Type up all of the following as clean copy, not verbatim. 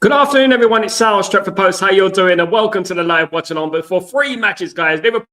Good afternoon, everyone. It's Sal, Stretford Post. How you're doing? And welcome to the live watch along. But for 3 matches, guys, Liverpool,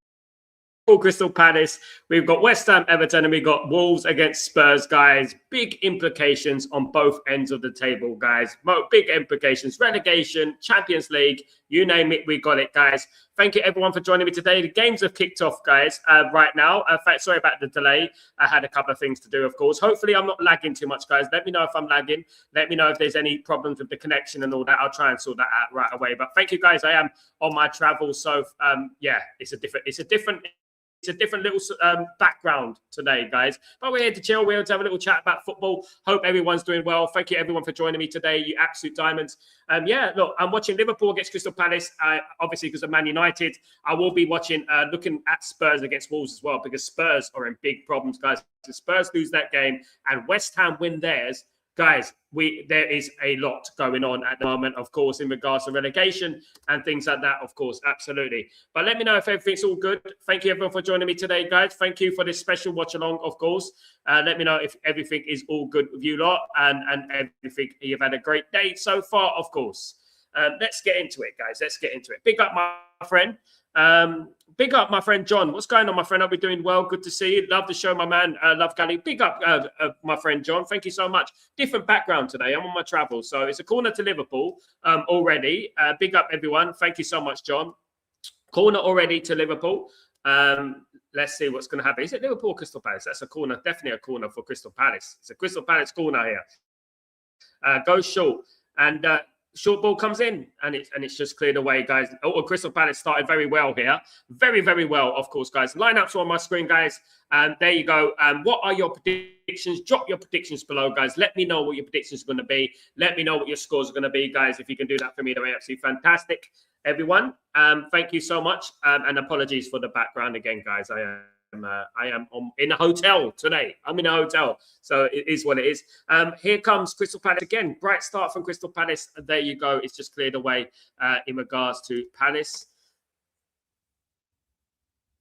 Crystal Palace, we've got West Ham, Everton, and we've got Wolves against Spurs, guys. Big implications on both ends of the table, guys. Big implications. Relegation, Champions League, you name it, we got it, guys. Thank you, everyone, for joining me today. The games have kicked off, guys, right now. In fact, sorry about the delay. I had a couple of things to do, of course. Hopefully, I'm not lagging too much, guys. Let me know if I'm lagging. Let me know if there's any problems with the connection and all that. I'll try and sort that out right away. But thank you, guys. I am on my travels. So, yeah, it's a different little background today, guys. But we're here to chill. We're here to have a little chat about football. Hope everyone's doing well. Thank you, everyone, for joining me today, you absolute diamonds. Yeah, look, I'm watching Liverpool against Crystal Palace, obviously because of Man United. I will be watching, looking at Spurs against Wolves as well, because Spurs are in big problems, guys. If Spurs lose that game and West Ham win theirs, guys, there is a lot going on at the moment, of course, in regards to relegation and things like that, of course, absolutely. But let me know if everything's all good. Thank you, everyone, for joining me today, guys. Thank you for this special watch-along, of course. Let me know if everything is all good with you lot and everything. You've had a great day so far, of course. Let's get into it, guys. Let's get into it. Big up, my friend. Big up, my friend John. What's going on, my friend? I'll be doing well. Good to see you. Love the show, my man. Love Gally. Big up, my friend John. Thank you so much. Different background today. I'm on my travels, so it's a corner to Liverpool already. Big up, everyone. Thank you so much, John. Corner already to Liverpool. Let's see what's going to happen. Is it Liverpool or Crystal Palace? That's a corner. Definitely a corner for Crystal Palace. It's a Crystal Palace corner here. Goes short. And short ball comes in and it's just cleared away, guys. Oh, Crystal Palace started very well here. Very, very well, of course, guys. Lineups are on my screen, guys. There you go. What are your predictions? Drop your predictions below, guys. Let me know what your predictions are going to be. Let me know what your scores are going to be, guys. If you can do that for me, that would be absolutely fantastic. Everyone, thank you so much. And apologies for the background again, guys. I am in a hotel today. I'm in a hotel, so it is what it is. Here comes Crystal Palace again. Bright start from Crystal Palace. There you go. It's just cleared away in regards to Palace.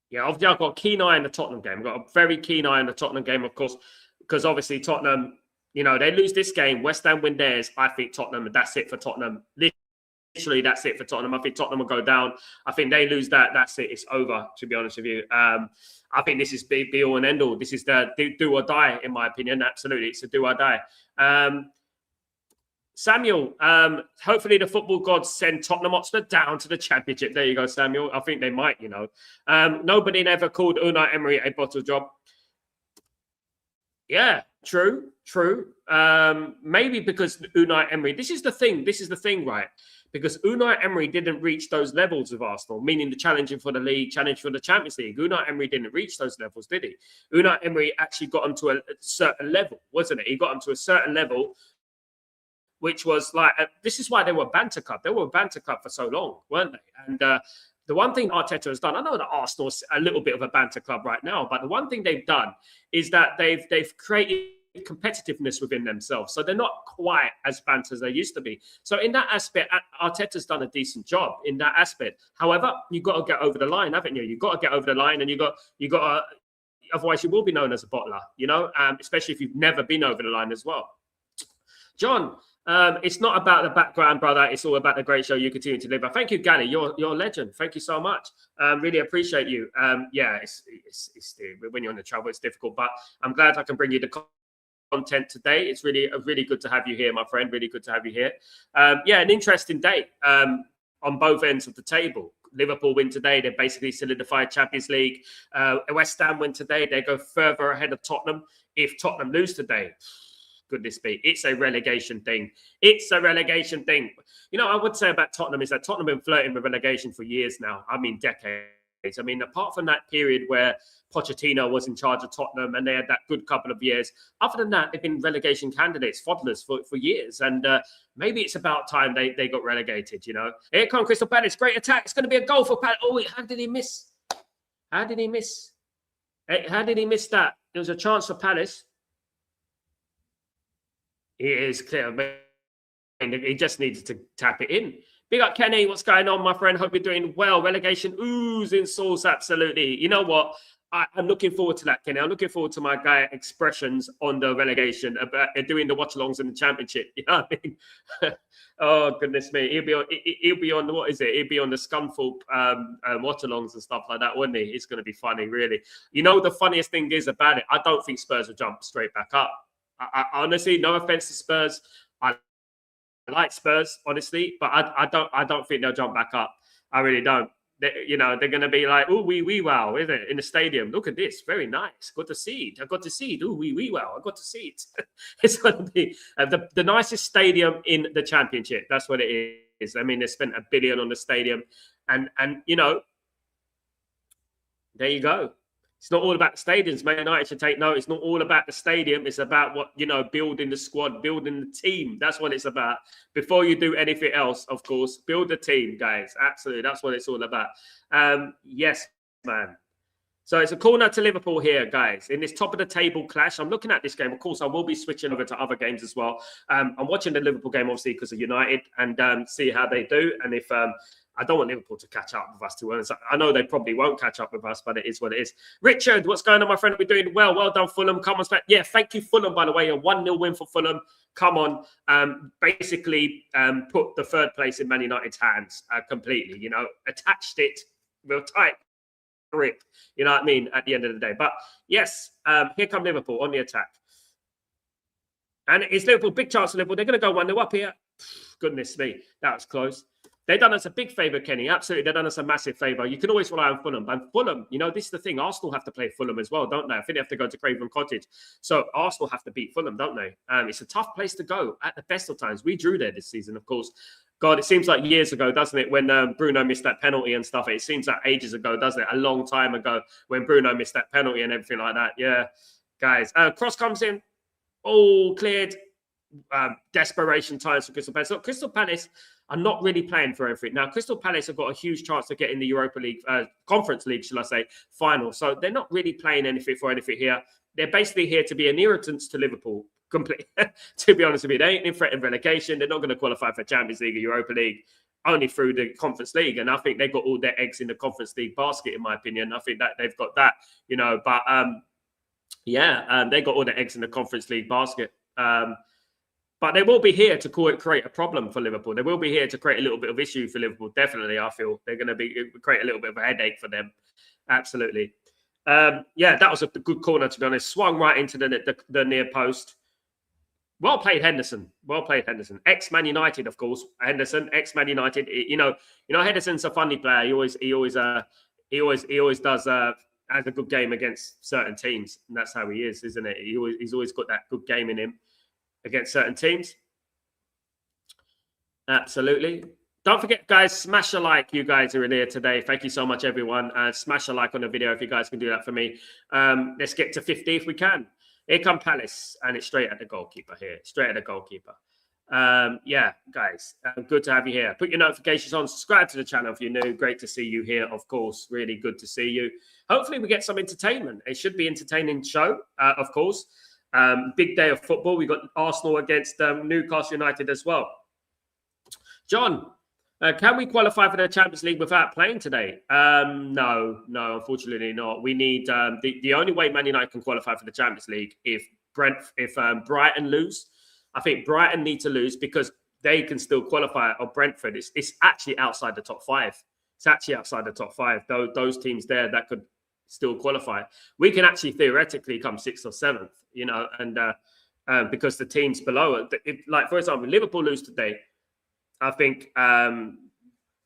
Yeah, obviously I've got a keen eye on the Tottenham game. I've got a very keen eye on the Tottenham game, of course, because obviously Tottenham, you know, they lose this game. West Ham win theirs. I think Tottenham, that's it for Tottenham. Literally, that's it for Tottenham. I think Tottenham will go down. I think they lose that. That's it. It's over, to be honest with you. I think this is be all and end all. This is the do or die, in my opinion. Absolutely. It's a do or die. Samuel, hopefully the football gods send Tottenham Hotspur down to the Championship. There you go, Samuel. I think they might, you know. Nobody ever called Unai Emery a bottle job. Yeah, true. Maybe because Unai Emery, this is the thing, right? Because Unai Emery didn't reach those levels of Arsenal, meaning the challenging for the league, challenge for the Champions League. Unai Emery didn't reach those levels, did he? Unai Emery actually got them to a certain level, wasn't it? He got them to a certain level, which was like, this is why they were a Banter Club. They were a Banter Club for so long, weren't they? And the one thing Arteta has done, I know that Arsenal's a little bit of a Banter Club right now, but the one thing they've done is that they've created competitiveness within themselves, so they're not quite as banter as they used to be. So in that aspect, Arteta's done a decent job in that aspect. However, you've got to get over the line, haven't you? You've got to get over the line, and you got to, otherwise you will be known as a bottler, you know, especially if you've never been over the line as well. John, it's not about the background, brother. It's all about the great show you continue to deliver. Thank you, Gally. You're a legend. Thank you so much. Really appreciate you. Yeah, it's when you're on the travel, it's difficult, but I'm glad I can bring you the content today. It's really good to have you here, my friend. Really good to have you here. Yeah, an interesting day on both ends of the table. Liverpool win today. They basically solidified Champions League. West Ham win today. They go further ahead of Tottenham. If Tottenham lose today, goodness me, it's a relegation thing. It's a relegation thing. You know, I would say about Tottenham is that Tottenham have been flirting with relegation for years now. I mean, decades. I mean, apart from that period where Pochettino was in charge of Tottenham and they had that good couple of years, other than that, they've been relegation candidates, fodlers for years. And maybe it's about time they got relegated, you know. Here comes Crystal Palace. Great attack. It's going to be a goal for Palace. Oh, how did he miss? How did he miss? How did he miss that? There was a chance for Palace. It is clear. He just needed to tap it in. Big up, Kenny. What's going on, my friend? Hope you're doing well. Relegation oozing sauce, absolutely. You know what? I'm looking forward to that, Kenny. I'm looking forward to my guy expressions on the relegation about doing the watch-alongs in the championship. You know what I mean? Oh goodness me, he'll be on what is it? He'll be on the Scunthorpe watch-alongs and stuff like that, wouldn't he? It's going to be funny, really. You know, the funniest thing is about it, I don't think Spurs will jump straight back up. I honestly, no offense to Spurs, I like Spurs, honestly, but I don't think they'll jump back up. I really don't. You know, they're going to be like, oh, wee wow, isn't it? In the stadium. Look at this. Very nice. Got to see it. I got to see it. Oh, wee wow. I got to see it. It's going to be the nicest stadium in the championship. That's what it is. I mean, they spent $1 billion on the stadium. And you know, there you go. It's not all about the stadiums. Man United should take note. It's not all about the stadium. It's about what, you know, building the squad, building the team. That's what it's about. Before you do anything else, of course, build the team, guys. Absolutely. That's what it's all about. Yes, man. So it's a corner to Liverpool here, guys, in this top of the table clash. I'm looking at this game. Of course, I will be switching over to other games as well. I'm watching the Liverpool game, obviously, because of United, and see how they do. And if I don't want Liverpool to catch up with us too well. I know they probably won't catch up with us, but it is what it is. Richard, what's going on, my friend? We're doing well. Well done, Fulham. Come on, yeah, thank you, Fulham, by the way. A 1-0 win for Fulham. Come on. Basically, put the third place in Man United's hands completely. You know, attached it real tight grip. You know what I mean? At the end of the day. But yes, here come Liverpool on the attack. And it's Liverpool, big chance for Liverpool. They're going to go 1-0 up here. Goodness me, that was close. They've done us a big favour, Kenny. Absolutely, they've done us a massive favour. You can always rely on Fulham. And Fulham, you know, this is the thing. Arsenal have to play Fulham as well, don't they? I think they have to go to Craven Cottage. So Arsenal have to beat Fulham, don't they? It's a tough place to go at the best of times. We drew there this season, of course. God, it seems like years ago, doesn't it? When Bruno missed that penalty and stuff. It seems like ages ago, doesn't it? A long time ago when Bruno missed that penalty and everything like that. Yeah, guys. Cross comes in. All cleared. Desperation times for Crystal Palace. Look, Crystal Palace are not really playing for everything. Now, Crystal Palace have got a huge chance to get in the Europa League, Conference League, shall I say, final. So they're not really playing anything for anything here. They're basically here to be an irritant to Liverpool. Complete. To be honest with you, they ain't in threat of relegation. They're not going to qualify for Champions League or Europa League, only through the Conference League. And I think they've got all their eggs in the Conference League basket, in my opinion. I think that they've got that, you know. But they got all the eggs in the Conference League basket. But they will be here to create a problem for Liverpool. They will be here to create a little bit of issue for Liverpool. Definitely, I feel they're going to create a little bit of a headache for them. Absolutely. That was a good corner, to be honest. Swung right into the near post. Well played, Henderson. Well played, Henderson. Ex-Man United, of course. Henderson, ex-Man United. You know, Henderson's a funny player. He always does has a good game against certain teams, and that's how he is, isn't it? He's always got that good game in him against certain teams. Absolutely. Don't forget, guys, smash a like. You guys are in here today. Thank you so much, everyone. Smash a like on the video if you guys can do that for me. Let's get to 50 if we can. Here come Palace, and it's straight at the goalkeeper here. Straight at the goalkeeper. Guys, good to have you here. Put your notifications on. Subscribe to the channel if you're new. Great to see you here, of course. Really good to see you. Hopefully, we get some entertainment. It should be an entertaining show, of course. Big day of football. We got Arsenal against Newcastle United as well. John, can we qualify for the Champions League without playing today? No, unfortunately not. We need the only way Man United can qualify for the Champions League if Brighton lose. I think Brighton need to lose because they can still qualify. Or Brentford, it's actually outside the top five. It's actually outside the top five. Those teams there that could still qualify. We can actually theoretically come 6th or 7th, you know, and because the teams below it, like for example, Liverpool lose today, I think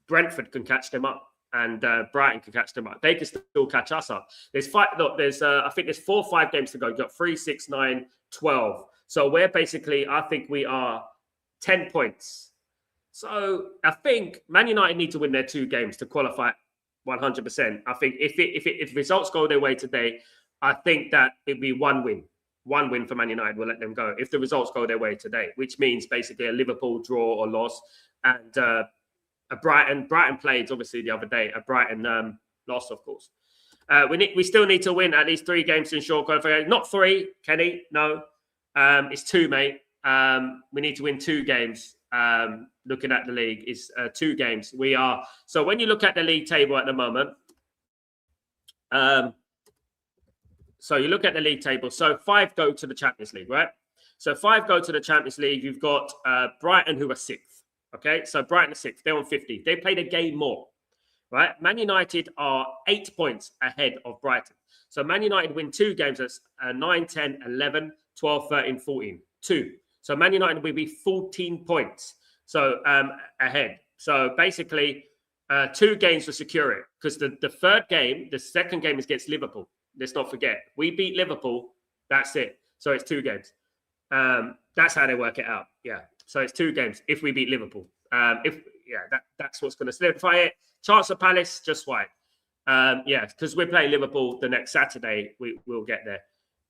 Brentford can catch them up and Brighton can catch them up. They can still catch us up. There's I think there's 4 or 5 games to go. You've got 3, 6, 9, 12. So we're basically, I think we are 10 points. So I think Man United need to win their 2 games to qualify 100%. I think if results go their way today, I think that it'd be 1 win. 1 win for Man United will let them go if the results go their way today, which means basically a Liverpool draw or loss. And a Brighton played obviously the other day. A Brighton lost, of course. We still need to win at least 3 games to ensure qualification. Not 3, Kenny. No, it's 2, mate. We need to win 2 games. Looking at the league is 2 games. We are so when you look at the league table at the moment, So you look at the league table. So 5 go to the Champions League, right? So 5 go to the Champions League. You've got Brighton, who are 6th. Okay, so Brighton are 6th. They're on 50. They played a game more, right? Man United are 8 points ahead of Brighton. So Man United win 2 games. That's 9, 10, 11, 12, 13, 14. 2. So Man United will be 14 points. So ahead. So basically 2 games to secure it. Because the third game, the second game is against Liverpool. Let's not forget. We beat Liverpool. That's it. So it's 2 games. That's how they work it out. Yeah. So it's 2 games if we beat Liverpool. That's what's going to solidify it. Chance of Palace, just wide. Because we're playing Liverpool the next Saturday. We'll get there.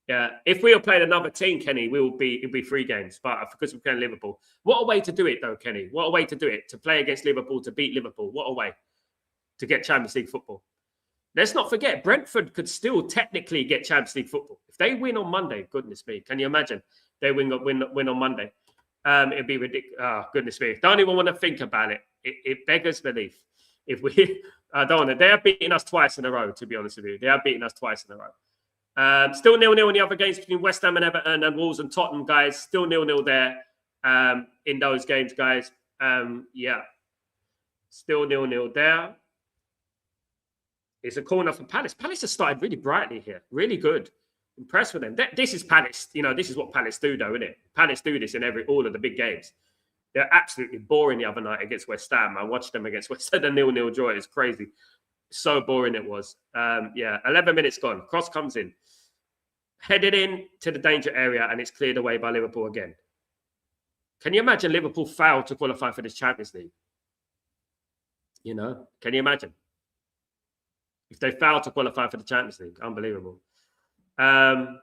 Yeah. If we were playing another team, Kenny, it'd be 3 games. But because we're playing Liverpool, what a way to do it, though, Kenny. What a way to do it. To play against Liverpool, to beat Liverpool. What a way to get Champions League football. Let's not forget, Brentford could still technically get Champions League football. If they win on Monday, goodness me, can you imagine? They win on Monday. It'd be ridiculous. Oh, goodness me. Don't even want to think about it. It beggars belief. If we, I don't want to. They have beaten us twice in a row, to be honest with you. They have beaten us twice in a row. Still 0-0 in the other games between West Ham and Everton and Wolves and Tottenham, guys. Still 0-0 there in those games, guys. Still 0-0 there. It's a corner for Palace. Palace has started really brightly here. Really good. Impressed with them. This is Palace. You know, this is what Palace do, though, isn't it? Palace do this in all of the big games. They're absolutely boring the other night against West Ham. I watched them against West Ham. The 0-0 draw. It's crazy. So boring it was. 11 minutes gone. Cross comes in. Headed in to the danger area, and it's cleared away by Liverpool again. Can you imagine Liverpool failed to qualify for this Champions League? You know, can you imagine? If they failed to qualify for the Champions League, unbelievable. Can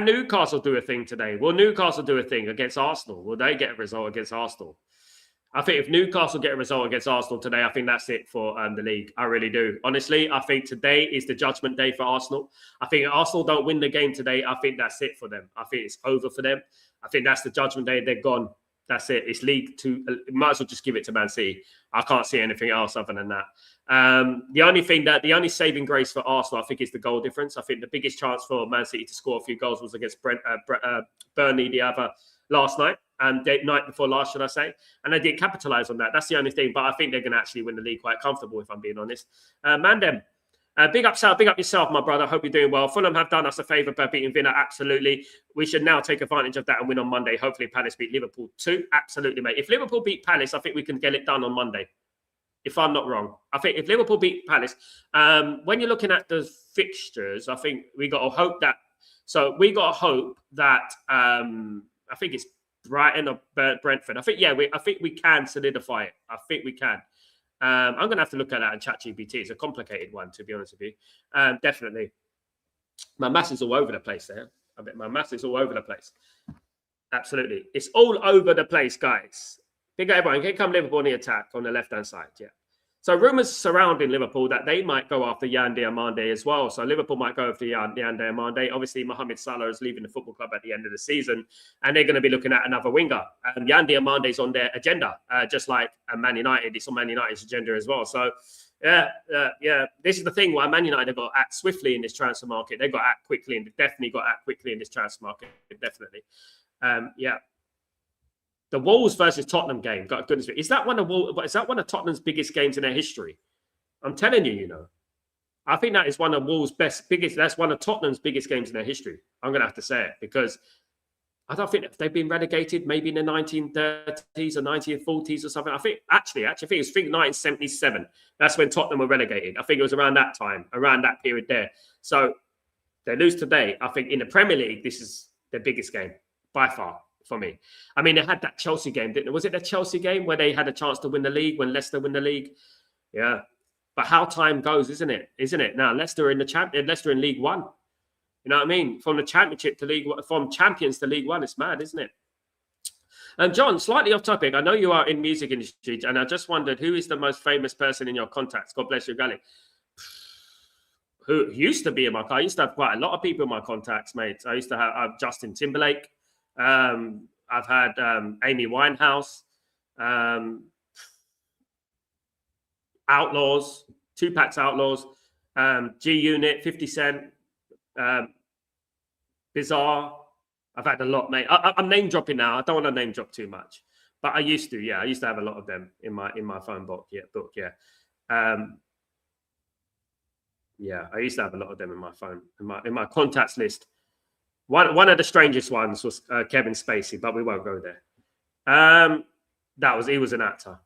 Newcastle do a thing today? Will Newcastle do a thing against Arsenal? Will they get a result against Arsenal? I think if Newcastle get a result against Arsenal today, I think that's it for the league. I really do. Honestly, I think today is the judgment day for Arsenal. I think if Arsenal don't win the game today, I think that's it for them. I think it's over for them. I think that's the judgment day. They're gone. That's it. It's League Two. Might as well just give it to Man City. I can't see anything else other than that. The only saving grace for Arsenal, I think, is the goal difference. I think the biggest chance for Man City to score a few goals was against Burnley the other last night, night before last, should I say? And they didn't capitalise on that. That's the only thing. But I think they're going to actually win the league quite comfortable, if I'm being honest. Mandem. Big up, Sal. Big up yourself, my brother. Hope you're doing well. Fulham have done us a favour by beating Villa. Absolutely. We should now take advantage of that and win on Monday. Hopefully, Palace beat Liverpool too. Absolutely, mate. If Liverpool beat Palace, I think we can get it done on Monday. If I'm not wrong. I think if Liverpool beat Palace, when you're looking at the fixtures, I think we got to hope that. So we got to hope that I think it's Brighton or Brentford. I think we can solidify it. I think we can. I'm going to have to look at that in ChatGPT. It's a complicated one, to be honest with you. Definitely. My maths is all over the place there. I bet my maths is all over the place. Absolutely. It's all over the place, guys. Big up everyone. Here come Liverpool on the attack on the left-hand side. Yeah. So rumours surrounding Liverpool that they might go after Yan Diomande as well. So Liverpool might go after Yan Diomande. Obviously, Mohamed Salah is leaving the football club at the end of the season, and they're going to be looking at another winger. Yan Diomande is on their agenda, just like Man United. It's on Man United's agenda as well. So, yeah. This is the thing why Man United have got to act swiftly in this transfer market. They've got to act quickly, and definitely got to act quickly in this transfer market. Definitely. The Wolves versus Tottenham game. God goodness me, is that one of Tottenham's biggest games in their history? I'm telling you, I think that is one of Wolves' biggest. That's one of Tottenham's biggest games in their history. I'm going to have to say it because I don't think they've been relegated maybe in the 1930s or 1940s or something. I think it was 1977. That's when Tottenham were relegated. I think it was around that time, around that period there. So they lose today. I think in the Premier League, this is their biggest game by far. For me, I mean, they had that Chelsea game, didn't it? Was it the Chelsea game where they had a chance to win the league when Leicester win the league? Yeah, but how time goes, isn't it? Now Leicester in League One. You know what I mean? From the Championship to League One, from Champions to League One, it's mad, isn't it? And John, slightly off topic. I know you are in music industry, and I just wondered who is the most famous person in your contacts. God bless you, Gally. Who used to be in my car? I used to have quite a lot of people in my contacts, mate. I used to have Justin Timberlake. I've had Amy Winehouse. Outlaws, Tupac's Outlaws, G Unit, 50 Cent, Bizarre. I've had a lot, mate. I'm name dropping now. I don't want to name drop too much, but I used to. Yeah, I used to have a lot of them in my phone book. Yeah, yeah, I used to have a lot of them in my phone, in my contacts list. One of the strangest ones was Kevin Spacey, but we won't go there. He was an actor.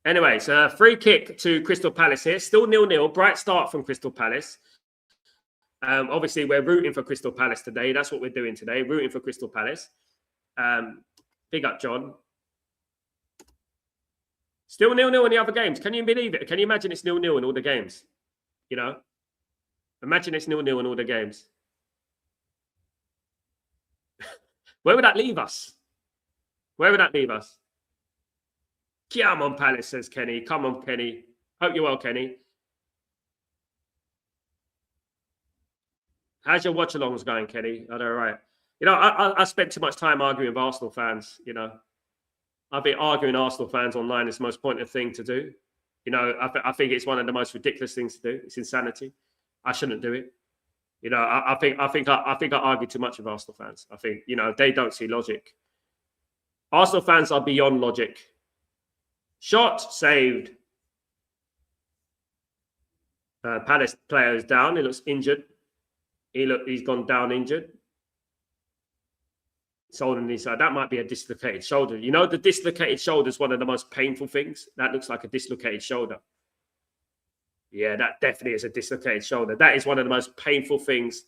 Anyway, so free kick to Crystal Palace here. Still 0-0. Bright start from Crystal Palace. Obviously, we're rooting for Crystal Palace today. That's what we're doing today, rooting for Crystal Palace. Big up, John. Still 0-0 in the other games. Can you believe it? Can you imagine it's 0-0 in all the games? You know? Imagine it's 0-0 in all the games. Where would that leave us? Where would that leave us? Come on, Palace, says Kenny. Come on, Kenny. Hope you're well, Kenny. How's your watch-alongs going, Kenny? Are they all right? You know, I spent too much time arguing with Arsenal fans, you know. I've been arguing Arsenal fans online is the most pointless thing to do. You know, I think it's one of the most ridiculous things to do. It's insanity. I shouldn't do it. You know, I think I argue too much with Arsenal fans. I think, you know, they don't see logic. Arsenal fans are beyond logic. Shot saved. Palace player is down. He looks injured. He's gone down injured. Shoulder on his side. That might be a dislocated shoulder. You know, the dislocated shoulder is one of the most painful things. That looks like a dislocated shoulder. Yeah, that definitely is a dislocated shoulder. That is one of the most painful things.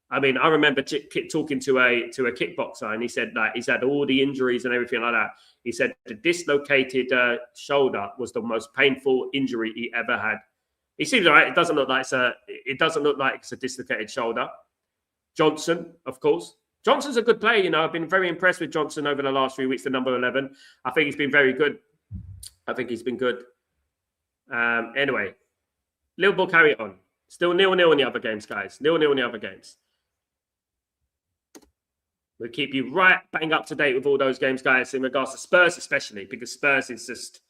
I mean, I remember talking to a kickboxer, and he said that he's had all the injuries and everything like that. He said the dislocated shoulder was the most painful injury he ever had. He seems all right. It doesn't look like it's a dislocated shoulder. Johnson, of course. Johnson's a good player, you know. I've been very impressed with Johnson over the last few weeks, the number 11. I think he's been very good. Anyway, Liverpool carry it on. Still 0-0 in the other games, guys. 0-0 in the other games. We'll keep you right bang up to date with all those games, guys, in regards to Spurs especially, because Spurs is just,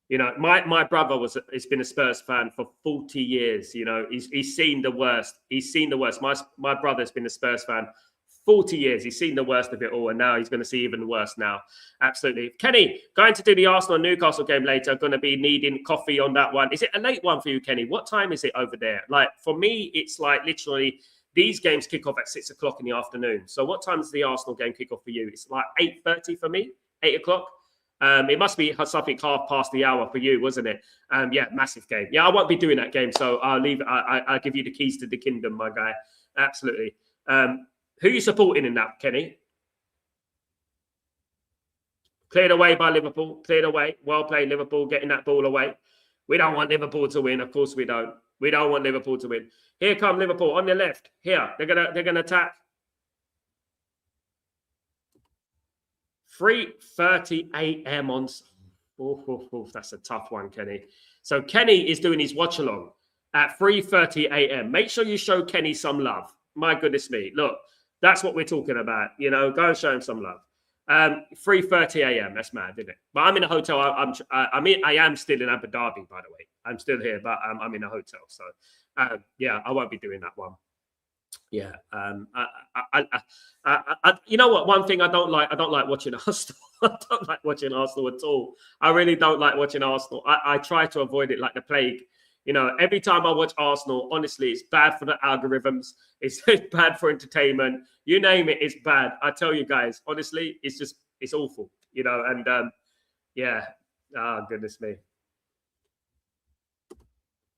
you know, my brother has been a Spurs fan for 40 years. You know, he's seen the worst. He's seen the worst. My brother's been a Spurs fan 40 years. He's seen the worst of it all, and now he's going to see even worse now. Absolutely. Kenny, going to do the Arsenal-Newcastle game later. Going to be needing coffee on that one. Is it a late one for you, Kenny? What time is it over there? Like, for me, it's like literally these games kick off at 6 o'clock in the afternoon. So what time does the Arsenal game kick off for you? It's like 8:30 for me, 8 o'clock. It must be something half past the hour for you, wasn't it? Yeah, massive game. Yeah, I won't be doing that game, so I'll leave. I'll give you the keys to the kingdom, my guy. Absolutely. Who are you supporting in that, Kenny? Cleared away by Liverpool. Cleared away. Well played, Liverpool, getting that ball away. We don't want Liverpool to win. Of course we don't. We don't want Liverpool to win. Here come Liverpool on the left. Here. They're gonna attack. 3:30 a.m. on. That's a tough one, Kenny. So Kenny is doing his watch along at 3:30 a.m. Make sure you show Kenny some love. My goodness me. Look. That's what we're talking about. You know, go and show him some love. 3:30 a.m. That's mad, isn't it? But I'm in a hotel. I am still in Abu Dhabi, by the way. I'm still here, but I'm in a hotel. So, yeah, I won't be doing that one. Yeah. You know what? One thing I don't like watching Arsenal. I don't like watching Arsenal at all. I really don't like watching Arsenal. I try to avoid it like the plague. You know, every time I watch Arsenal, honestly, it's bad for the algorithms. It's bad for entertainment. You name it, it's bad. I tell you guys, honestly, it's awful. You know, and yeah. Oh, goodness me.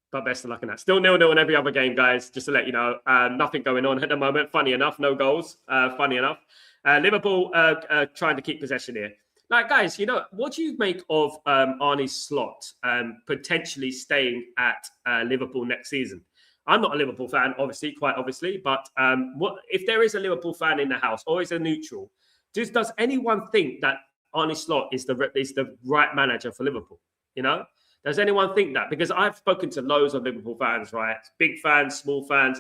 But best of luck in that. Still 0-0 in every other game, guys, just to let you know. Nothing going on at the moment. Funny enough, no goals. Funny enough. Liverpool trying to keep possession here. Like, guys, you know, what do you make of Arne Slot potentially staying at Liverpool next season? I'm not a Liverpool fan, quite obviously, but what if there is a Liverpool fan in the house or is a neutral? Does anyone think that Arne Slot is the right manager for Liverpool? You know, does anyone think that? Because I've spoken to loads of Liverpool fans, right? Big fans, small fans.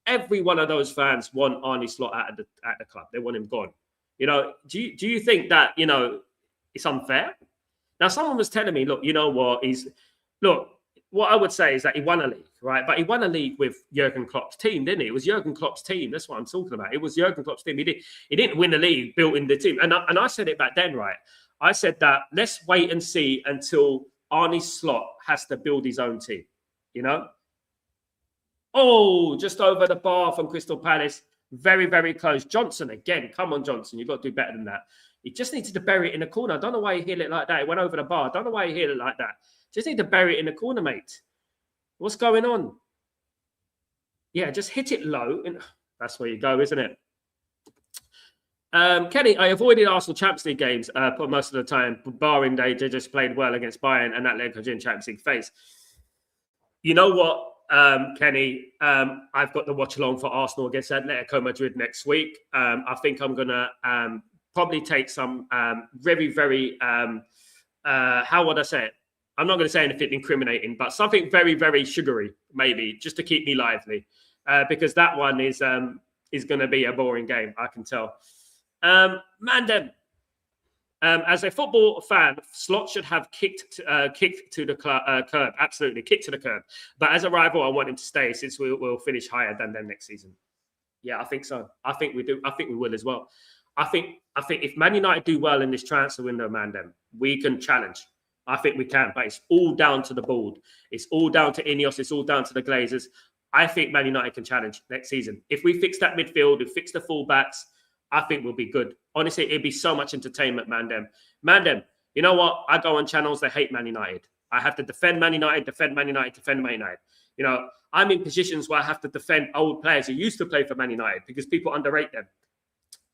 Every one of those fans want Arne Slot at the club. They want him gone. You know, do you think that, you know, it's unfair? Now, someone was telling me, look, you know what? What I would say is that he won a league, right? But he won a league with Jurgen Klopp's team, didn't he? It was Jurgen Klopp's team. That's what I'm talking about. It was Jurgen Klopp's team. He didn't win the league built in the team. And I said it back then, right? I said that let's wait and see until Arne Slot has to build his own team, you know? Oh, just over the bar from Crystal Palace. Very, very close. Johnson again. Come on, Johnson. You've got to do better than that. He just needed to bury it in the corner. I don't know why he hit it like that. It went over the bar. I don't know why he hit it like that. Just need to bury it in the corner, mate. What's going on? Yeah, just hit it low. And that's where you go, isn't it? Kenny, I avoided Arsenal Champions League games for most of the time, barring they just played well against Bayern and that led to in Champions League phase. You know what, Kenny? I've got the watch along for Arsenal against Atletico Madrid next week. I think I'm going to probably take some very, very, how would I say it? I'm not going to say anything incriminating, but something very, very sugary, maybe, just to keep me lively, because that one is going to be a boring game, I can tell. Mandem, as a football fan, Slot should have kicked to the curb, absolutely, kicked to the curb. But as a rival, I want him to stay since we'll finish higher than them next season. Yeah, I think so. I think we do. I think we will as well. I think if Man United do well in this transfer window, Mandem, we can challenge. I think we can, but it's all down to the board. It's all down to Ineos. It's all down to the Glazers. I think Man United can challenge next season. If we fix that midfield, we fix the fullbacks, I think we'll be good. Honestly, it'd be so much entertainment, Mandem. Mandem, you know what? I go on channels that hate Man United. I have to defend Man United, defend Man United, defend Man United. You know, I'm in positions where I have to defend old players who used to play for Man United because people underrate them.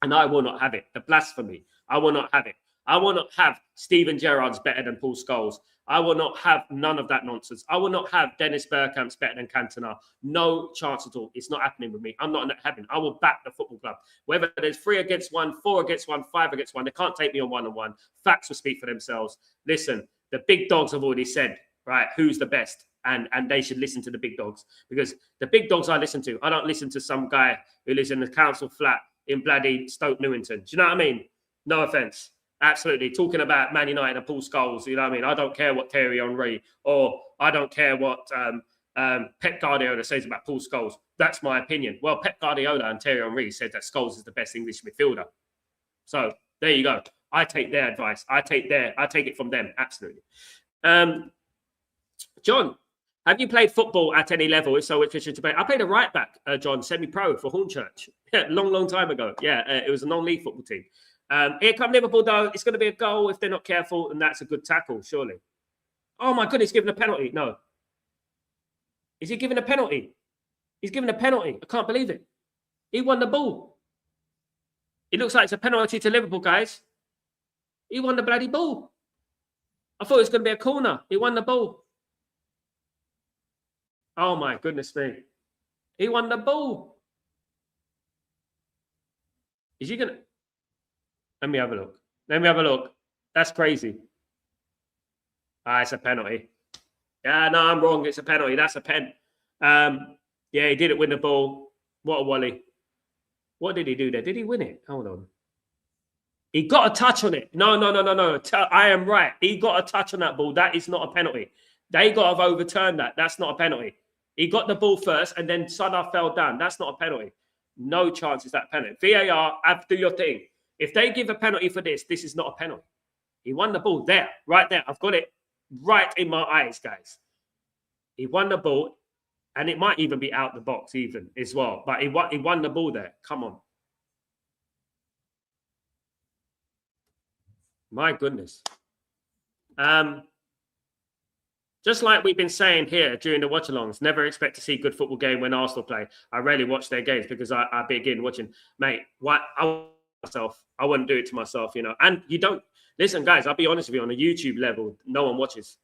And I will not have it. The blasphemy. I will not have it. I will not have Steven Gerrard's better than Paul Scholes. I will not have none of that nonsense. I will not have Dennis Bergkamp's better than Cantona. No chance at all. It's not happening with me. I'm not having. I will back the football club. Whether there's 3 against 1, 4 against 1, 5 against 1, they can't take me on one-on-one. Facts will speak for themselves. Listen, the big dogs have already said, right, who's the best? And they should listen to the big dogs because the big dogs I listen to, I don't listen to some guy who lives in the council flat in bloody Stoke Newington. Do you know what I mean? No offense. Absolutely. Talking about Man United and Paul Scholes, you know what I mean? I don't care what Thierry Henry or I don't care what Pep Guardiola says about Paul Scholes. That's my opinion. Well, Pep Guardiola and Thierry Henry said that Scholes is the best English midfielder. So there you go. I take their advice. I take it from them. Absolutely. John, have you played football at any level? If so, which position to play? I played a right back, John, semi-pro for Hornchurch. Yeah, long time ago. Yeah, it was a non-league football team. Here come Liverpool, though. It's going to be a goal if they're not careful, and that's a good tackle, surely. Oh, my goodness, given a penalty. No. Is he giving a penalty? He's giving a penalty. I can't believe it. He won the ball. It looks like it's a penalty to Liverpool, guys. He won the bloody ball. I thought it was going to be a corner. He won the ball. Oh, my goodness me. He won the ball. Is he going to... Let me have a look. That's crazy. It's a penalty. Yeah, no, I'm wrong. It's a penalty. That's a pen. Yeah, he didn't win the ball. What a wally. What did he do there? Did he win it? Hold on. He got a touch on it. No. I am right. He got a touch on that ball. That is not a penalty. They got to have overturned that. That's not a penalty. He got the ball first and then Salah fell down. That's not a penalty. No chance is that penalty. VAR, do your thing. If they give a penalty for this, this is not a penalty. He won the ball there, right there. I've got it right in my eyes, guys. He won the ball, and it might even be out the box even as well. But he won the ball there. Come on. My goodness. Just like we've been saying here during the watch-alongs, never expect to see good football game when Arsenal play. I rarely watch their games because I begin watching. Mate, I wouldn't do it to myself, you know. And you don't listen, guys. I'll be honest with you. On a YouTube level, no one watches.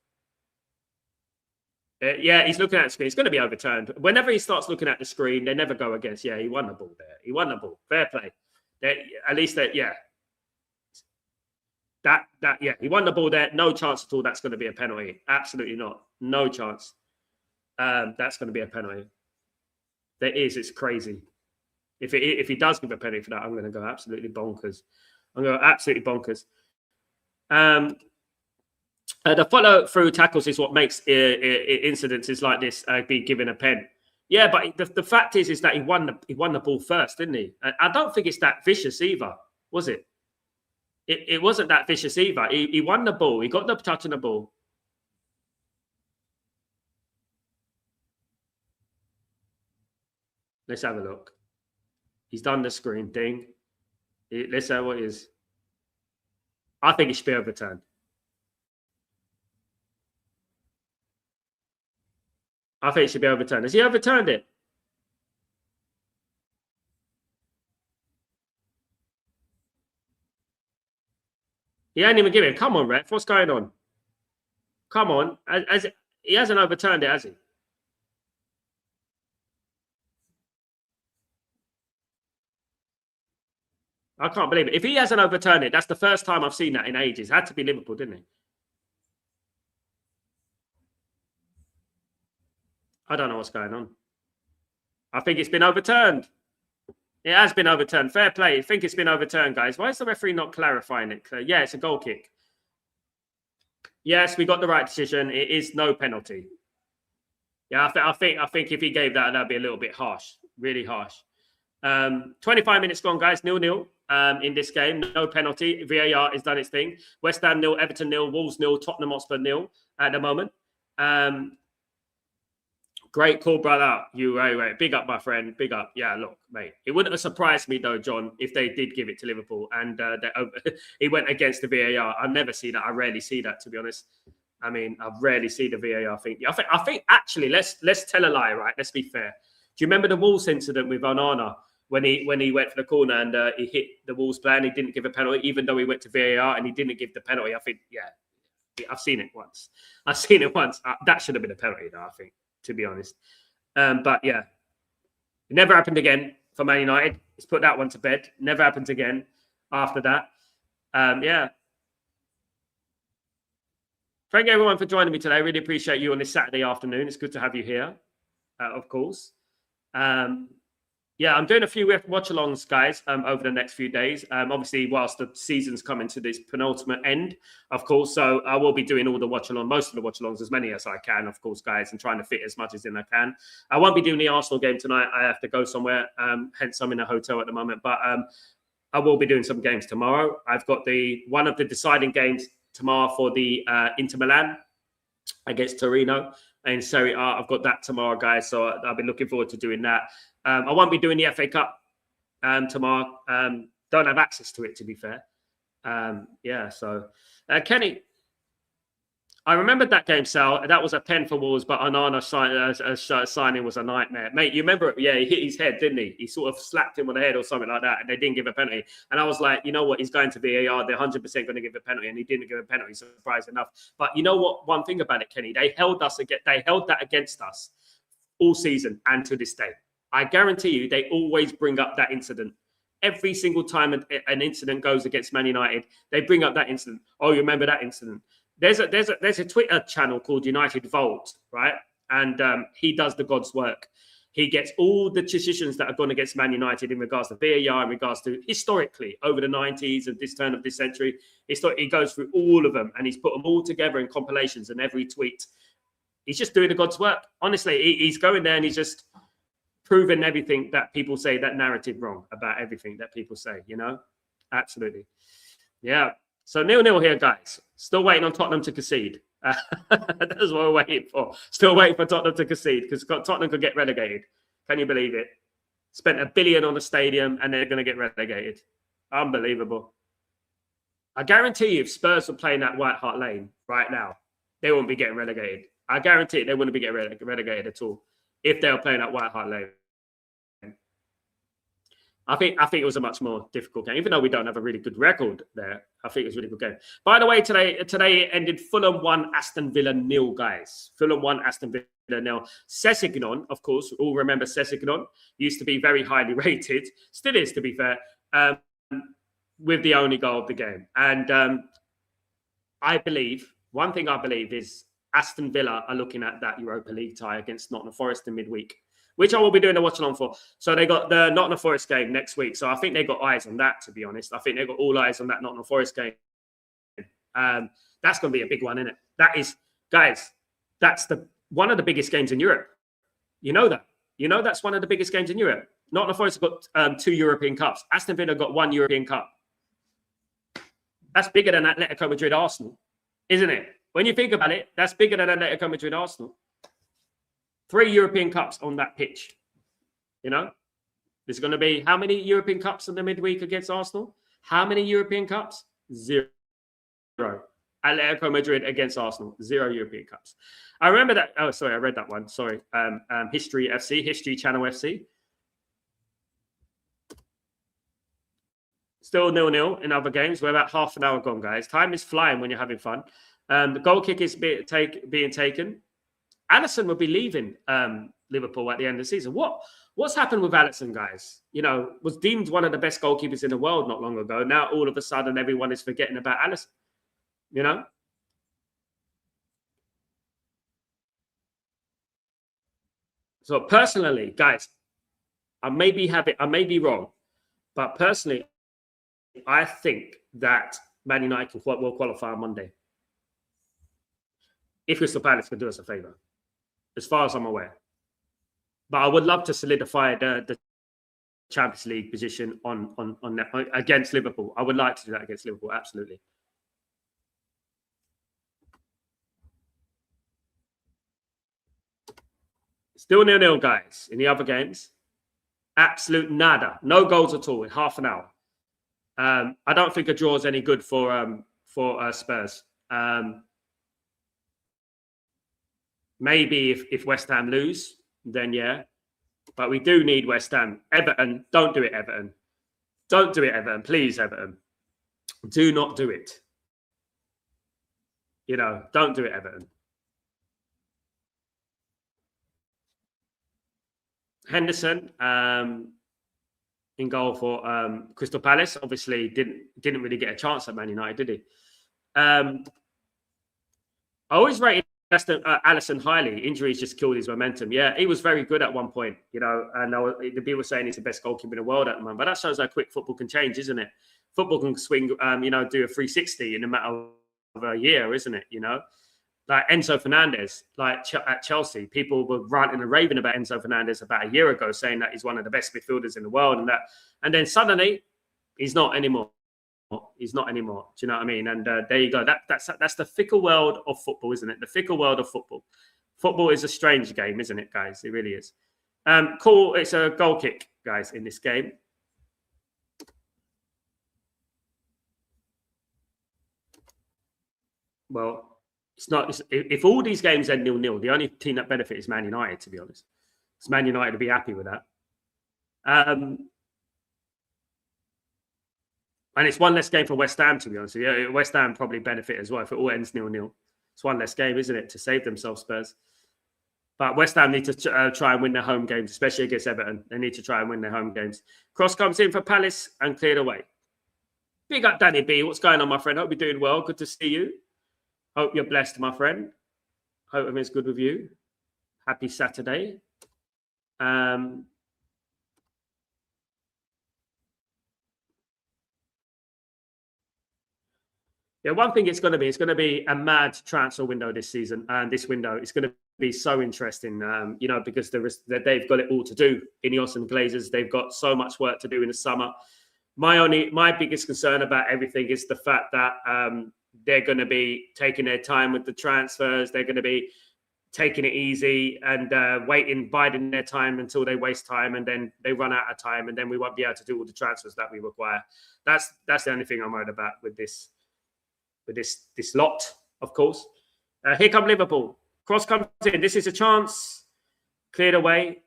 Yeah, he's looking at the screen. It's going to be overturned. Whenever he starts looking at the screen, they never go against. Yeah, he won the ball there. He won the ball. Fair play. At least that. Yeah. Yeah, he won the ball there. No chance at all. That's going to be a penalty. Absolutely not. No chance. That's going to be a penalty. There is. It's crazy. If he does give a penalty for that, I'm going to go absolutely bonkers. I'm going to go absolutely bonkers. The follow through tackles is what makes incidences like this be given a pen. Yeah, but the fact is that he won the ball first, didn't he? I don't think it's that vicious either, was it? It wasn't that vicious either. He won the ball. He got the touch on the ball. Let's have a look. He's done the screen thing. Let's say what it is. I think it should be overturned. I think it should be overturned. Has he overturned it? He ain't even giving it. Come on, ref. What's going on? Come on. He hasn't overturned it, has he? I can't believe it. If he hasn't overturned it, that's the first time I've seen that in ages. It had to be Liverpool, didn't he? I don't know what's going on. I think it's been overturned. It has been overturned. Fair play. I think it's been overturned, guys. Why is the referee not clarifying it? Yeah, it's a goal kick. Yes, we got the right decision. It is no penalty. Yeah, I think if he gave that, that'd be a little bit harsh. Really harsh. 25 minutes gone, guys. 0-0 in this game. No penalty. VAR has done its thing. West Ham 0, Everton 0, Wolves 0, Tottenham Hotspur 0 at the moment. Great call, brother. You right. Big up, my friend. Big up. Yeah, look, mate. It wouldn't have surprised me, though, John, if they did give it to Liverpool and he went against the VAR. I never see that. I rarely see that, to be honest. I mean, I rarely see the VAR thing. I think actually, let's tell a lie, right? Let's be fair. Do you remember the Wolves incident with Onana when he went for the corner and he hit the Wolves player and he didn't give a penalty, even though he went to VAR and he didn't give the penalty? I think, yeah, I've seen it once. That should have been a penalty, though, I think, to be honest. But yeah, it never happened again for Man United. Let's put that one to bed. Never happens again after that. Yeah. Thank you, everyone, for joining me today. I really appreciate you on this Saturday afternoon. It's good to have you here, of course. Yeah, I'm doing a few watch-alongs, guys, over the next few days. Obviously, whilst the season's coming to this penultimate end, of course. So I will be doing all the watch-along, most of the watch-alongs, as many as I can, of course, guys, and trying to fit as much as in I can. I won't be doing the Arsenal game tonight. I have to go somewhere. Hence, I'm in a hotel at the moment. But I will be doing some games tomorrow. I've got one of the deciding games tomorrow for the Inter Milan against Torino in Serie A. I've got that tomorrow, guys. So I'll be looking forward to doing that. I won't be doing the FA Cup tomorrow. Don't have access to it, to be fair. Yeah, so Kenny, I remembered that game, Sal. That was a pen for Wolves, but Onana signing was a nightmare. Mate, you remember it? Yeah, he hit his head, didn't he? He sort of slapped him on the head or something like that, and they didn't give a penalty. And I was like, you know what? He's going to VAR. They're 100% going to give a penalty, and he didn't give a penalty, surprising enough. But you know what? One thing about it, Kenny, they held that against us all season and to this day. I guarantee you they always bring up that incident. Every single time an incident goes against Man United, they bring up that incident. Oh, you remember that incident? There's a Twitter channel called United Vault, right? And he does the God's work. He gets all the decisions that have gone against Man United in regards to VAR, in regards to historically over the 90s and this turn of this century. He goes through all of them and he's put them all together in compilations and every tweet. He's just doing the God's work. Honestly, he's going there and he's just proving everything that people say, that narrative wrong about everything that people say, you know? Absolutely. Yeah. So 0-0 here, guys. Still waiting on Tottenham to concede. That's what we're waiting for. Still waiting for Tottenham to concede because Tottenham could get relegated. Can you believe it? Spent $1 billion on the stadium and they're going to get relegated. Unbelievable. I guarantee you if Spurs were playing at White Hart Lane right now, they wouldn't be getting relegated. I guarantee they wouldn't be getting relegated at all if they were playing at White Hart Lane. I think it was a much more difficult game, even though we don't have a really good record there. I think it was a really good game. By the way, today it ended Fulham 1, Aston Villa 0, guys. Fulham 1, Aston Villa 0. Sessegnon, of course, we all remember Sessegnon, used to be very highly rated, still is, to be fair, with the only goal of the game. And one thing I believe is Aston Villa are looking at that Europa League tie against Nottingham Forest in midweek, which I will be doing a watch along for. So they got the Nottingham Forest game next week. So I think they got eyes on that, to be honest. I think they got all eyes on that Nottingham Forest game. That's going to be a big one, isn't it? That is, guys, that's one of the biggest games in Europe. You know that. You know that's one of the biggest games in Europe. Nottingham Forest have got 2 European Cups. Aston Villa got 1 European Cup. That's bigger than Atletico Madrid Arsenal, isn't it? When you think about it, that's bigger than Atletico Madrid Arsenal. 3 European Cups on that pitch. You know? There's going to be how many European Cups in the midweek against Arsenal? How many European Cups? 0. Atletico Madrid against Arsenal. 0 European Cups. I remember that. Oh, sorry, I read that one. Sorry. History FC, History Channel FC. Still 0-0 in other games. We're about half an hour gone, guys. Time is flying when you're having fun. The goal kick is being taken. Alisson will be leaving Liverpool at the end of the season. What's happened with Alisson, guys? You know, was deemed one of the best goalkeepers in the world not long ago. Now, all of a sudden, everyone is forgetting about Alisson. You know? So personally, guys, I may be wrong, but personally, I think that Man United will qualify on Monday. If Crystal Palace can do us a favour, as far as I'm aware. But I would love to solidify the Champions League position on against Liverpool. I would like to do that against Liverpool, absolutely. Still 0-0, guys, in the other games. Absolute nada. No goals at all in half an hour. I don't think a draw is any good for Spurs. Maybe if West Ham lose, then yeah. But we do need West Ham. Everton, don't do it, Everton. Don't do it, Everton. Please, Everton. Do not do it. You know, don't do it, Everton. Henderson in goal for Crystal Palace. Obviously, didn't really get a chance at Man United, did he? I always rated Alisson highly. Injuries just killed his momentum. Yeah, he was very good at one point, you know, and the people were saying he's the best goalkeeper in the world at the moment. But that shows how quick football can change, isn't it? Football can swing, do a 360 in a matter of a year, isn't it? You know, like Enzo Fernandez, at Chelsea, people were ranting and raving about Enzo Fernandez about a year ago, saying that he's one of the best midfielders in the world, and then suddenly he's not anymore. He's not anymore. Do you know what I mean? And there you go. That's the fickle world of football, isn't it? The fickle world of football. Football is a strange game, isn't it, guys? It really is. Cool. It's a goal kick, guys, in this game. Well, it's not. If all these games end 0-0, the only team that benefit is Man United, to be honest. It's Man United to be happy with that. And it's one less game for West Ham, to be honest. Yeah, West Ham probably benefit as well if it all ends 0-0. It's one less game, isn't it, to save themselves, Spurs? But West Ham need to try and win their home games, especially against Everton. They need to try and win their home games. Cross comes in for Palace and cleared away. Big up, Danny B. What's going on, my friend? Hope you're doing well. Good to see you. Hope you're blessed, my friend. Hope everything's good with you. Happy Saturday. Yeah, one thing it's going to be a mad transfer window this season. And this window is going to be so interesting, because they've got it all to do. Ineos and Glazers, they've got so much work to do in the summer. My biggest concern about everything is the fact that they're going to be taking their time with the transfers. They're going to be taking it easy and biding their time until they waste time, and then they run out of time, and then we won't be able to do all the transfers that we require. That's the only thing I'm worried about with this lot, of course. Here come Liverpool. Cross comes in. This is a chance. Cleared away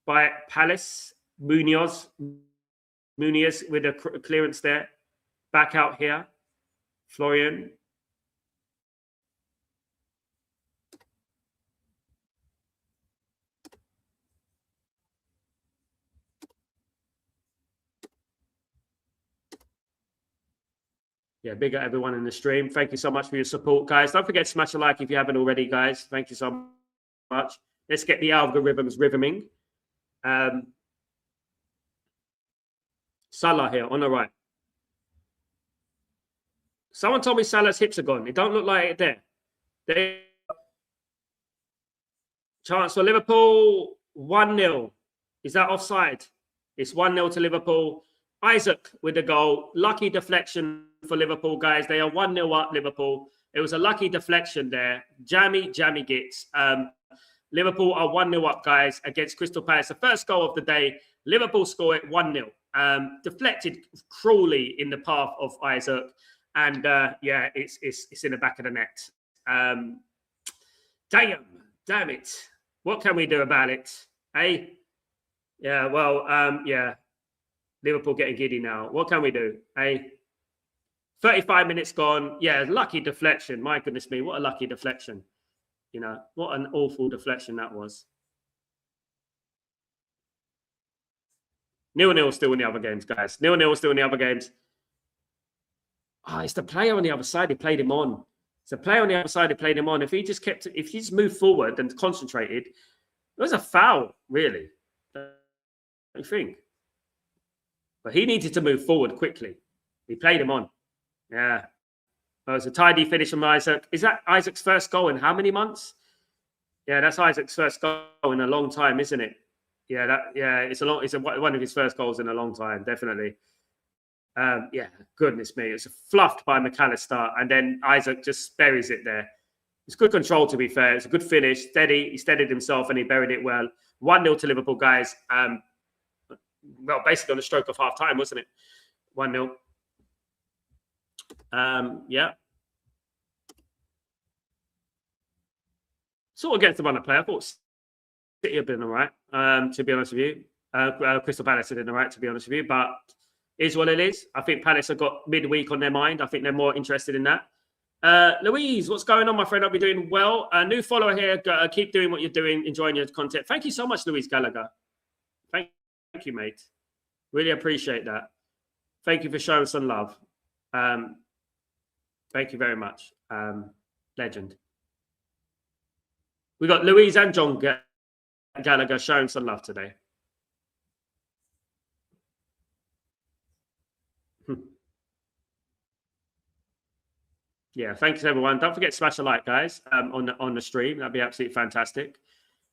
by Palace. Munoz with a clearance there. Back out here. Florian. Yeah, big up everyone in the stream. Thank you so much for your support, guys. Don't forget to smash a like if you haven't already, guys. Thank you so much. Let's get the algorithms rhythming. Salah here on the right. Someone told me Salah's hips are gone. It don't look like it there. Chance for Liverpool, 1-0. Is that offside? It's 1-0 to Liverpool. Isaac with the goal. Lucky deflection for Liverpool, guys. They are 1-0 up, Liverpool. It was a lucky deflection there. Jammy gets. Liverpool are 1-0 up, guys, against Crystal Palace. The first goal of the day. Liverpool score it 1-0. Deflected cruelly in the path of Isaac. And, yeah, it's in the back of the net. Damn it. What can we do about it? Hey? Yeah, well, yeah. Liverpool getting giddy now. What can we do? Hey? 35 minutes gone. Yeah, lucky deflection. My goodness me, what a lucky deflection. You know, what an awful deflection that was. 0-0 still in the other games, guys. 0-0 still in the other games. Oh, it's the player on the other side who played him on. It's the player on the other side who played him on. If he just moved forward and concentrated, it was a foul, really. What do you think? But he needed to move forward quickly. He played him on. Yeah. Well, it was a tidy finish from Isaac. Is that Isaac's first goal in how many months? Yeah, that's Isaac's first goal in a long time, isn't it? Yeah, it's one of his first goals in a long time, definitely. Yeah, goodness me. It was fluffed by McAllister, and then Isaac just buries it there. It's good control, to be fair. It's a good finish. Steady. He steadied himself and he buried it well. 1-0 to Liverpool, guys. Well, basically on the stroke of half time, wasn't it? 1-0. Yeah. Sort of against the run of play. I thought City had been all right, to be honest with you. Crystal Palace had been all right, to be honest with you. But is what it is. I think Palace have got midweek on their mind. I think they're more interested in that. Louise, what's going on, my friend? I'll be doing well. New follower here. Keep doing what you're doing, enjoying your content. Thank you so much, Louise Gallagher. Thank you, mate. Really appreciate that. Thank you for showing some love. Thank you very much. Legend. We got Louise and John Gallagher showing some love today. Yeah, thanks everyone. Don't forget to smash a like, guys, on the stream. That'd be absolutely fantastic.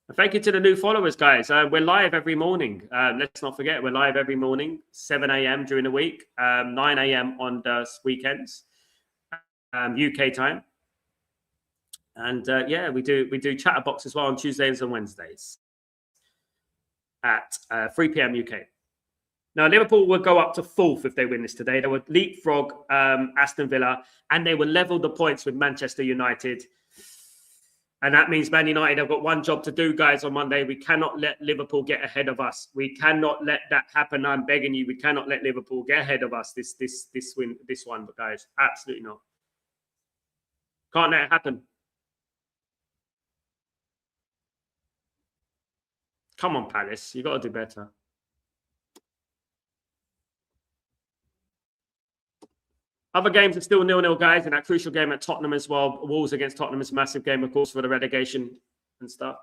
And thank you to the new followers, guys. We're live every morning. Let's not forget, we're live every morning, 7 a.m. during the week, 9 a.m. on the weekends, UK time. And yeah, we do Chatterbox as well on Tuesdays and Wednesdays at 3 p.m. UK. Now, Liverpool will go up to 4th if they win this today. They would leapfrog Aston Villa, and they will level the points with Manchester United. And that means Man United have got one job to do, guys, on Monday. We cannot let Liverpool get ahead of us. We cannot let that happen. I'm begging you. We cannot let Liverpool get ahead of us this one, but guys, absolutely not. Can't let it happen. Come on, Palace. You got to do better. Other games are still 0-0, guys, and that crucial game at Tottenham as well. Wolves against Tottenham is a massive game, of course, for the relegation and stuff.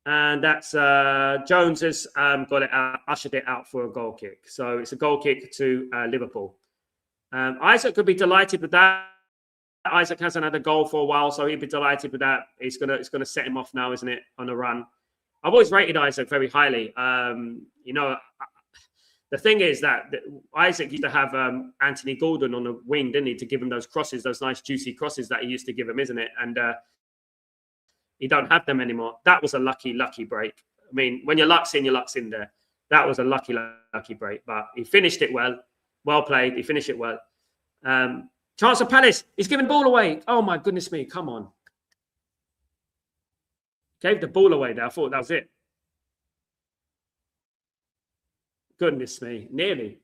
And that's Jones has got it out, ushered it out for a goal kick. So it's a goal kick to Liverpool. Isaac could be delighted with that. Isaac hasn't had a goal for a while, so he'd be delighted with that. It's gonna set him off now, isn't it, on a run? I've always rated Isaac very highly. You know, the thing is that Isaac used to have Anthony Gordon on the wing, didn't he, to give him those crosses, those nice juicy crosses that he used to give him, isn't it? And he don't have them anymore. That was a lucky break. I mean, when your luck's in, your luck's in there. That was a lucky break. But he finished it well. Well played. He finished it well. Chance of Palace. He's giving the ball away. Oh, my goodness me. Come on. Gave the ball away there. I thought that was it. Goodness me. Nearly.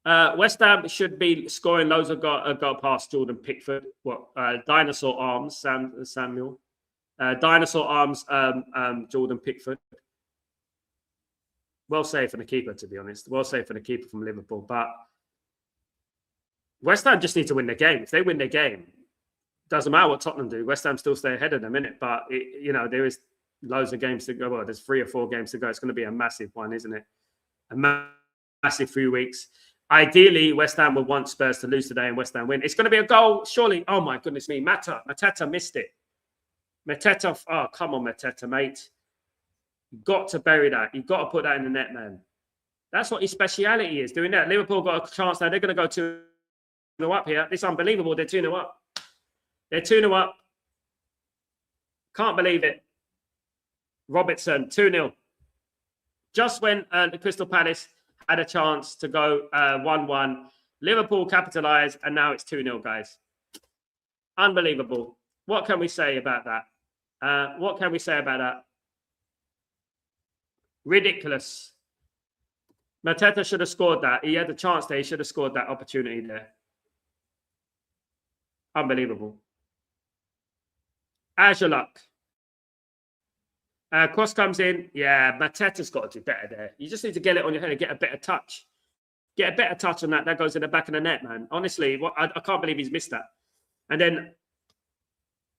West Ham should be scoring loads of goal past Jordan Pickford. What? Dinosaur arms, Samuel. Dinosaur arms, Jordan Pickford. Well saved for the keeper, to be honest. Well saved for the keeper from Liverpool. But West Ham just need to win the game. If they win the game, doesn't matter what Tottenham do. West Ham still stay ahead of them, innit? But, you know, there is loads of games to go. Well, there's 3 or 4 games to go. It's going to be a massive one, isn't it? A massive few weeks. Ideally, West Ham would want Spurs to lose today and West Ham win. It's going to be a goal, surely. Oh, my goodness me. Mateta missed it. Mateta, oh, come on, Mateta, mate. You've got to bury that. You've got to put that in the net, man. That's what his speciality is, doing that. Liverpool got a chance now. They're going to go 2-0 up here. It's unbelievable. They're 2-0 up. They're 2-0 up. Can't believe it. Robertson, 2-0. Just when the Crystal Palace had a chance to go 1-1, Liverpool capitalised, and now it's 2-0, guys. Unbelievable. What can we say about that? What can we say about that? Ridiculous. Mateta should have scored that. He had the chance there. He should have scored that opportunity there. Unbelievable. As your luck. Cross comes in. Yeah, Mateta's got to do better there. You just need to get it on your head and get a better touch. Get a better touch on that. That goes in the back of the net, man. Honestly, I can't believe he's missed that. And then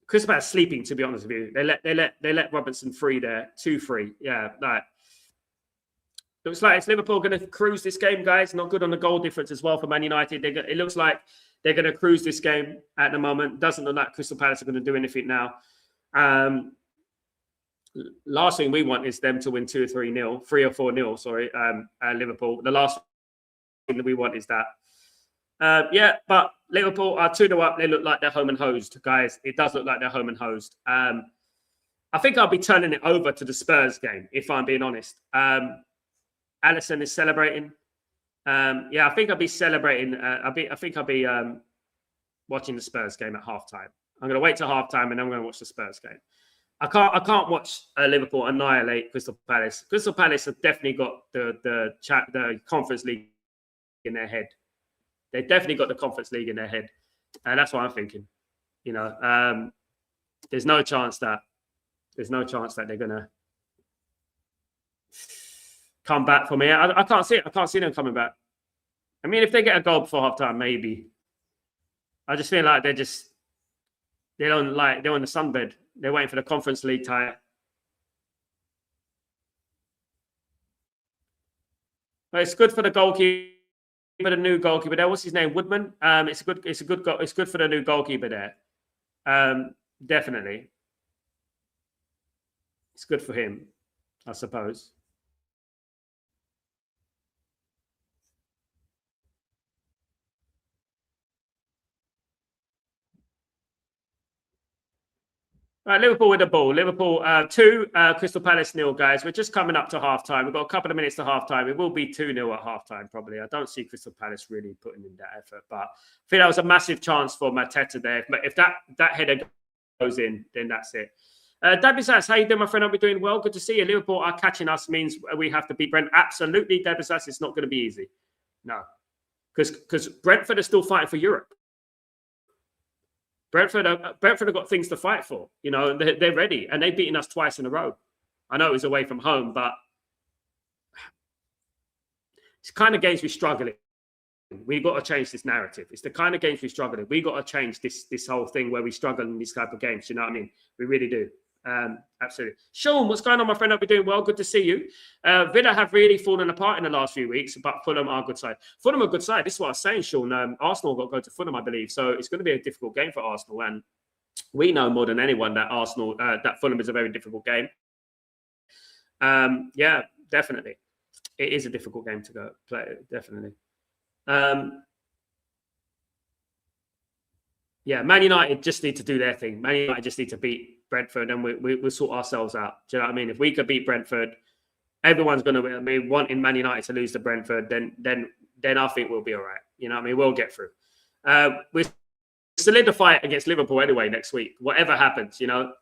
Chris Palace sleeping, to be honest with you. They let Robertson free there. 2-3. Yeah, like. Looks like it's Liverpool going to cruise this game, guys. Not good on the goal difference as well for Man United. It looks like they're going to cruise this game at the moment. Doesn't look like Crystal Palace are going to do anything now. Last thing we want is them to win 2 or 3-0, 3 or 4-0, sorry, Liverpool. The last thing that we want is that. Yeah, but Liverpool are 2-0 up. They look like they're home and hosed, guys. It does look like they're home and hosed. I think I'll be turning it over to the Spurs game, if I'm being honest. Alisson is celebrating. Yeah, I think I'll be celebrating. I think I'll be watching the Spurs game at halftime. I'm going to wait till halftime and then I'm going to watch the Spurs game. I can't watch Liverpool annihilate Crystal Palace. Crystal Palace have definitely got the Conference League in their head. They've definitely got the Conference League in their head, and that's what I'm thinking. You know, there's no chance that they're going to come back for me. I can't see it. I can't see them coming back. I mean, if they get a goal before halftime, maybe. I just feel like they're on the sunbed. They're waiting for the Conference League tie. But it's good for the goalkeeper, the new goalkeeper there. What's his name? Woodman. It's a good goal. It's good for the new goalkeeper there. Definitely. It's good for him, I suppose. Right, Liverpool with the ball. Liverpool 2, Crystal Palace 0, guys. We're just coming up to halftime. We've got a couple of minutes to halftime. It will be 2-0 at halftime, probably. I don't see Crystal Palace really putting in that effort, but I think that was a massive chance for Mateta there. But if that header goes in, then that's it. Dabizas, how you doing, my friend? I'll be doing well. Good to see you. Liverpool are catching us, means we have to beat Brent. Absolutely, Dabizas. It's not going to be easy. No, because Brentford are still fighting for Europe. Brentford have got things to fight for. You know, they're ready, and they've beaten us twice in a row. I know it was away from home, but it's the kind of games we struggle in. We've got to change this narrative. It's the kind of games we struggle in. We've got to change this whole thing where we struggle in these type of games. You know what I mean? We really do. Absolutely. Sean, what's going on, my friend? I'll be doing well. Good to see you. Villa have really fallen apart in the last few weeks, but Fulham are a good side. Fulham are a good side. This is what I was saying, Sean. Arsenal got to go to Fulham, I believe. So it's going to be a difficult game for Arsenal. And we know more than anyone that that Fulham is a very difficult game. Yeah, definitely. It is a difficult game to go play. Definitely. Yeah, Man United just need to do their thing. Man United just need to beat Brentford, and we'll sort ourselves out. Do you know what I mean? If we could beat Brentford, everyone's going to be wanting Man United to lose to Brentford. Then I think we'll be all right. You know what I mean? We'll get through. We solidify it against Liverpool anyway next week. Whatever happens, you know.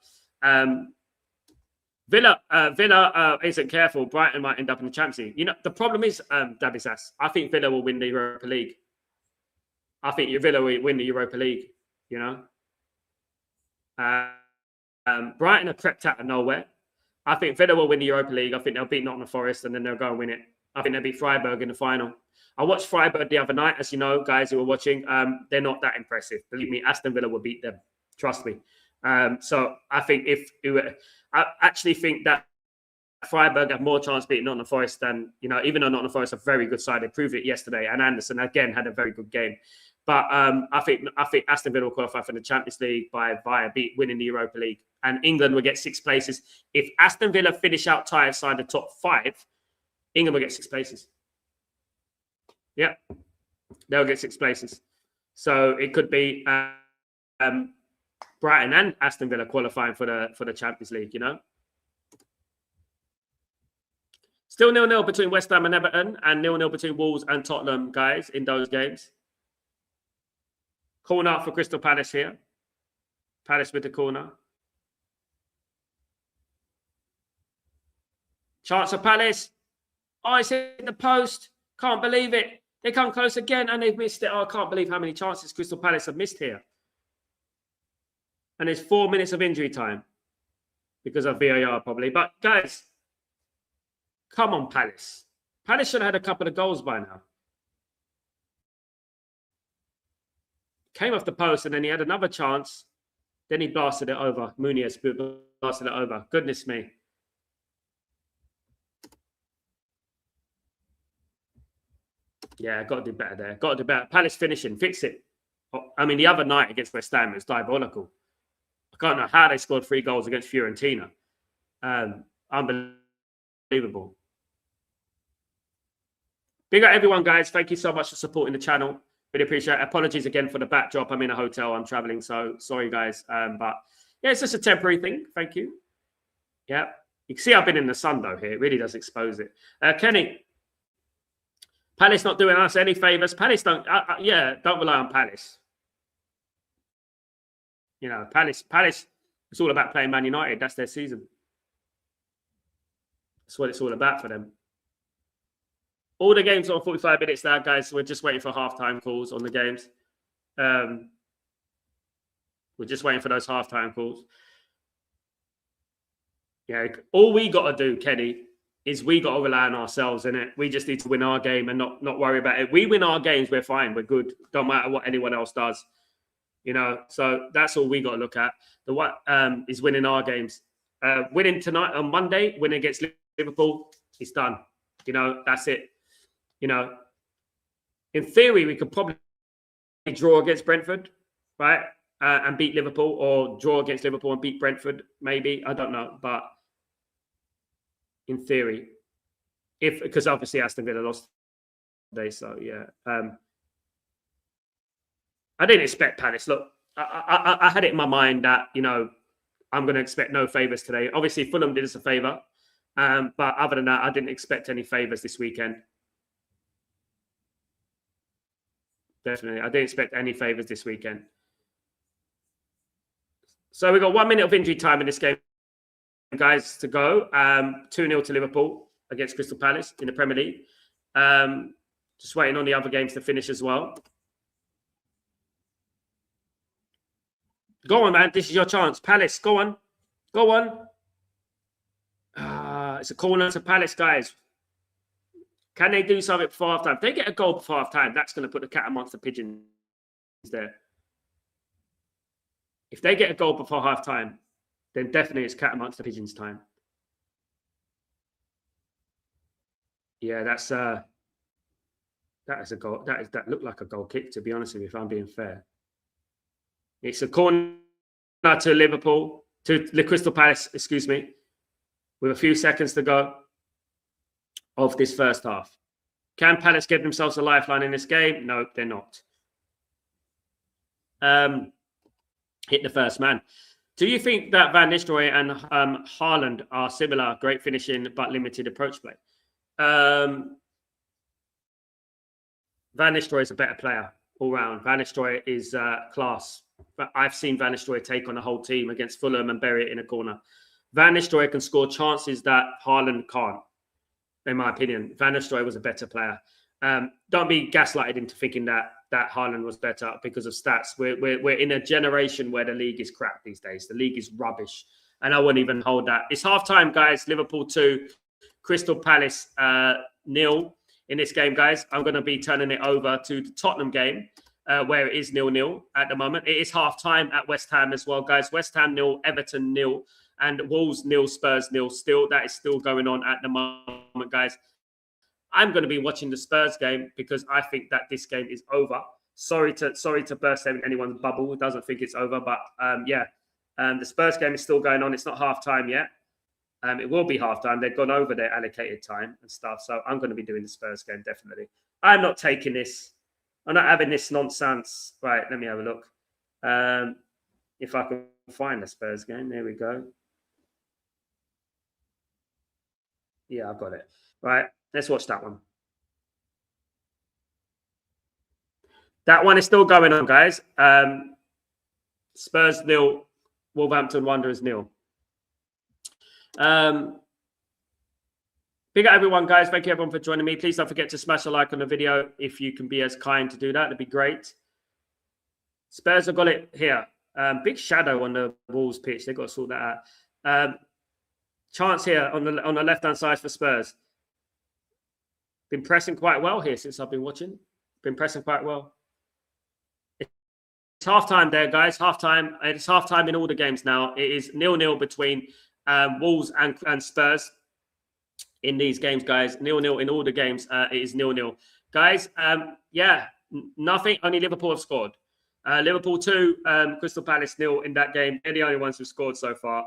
Villa isn't careful. Brighton might end up in the Champions League. You know, the problem is, Dabizas, I think Villa will win the Europa League. I think Villa will win the Europa League. You know, Brighton have crept out of nowhere. I think Villa will win the Europa League. I think they'll beat Nottingham Forest and then they'll go and win it. I think they'll beat Freiburg in the final. I watched Freiburg the other night, as you know, guys who were watching. They're not that impressive. Believe me, Aston Villa will beat them. Trust me. So I think I actually think that Freiburg have more chance beating Nottingham Forest than, you know, even though Nottingham Forest are a very good side. They proved it yesterday. And Anderson, again, had a very good game. But I think Aston Villa will qualify for the Champions League via winning the Europa League. And England will get 6 places. If Aston Villa finish out tied inside the top 5, England will get 6 places. Yeah, they'll get 6 places. So it could be Brighton and Aston Villa qualifying for the Champions League, you know. Still 0-0 between West Ham and Everton, and 0-0 between Wolves and Tottenham, guys, in those games. Corner for Crystal Palace here. Palace with the corner. Chance of Palace. Oh, it's hit the post. Can't believe it. They come close again and they've missed it. Oh, I can't believe how many chances Crystal Palace have missed here. And there's 4 minutes of injury time because of VAR probably. But guys, come on, Palace. Palace should have had a couple of goals by now. Came off the post and then he had another chance. Then he blasted it over. Muniz blasted it over. Goodness me. Yeah, got to do better there. Got to do better. Palace finishing. Fix it. I mean, the other night against West Ham was diabolical. I can't know how they scored 3 goals against Fiorentina. Unbelievable. Big up everyone, guys. Thank you so much for supporting the channel. Really appreciate it. Apologies again for the backdrop. I'm in a hotel. I'm traveling, so sorry, guys. But yeah, it's just a temporary thing. Thank you. Yeah. You can see I've been in the sun, though, here. It really does expose it. Kenny, Palace not doing us any favours. Palace don't, don't rely on Palace. You know, Palace, it's all about playing Man United. That's their season. That's what it's all about for them. All the games are on 45 minutes now, guys. So we're just waiting for halftime calls on the games. We're just waiting for those halftime calls. Yeah, all we got to do, Kenny, is we got to rely on ourselves, innit? We just need to win our game and not worry about it. We win our games, we're fine. We're good. Don't matter what anyone else does. You know, so that's all we got to look at. The what is winning our games. Winning tonight on Monday, winning against Liverpool, it's done. You know, that's it. You know, in theory, we could probably draw against Brentford, right? And beat Liverpool, or draw against Liverpool and beat Brentford, maybe. I don't know. But in theory, because obviously Aston Villa lost today, so yeah. I didn't expect Palace. Look, I had it in my mind that, you know, I'm going to expect no favours today. Obviously, Fulham did us a favour. But other than that, I didn't expect any favours this weekend. Definitely. I didn't expect any favours this weekend. So we've got 1 minute of injury time in this game, guys, to go. 2-0 to Liverpool against Crystal Palace in the Premier League. Just waiting on the other games to finish as well. Go on, man. This is your chance. Palace, go on. Go on. It's a corner to Palace, guys. Can they do something before half time? If they get a goal before half time, that's going to put the cat amongst the pigeons there. If they get a goal before half time, then definitely it's cat amongst the pigeons time. Yeah, that is a goal. That looked like a goal kick, to be honest with you, if I'm being fair. It's a corner to Liverpool, to the Crystal Palace, excuse me, with a few seconds to go of this first half. Can Palace give themselves a lifeline in this game? No, they're not. Hit the first man. Do you think that Van Nistelrooy and Haaland are similar, great finishing but limited approach play? Van Nistelrooy is a better player all round. Van Nistelrooy is class. But I've seen Van Nistelrooy take on the whole team against Fulham and bury it in a corner. Van Nistelrooy can score chances that Haaland can't, in my opinion. Van Nistelrooy was a better player. Don't be gaslighted into thinking that Haaland was better because of stats. We're in a generation where the league is crap these days. The league is rubbish. And I wouldn't even hold that. It's half-time, guys. Liverpool 2, Crystal Palace 0 in this game, guys. I'm going to be turning it over to the Tottenham game, where it is 0-0 at the moment. It is half-time at West Ham as well, guys. West Ham 0, Everton 0. and Wolves 0, Spurs 0. Still, that is still going on at the moment, guys. I'm going to be watching the Spurs game because I think that this game is over. Sorry to burst anyone's bubble who doesn't think it's over, but the Spurs game is still going on. It's not half time yet. It will be half time. They've gone over their allocated time and stuff. So I'm going to be doing the Spurs game, definitely. I'm not taking this. I'm not having this nonsense. Right, let me have a look. If I can find the Spurs game. There we go. Yeah, I've got it. Right, let's watch that one. That one is still going on, guys. Spurs 0, Wolverhampton Wanderers 0. Big up everyone, guys. Thank you everyone for joining me. Please don't forget to smash a like on the video if you can be as kind to do that. That'd be great. Spurs have got it here. Big shadow on the Wolves pitch. They've got to sort that out. Chance here on the left-hand side for Spurs. Been pressing quite well here since I've been watching. Been pressing quite well. It's half-time there, guys. Half-time. It's half-time in all the games now. It is 0-0 between Wolves and Spurs in these games, guys. 0-0 in all the games. It is 0-0. Guys, nothing. Only Liverpool have scored. Liverpool 2, Crystal Palace 0 in that game. They're the only ones who've scored so far.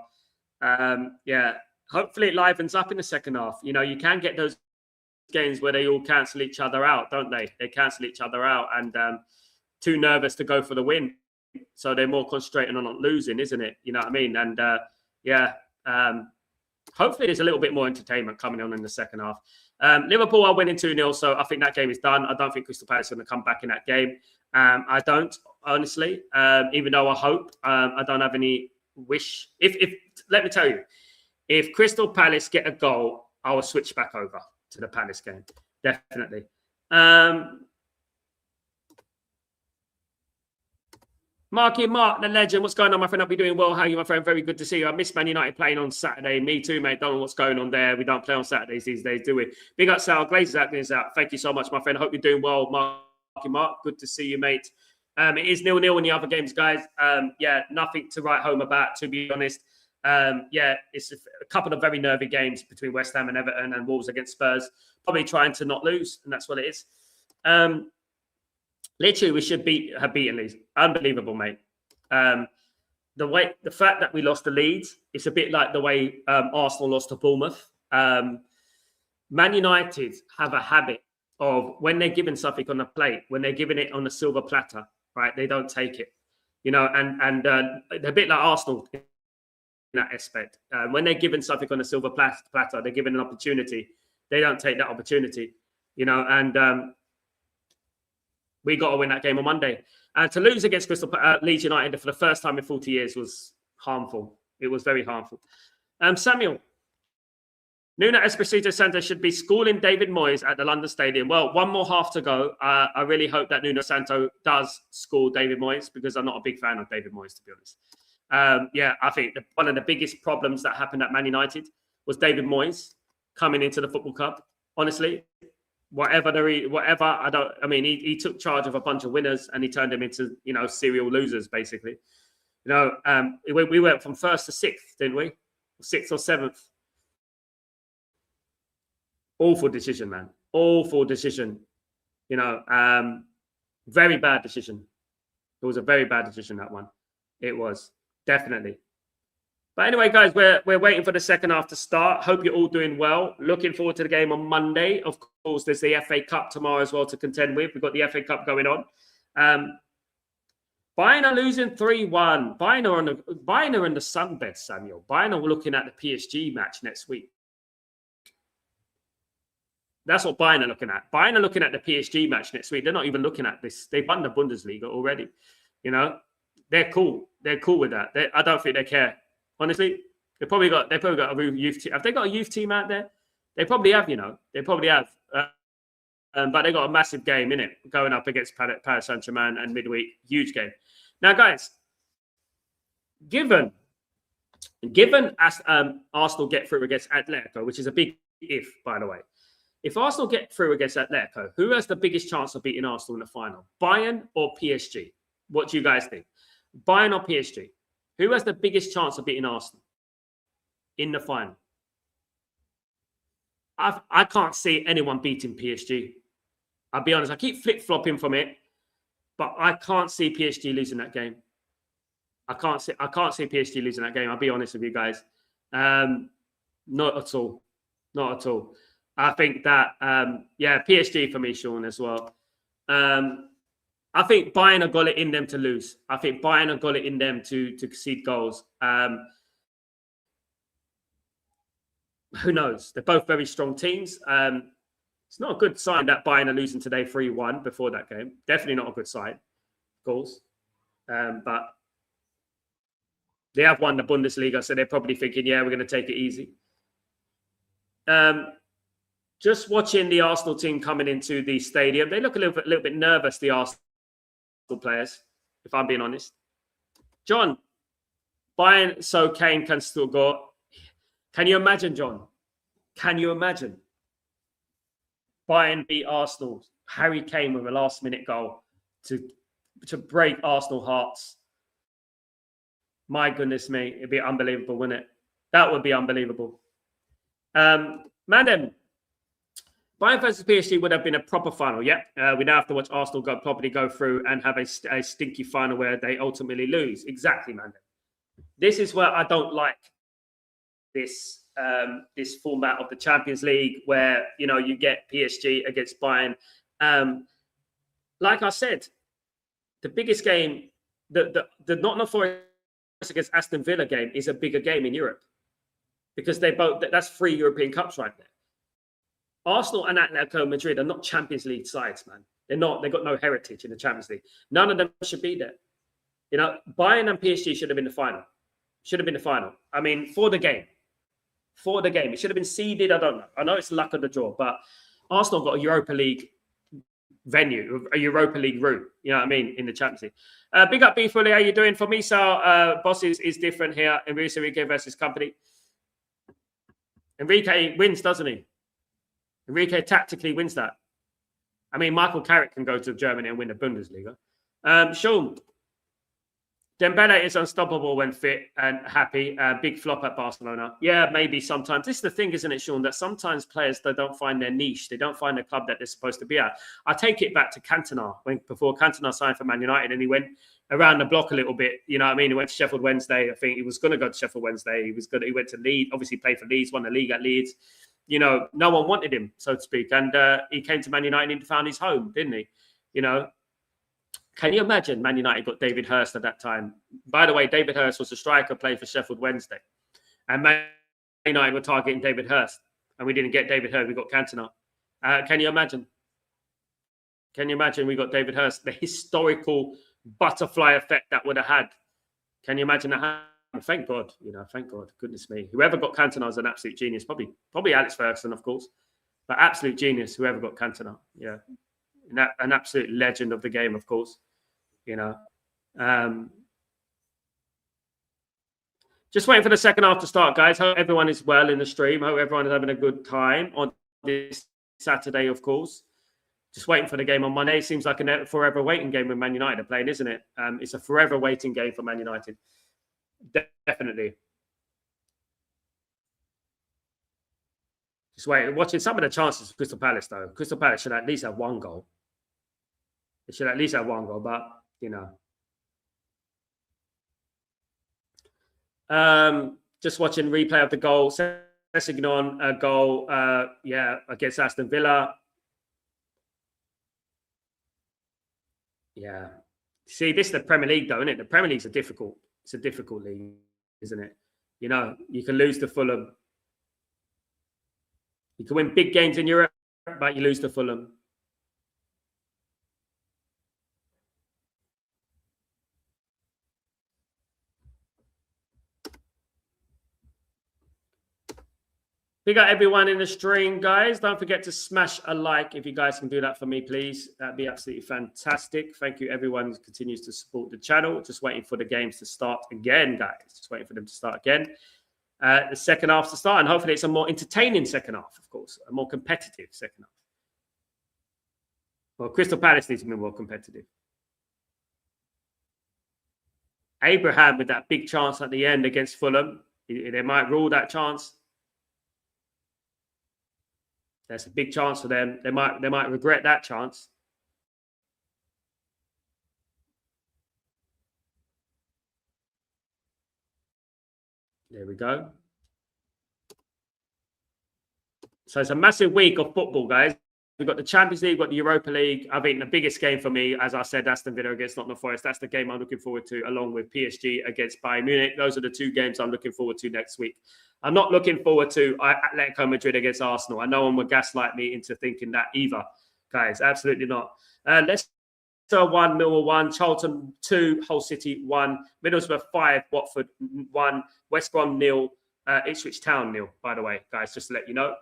Hopefully it livens up in the second half. You know, you can get those games where they all cancel each other out, don't they? They cancel each other out and too nervous to go for the win. So they're more concentrating on not losing, isn't it? You know what I mean? And hopefully there's a little bit more entertainment coming on in the second half. Liverpool are winning 2-0, so I think that game is done. I don't think Crystal Palace is going to come back in that game. I don't, honestly, even though I hope. I don't have any wish. If let me tell you, if Crystal Palace get a goal, I will switch back over to the Palace game. Definitely. Mark, the legend. What's going on, my friend? I'll be doing well. How are you, my friend? Very good to see you. I miss Man United playing on Saturday. Me too, mate. Don't know what's going on there. We don't play on Saturdays these days, do we? Big up, Sal. Glazes out. Thank you so much, my friend. Hope you're doing well, Mark. Good to see you, mate. It is 0-0 in the other games, guys. Nothing to write home about, to be honest. It's a couple of very nervy games between West Ham and Everton and Wolves against Spurs. Probably trying to not lose, and that's what it is. Literally, we should have beaten these. Unbelievable, mate. The fact that we lost to Leeds, it's a bit like the way Arsenal lost to Bournemouth. Man United have a habit of when they're given something on the plate, when they're given it on a silver platter, right? They don't take it, you know. And they're a bit like Arsenal in that aspect. When they're given something on a silver platter, they're given an opportunity. They don't take that opportunity, you know. And we got to win that game on Monday. And to lose against Leeds United for the first time in 40 years was harmful. It was very harmful. Samuel, Nuno Espirito Santo should be schooling David Moyes at the London Stadium. Well, one more half to go. I really hope that Nuno Santo does school David Moyes because I'm not a big fan of David Moyes, to be honest. I think one of the biggest problems that happened at Man United was David Moyes coming into the football club. Honestly, he took charge of a bunch of winners and he turned them into, you know, serial losers, basically. You know, we went from 1st to 6th, didn't we? 6th or 7th. Awful decision, man. Awful decision. You know, very bad decision. It was a very bad decision, that one. It was, definitely. But anyway, guys, we're waiting for the second half to start. Hope you're all doing well. Looking forward to the game on Monday. Of course, there's the FA Cup tomorrow as well to contend with. We've got the FA Cup going on. Bayern are losing 3-1. Bayern are in the sunbed, Samuel. Bayern are looking at the PSG match next week. That's what Bayern are looking at. Bayern are looking at the PSG match next week. They're not even looking at this. They've won the Bundesliga already. You know, they're cool. They're cool with that. I don't think they care. Honestly, they probably got a youth team. Have they got a youth team out there? They probably have, you know. They probably have. But they got a massive game in it going up against Paris Saint-Germain and midweek. Huge game. Now, guys, given Arsenal get through against Atletico, which is a big if, by the way. If Arsenal get through against Atletico, who has the biggest chance of beating Arsenal in the final? Bayern or PSG? What do you guys think? Bayern or PSG? Who has the biggest chance of beating Arsenal? in the final. I can't see anyone beating PSG. I'll be honest. I keep flip-flopping from it, but I can't see PSG losing that game. I can't see PSG losing that game. I'll be honest with you guys. Not at all. Not at all. I think that PSG for me, Sean, as well. I think Bayern have got it in them to lose. I think Bayern have got it in them to concede goals. Who knows? They're both very strong teams. It's not a good sign that Bayern are losing today 3-1 before that game. Definitely not a good sign, of course. But they have won the Bundesliga, so they're probably thinking, yeah, we're going to take it easy. Just watching the Arsenal team coming into the stadium, they look a little bit nervous, the Arsenal players, if I'm being honest. John, Bayern, so Kane can still go. Can you imagine, John? Can you imagine? Bayern beat Arsenal. Harry Kane with a last-minute goal to break Arsenal hearts. My goodness me, it'd be unbelievable, wouldn't it? That would be unbelievable. Bayern versus PSG would have been a proper final. Yeah, we now have to watch Arsenal probably go through and have a stinky final where they ultimately lose. Exactly, man. This is where I don't like this format of the Champions League, where you get PSG against Bayern. Like I said, the biggest game, the Nottingham Forest against Aston Villa game is a bigger game in Europe, because that's 3 European Cups right there. Arsenal and Atletico Madrid are not Champions League sides, man. They're not. They've got no heritage in the Champions League. None of them should be there. Bayern and PSG should have been the final. Should have been the final. I mean, for the game. It should have been seeded. I don't know. I know it's luck of the draw, but Arsenal got a Europa League venue, a Europa League route. You know what I mean? In the Champions League. Big up, B Fully. How you doing? For me, Sal, boss is different here. Enrique versus company. Enrique wins, doesn't he? Enrique tactically wins that. I mean, Michael Carrick can go to Germany and win the Bundesliga. Sean, Dembele is unstoppable when fit and happy. Big flop at Barcelona. Yeah, maybe sometimes. This is the thing, isn't it, Sean? That sometimes players, they don't find their niche. They don't find the club that they're supposed to be at. I take it back to Cantona. Before Cantona signed for Man United, and he went around the block a little bit. You know what I mean? He went to Sheffield Wednesday. I think he was going to go to Sheffield Wednesday. He went to Leeds. Obviously played for Leeds, won the league at Leeds. No one wanted him, so to speak. And he came to Man United and found his home, didn't he? Can you imagine Man United got David Hirst at that time? By the way, David Hirst was a striker playing for Sheffield Wednesday. And Man United were targeting David Hirst. And we didn't get David Hirst, we got Cantona. Can you imagine? Can you imagine we got David Hirst? The historical butterfly effect that would have had. Can you imagine that? Thank God, thank God. Goodness me. Whoever got Cantona is an absolute genius. Probably Alex Ferguson, of course. But absolute genius, whoever got Cantona. Yeah. An absolute legend of the game, of course. Just waiting for the second half to start, guys. Hope everyone is well in the stream. Hope everyone is having a good time on this Saturday, of course. Just waiting for the game on Monday. Seems like a forever waiting game with Man United are playing, isn't it? It's a forever waiting game for Man United. Definitely. Just watching some of the chances for Crystal Palace, though. Crystal Palace should at least have one goal. They should at least have one goal, but, just watching replay of the goal. Sessegnon, a goal, against Aston Villa. Yeah. See, this is the Premier League, though, isn't it? The Premier League's it's a difficult league, isn't it? You can lose to Fulham. You can win big games in Europe, but you lose to Fulham. Big up everyone in the stream, guys. Don't forget to smash a like if you guys can do that for me, please. That'd be absolutely fantastic. Thank you, everyone who continues to support the channel. Just waiting for the games to start again, guys. Just waiting for them to start again. The second half to start, and hopefully it's a more entertaining second half, of course. A more competitive second half. Well, Crystal Palace needs to be more competitive. Abraham with that big chance at the end against Fulham. They might rule that chance. There's a big chance for them. They might regret that chance. There we go. So it's a massive week of football, guys. We've got the Champions League, we've got the Europa League. I think the biggest game for me, as I said, Aston Villa against Nottingham Forest. That's the game I'm looking forward to, along with PSG against Bayern Munich. Those are the two games I'm looking forward to next week. I'm not looking forward to Atletico Madrid against Arsenal. I know one will gaslight me into thinking that either, guys. Absolutely not. Leicester 1, Millwall 1, Charlton 2, Hull City 1, Middlesbrough 5, Watford 1, West Brom 0, Ipswich Town 0, by the way, guys, just to let you know.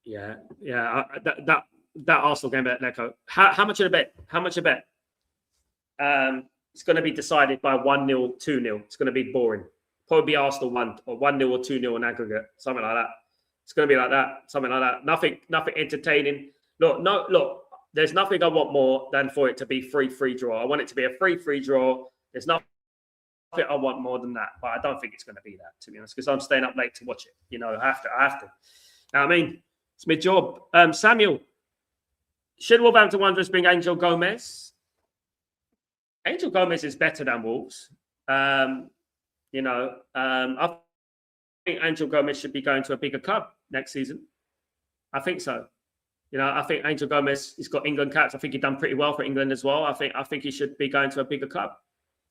Yeah. That Arsenal game at Atletico. How much of a bet? How much a bet? It's going to be decided by 1-0, 2-0. It's going to be boring. Probably be Arsenal 1 or 1-0 or 2-0 in aggregate, something like that. It's going to be like that, something like that. Nothing entertaining. Look. There's nothing I want more than for it to be free draw. I want it to be a free draw. There's nothing I want more than that, but I don't think it's going to be that, to be honest, because I'm staying up late to watch it. You know, I have to. Now, I mean, it's my job. Samuel, should Wolverhampton Wanderers bring Angel Gomez? Angel Gomez is better than Wolves. I think Angel Gomez should be going to a bigger club next season. I think so. I think Angel Gomez, he's got England caps. I think he's done pretty well for England as well. I think he should be going to a bigger club.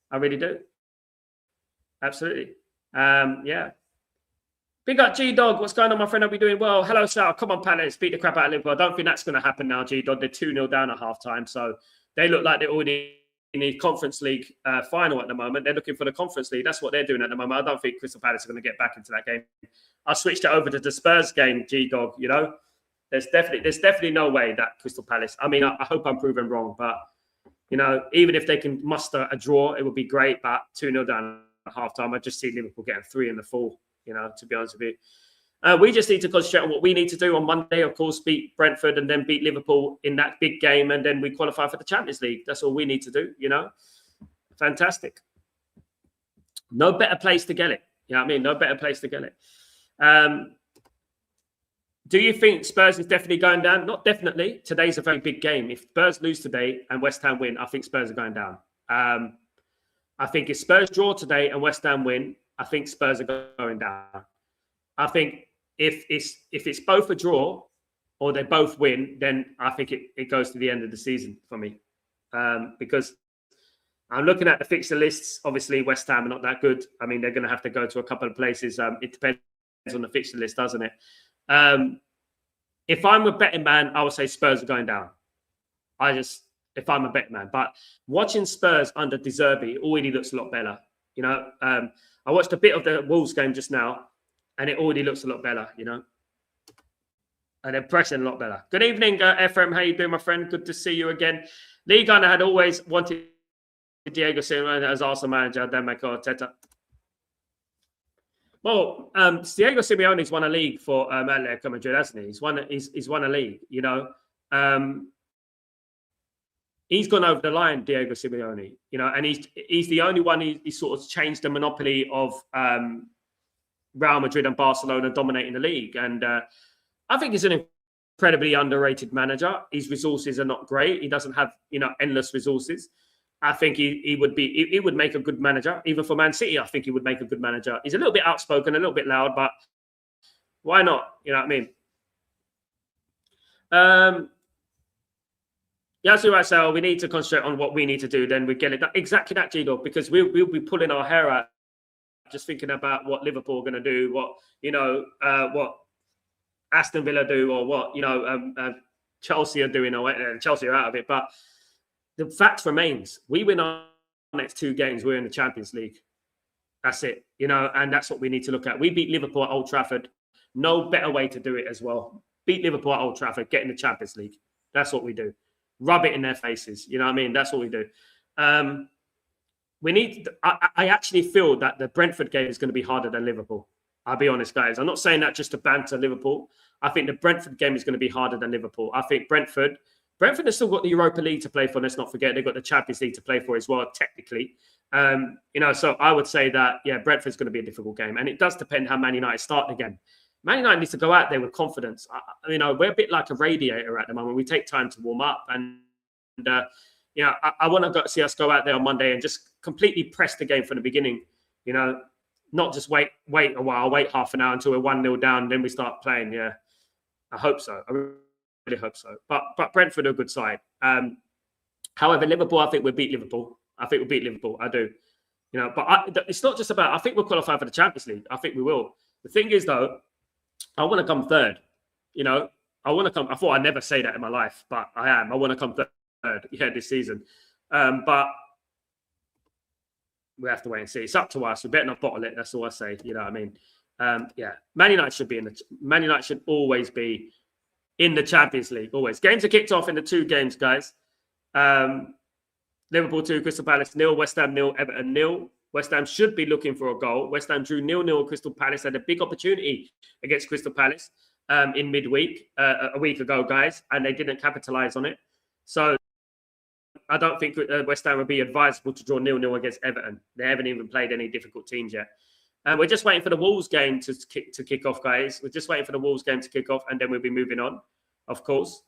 I really do. Absolutely. Yeah. Big up G-Dog. What's going on, my friend? I'll be doing well. Hello, Sal. Come on, Palace. Beat the crap out of Liverpool. I don't think that's going to happen now, G-Dog. They're 2-0 down at half-time. So they look like they're already in the Conference League final at the moment. They're looking for the Conference League. That's what they're doing at the moment. I don't think Crystal Palace are going to get back into that game. I switched it over to the Spurs game, G-Dog. There's definitely no way that Crystal Palace. I mean, I hope I'm proven wrong, but even if they can muster a draw, it would be great. But 2-0 down at halftime, I just see Liverpool getting 3 in the 4. To be honest with you, we just need to concentrate on what we need to do on Monday. Of course, beat Brentford and then beat Liverpool in that big game, and then we qualify for the Champions League. That's all we need to do. Fantastic. No better place to get it. No better place to get it. Do you think Spurs is definitely going down? Not definitely. Today's a very big game. If Spurs lose today and West Ham win, I think Spurs are going down. I think if Spurs draw today and West Ham win, I think Spurs are going down. I think if it's both a draw or they both win, then I think it goes to the end of the season for me. Because I'm looking at the fixture lists. Obviously, West Ham are not that good. I mean, they're going to have to go to a couple of places. It depends on the fixture list, doesn't it? If I'm a betting man, I would say Spurs are going down. If I'm a betting man. But watching Spurs under De Zerbi already looks a lot better. I watched a bit of the Wolves game just now, and it already looks a lot better, And they're pressing a lot better. Good evening, FM. How you doing, my friend? Good to see you again. Lee Gunner had always wanted Diego Simeone as Arsenal manager, then Mikel Arteta. Well, Diego Simeone's won a league for Atletico Madrid, hasn't he? He's won a league, He's gone over the line, Diego Simeone, and he's the only one he sort of changed the monopoly of Real Madrid and Barcelona dominating the league. And I think he's an incredibly underrated manager. His resources are not great. He doesn't have, endless resources. I think he would make a good manager. Even for Man City, I think he would make a good manager. He's a little bit outspoken, a little bit loud, but why not? You know what I mean? Yeah, that's right, Sal. We need to concentrate on what we need to do. Then we get it. Exactly that, G-Dog, because we'll be pulling our hair out just thinking about what Liverpool are going to do, what Aston Villa do, or what, Chelsea are doing, or Chelsea are out of it. But the fact remains, we win our next 2 games, we're in the Champions League. That's it, and that's what we need to look at. We beat Liverpool at Old Trafford. No better way to do it as well. Beat Liverpool at Old Trafford, get in the Champions League. That's what we do. Rub it in their faces. You know what I mean? That's what we do. I actually feel that the Brentford game is going to be harder than Liverpool. I'll be honest, guys. I'm not saying that just to banter Liverpool. I think the Brentford game is going to be harder than Liverpool. I think Brentford Brentford has still got the Europa League to play for. Let's not forget they've got the Champions League to play for as well, technically. So I would say that, Brentford's going to be a difficult game. And it does depend how Man United start the game. Man United needs to go out there with confidence. We're a bit like a radiator at the moment. We take time to warm up. I want to see us go out there on Monday and just completely press the game from the beginning. Not just wait a while, wait half an hour until we're 1-0 down, and then we start playing. Yeah, I hope so. I really hope so. But Brentford are a good side. However, Liverpool, I think we'll beat Liverpool. I do. But it's not just about, I think we'll qualify for the Champions League. I think we will. The thing is, though, I want to come third. I want to come. I thought I'd never say that in my life, but I am. I want to come third, this season. But we have to wait and see. It's up to us. We better not bottle it. That's all I say. You know what I mean? Man United should be Man United should always be in the Champions League. Always. Games are kicked off in the 2 games, guys. Liverpool 2, Crystal Palace 0, West Ham 0, Everton 0. West Ham should be looking for a goal. West Ham drew 0-0 Crystal Palace. Had a big opportunity against Crystal Palace in midweek, a week ago, guys, and they didn't capitalise on it. So I don't think West Ham would be advisable to draw 0-0 against Everton. They haven't even played any difficult teams yet. We're just waiting for the Wolves game to kick off, guys. We're just waiting for the Wolves game to kick off, and then we'll be moving on, of course.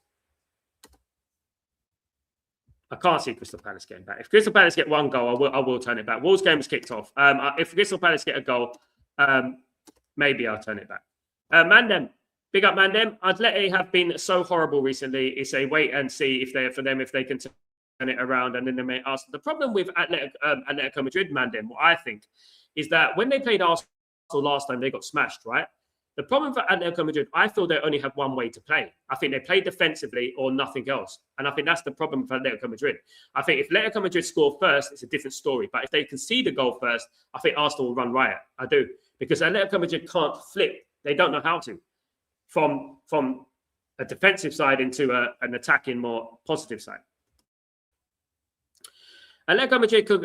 I can't see Crystal Palace getting back. If Crystal Palace get 1 goal, I will turn it back. Wolves game is kicked off. If Crystal Palace get a goal, maybe I'll turn it back. Mandem, big up Mandem. Atleti have been so horrible recently. It's a wait and see if they can turn it around, and then they may ask. The problem with Atletico Madrid, Mandem, what I think, is that when they played Arsenal last time, they got smashed, right? The problem for Atletico Madrid, I feel they only have one way to play. I think they play defensively or nothing else. And I think that's the problem for Atletico Madrid. I think if Atletico Madrid score first, it's a different story. But if they concede a goal first, I think Arsenal will run riot. I do. Because Atletico Madrid can't flip. They don't know how to. From a defensive side into an attacking, more positive side. Atletico Madrid could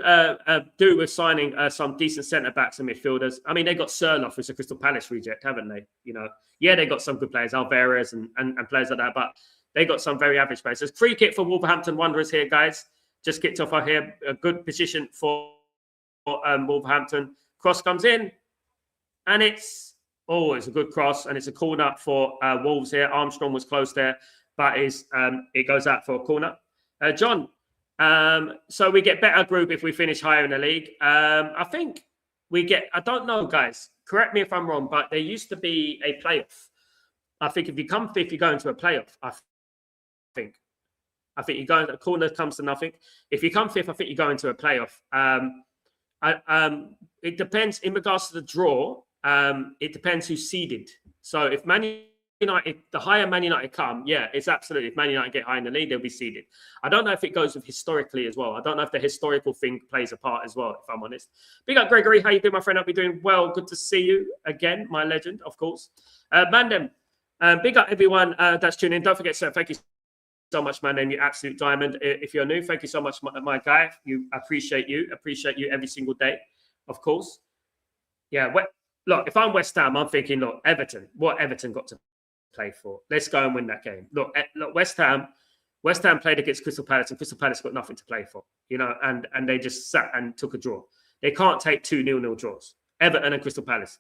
do with signing some decent centre-backs and midfielders. I mean, they got Sirloff, who's a Crystal Palace reject, haven't they? They got some good players, Alvarez and players like that, but they got some very average players. There's free kick for Wolverhampton Wanderers here, guys. Just kicked off out here. A good position for Wolverhampton. Cross comes in, and it's a good cross, and it's a corner for Wolves here. Armstrong was close there, but it goes out for a corner. John, so we get better group if we finish higher in the league. I think I don't know, guys. Correct me if I'm wrong, but there used to be a playoff. I think if you come fifth, you go into a playoff. I think you go into a corner comes to nothing. If you come fifth, I think you go into a playoff. It depends in regards to the draw. It depends who's seeded. So if Man United, the higher Man United come, it's absolutely. If Man United get high in the league, they'll be seeded. I don't know if it goes with historically as well. I don't know if the historical thing plays a part as well, if I'm honest. Big up, Gregory. How you doing, my friend? I'll be doing well. Good to see you again, my legend, of course. Mandem, big up everyone that's tuning in. Don't forget, sir, thank you so much, Mandem. You absolute diamond. If you're new, thank you so much, my guy. Appreciate you every single day, of course. Yeah, look, if I'm West Ham, I'm thinking, look, Everton, what Everton got to play for? Let's go and win that game. Look, West Ham played against Crystal Palace, and Crystal Palace got nothing to play for, and they just sat and took a draw. They can't take 2 0-0 draws. Everton and Crystal Palace.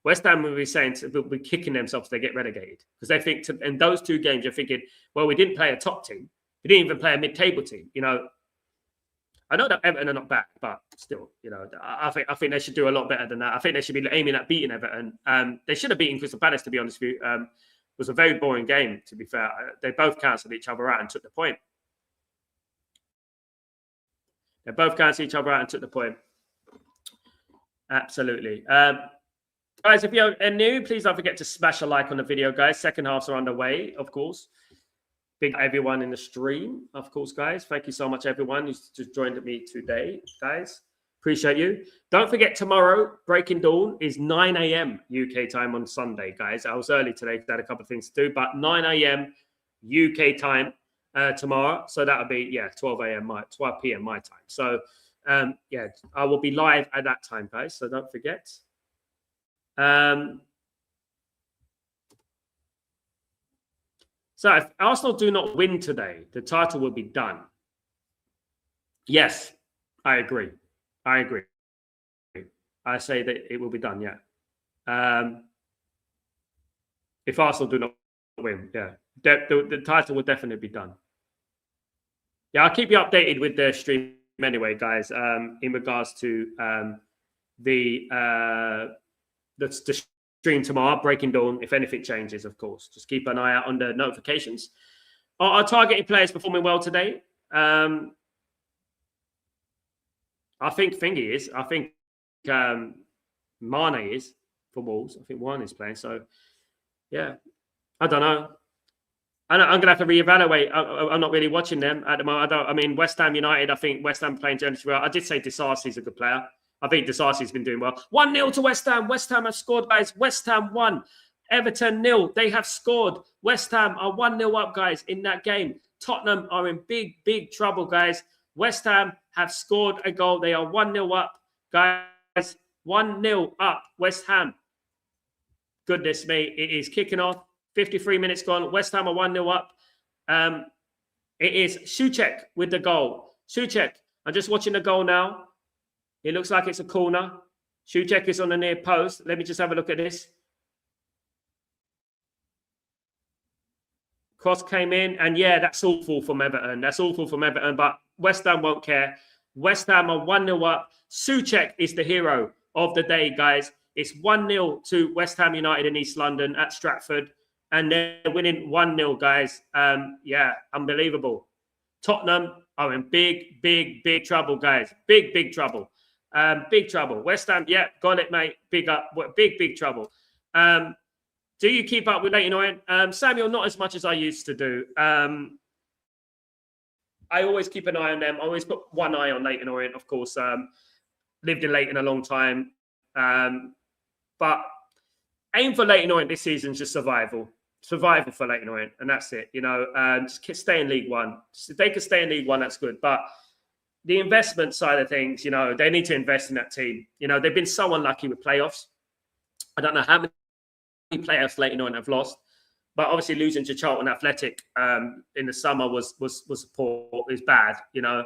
West Ham will be saying will be kicking themselves if they get relegated, because they think in those 2 games you're thinking, well, we didn't play a top team, we didn't even play a mid-table team. I know that Everton are not back, but still, I think they should do a lot better than that. I think they should be aiming at beating Everton. They should have beaten Crystal Palace, to be honest with you. It was a very boring game, to be fair. They both cancelled each other out and took the point. Absolutely. Guys, if you're new, please don't forget to smash a like on the video, guys. Second halves are underway, of course. Big everyone in the stream, of course, guys. Thank you so much, everyone who's just joined me today, guys. Appreciate you. Don't forget, tomorrow, Breaking Dawn is 9 a.m. UK time on Sunday, guys. I was early today because I had a couple of things to do, but 9 a.m. UK time tomorrow. So that'll be, 12 p.m. my time. So, I will be live at that time, guys. So don't forget. So if Arsenal do not win today, the title will be done. Yes, I agree. I agree. I say that it will be done, yeah. If Arsenal do not win, yeah. The title will definitely be done. Yeah, I'll keep you updated with the stream anyway, guys, in regards to the stream tomorrow, Breaking Dawn, if anything changes, of course. Just keep an eye out on the notifications. Our targeted players performing well today. I think Thingy is. I think Mane is for Wolves. I think Mane is playing. So, yeah. I don't know. I'm going to have to reevaluate. I'm not really watching them at the moment. I mean, West Ham United, I think West Ham playing generally well. I did say Disarcy's a good player. I think Disarcy's been doing well. 1-0 to West Ham. West Ham have scored, guys. West Ham 1. Everton 0. They have scored. West Ham are 1-0 up, guys, in that game. Tottenham are in big, big trouble, guys. West Ham have scored a goal. They are 1-0 up, guys. 1-0 up, West Ham. Goodness me, it is kicking off. 53 minutes gone. West Ham are 1-0 up. It is Souček with the goal. Souček, I'm just watching the goal now. It looks like it's a corner. Souček is on the near post. Let me just have a look at this. Cross came in, and yeah, that's awful from Everton. That's awful from Everton, but West Ham won't care. West Ham are 1-0 up. Souček is the hero of the day, guys. It's 1-0 to West Ham United in East London at Stratford. And they're winning 1-0, guys. Yeah, unbelievable. Tottenham are in big, big, big trouble, guys. Big, big trouble. Big trouble. West Ham, yeah, got it, mate. Big up. Big, big trouble. Do you keep up with Leyton Orient? Samuel, not as much as I used to do. I always keep an eye on them. I always put one eye on Leyton Orient, of course. Lived in Leyton a long time. But aim for Leyton Orient this season is just survival. Survival for Leyton Orient, and that's it. You know, just stay in League One. If they could stay in League One, that's good. But the investment side of things, you know, they need to invest in that team. You know, they've been so unlucky with playoffs. I don't know how many playoffs Leyton Orient have lost, but obviously losing to Charlton Athletic in the summer was poor. It was bad. You know,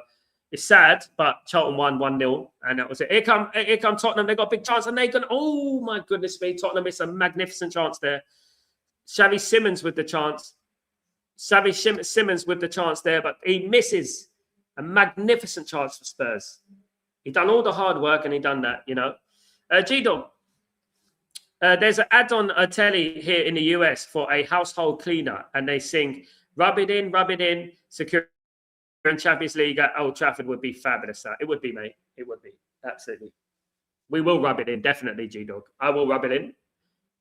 it's sad, but Charlton won 1-0, and that was it. Here come Tottenham. They got a big chance, and they can. Oh my goodness me, Tottenham! It's a magnificent chance there. Xavi Simons with the chance. Simons with the chance there, but he misses a magnificent chance for Spurs. He done all the hard work, and he done that, you know. G-Dog, there's an ad on a telly here in the US for a household cleaner, and they sing, rub it in, secure in Champions League at Old Trafford would be fabulous. It would be, mate. It would be. Absolutely. We will rub it in, definitely, G-Dog. I will rub it in.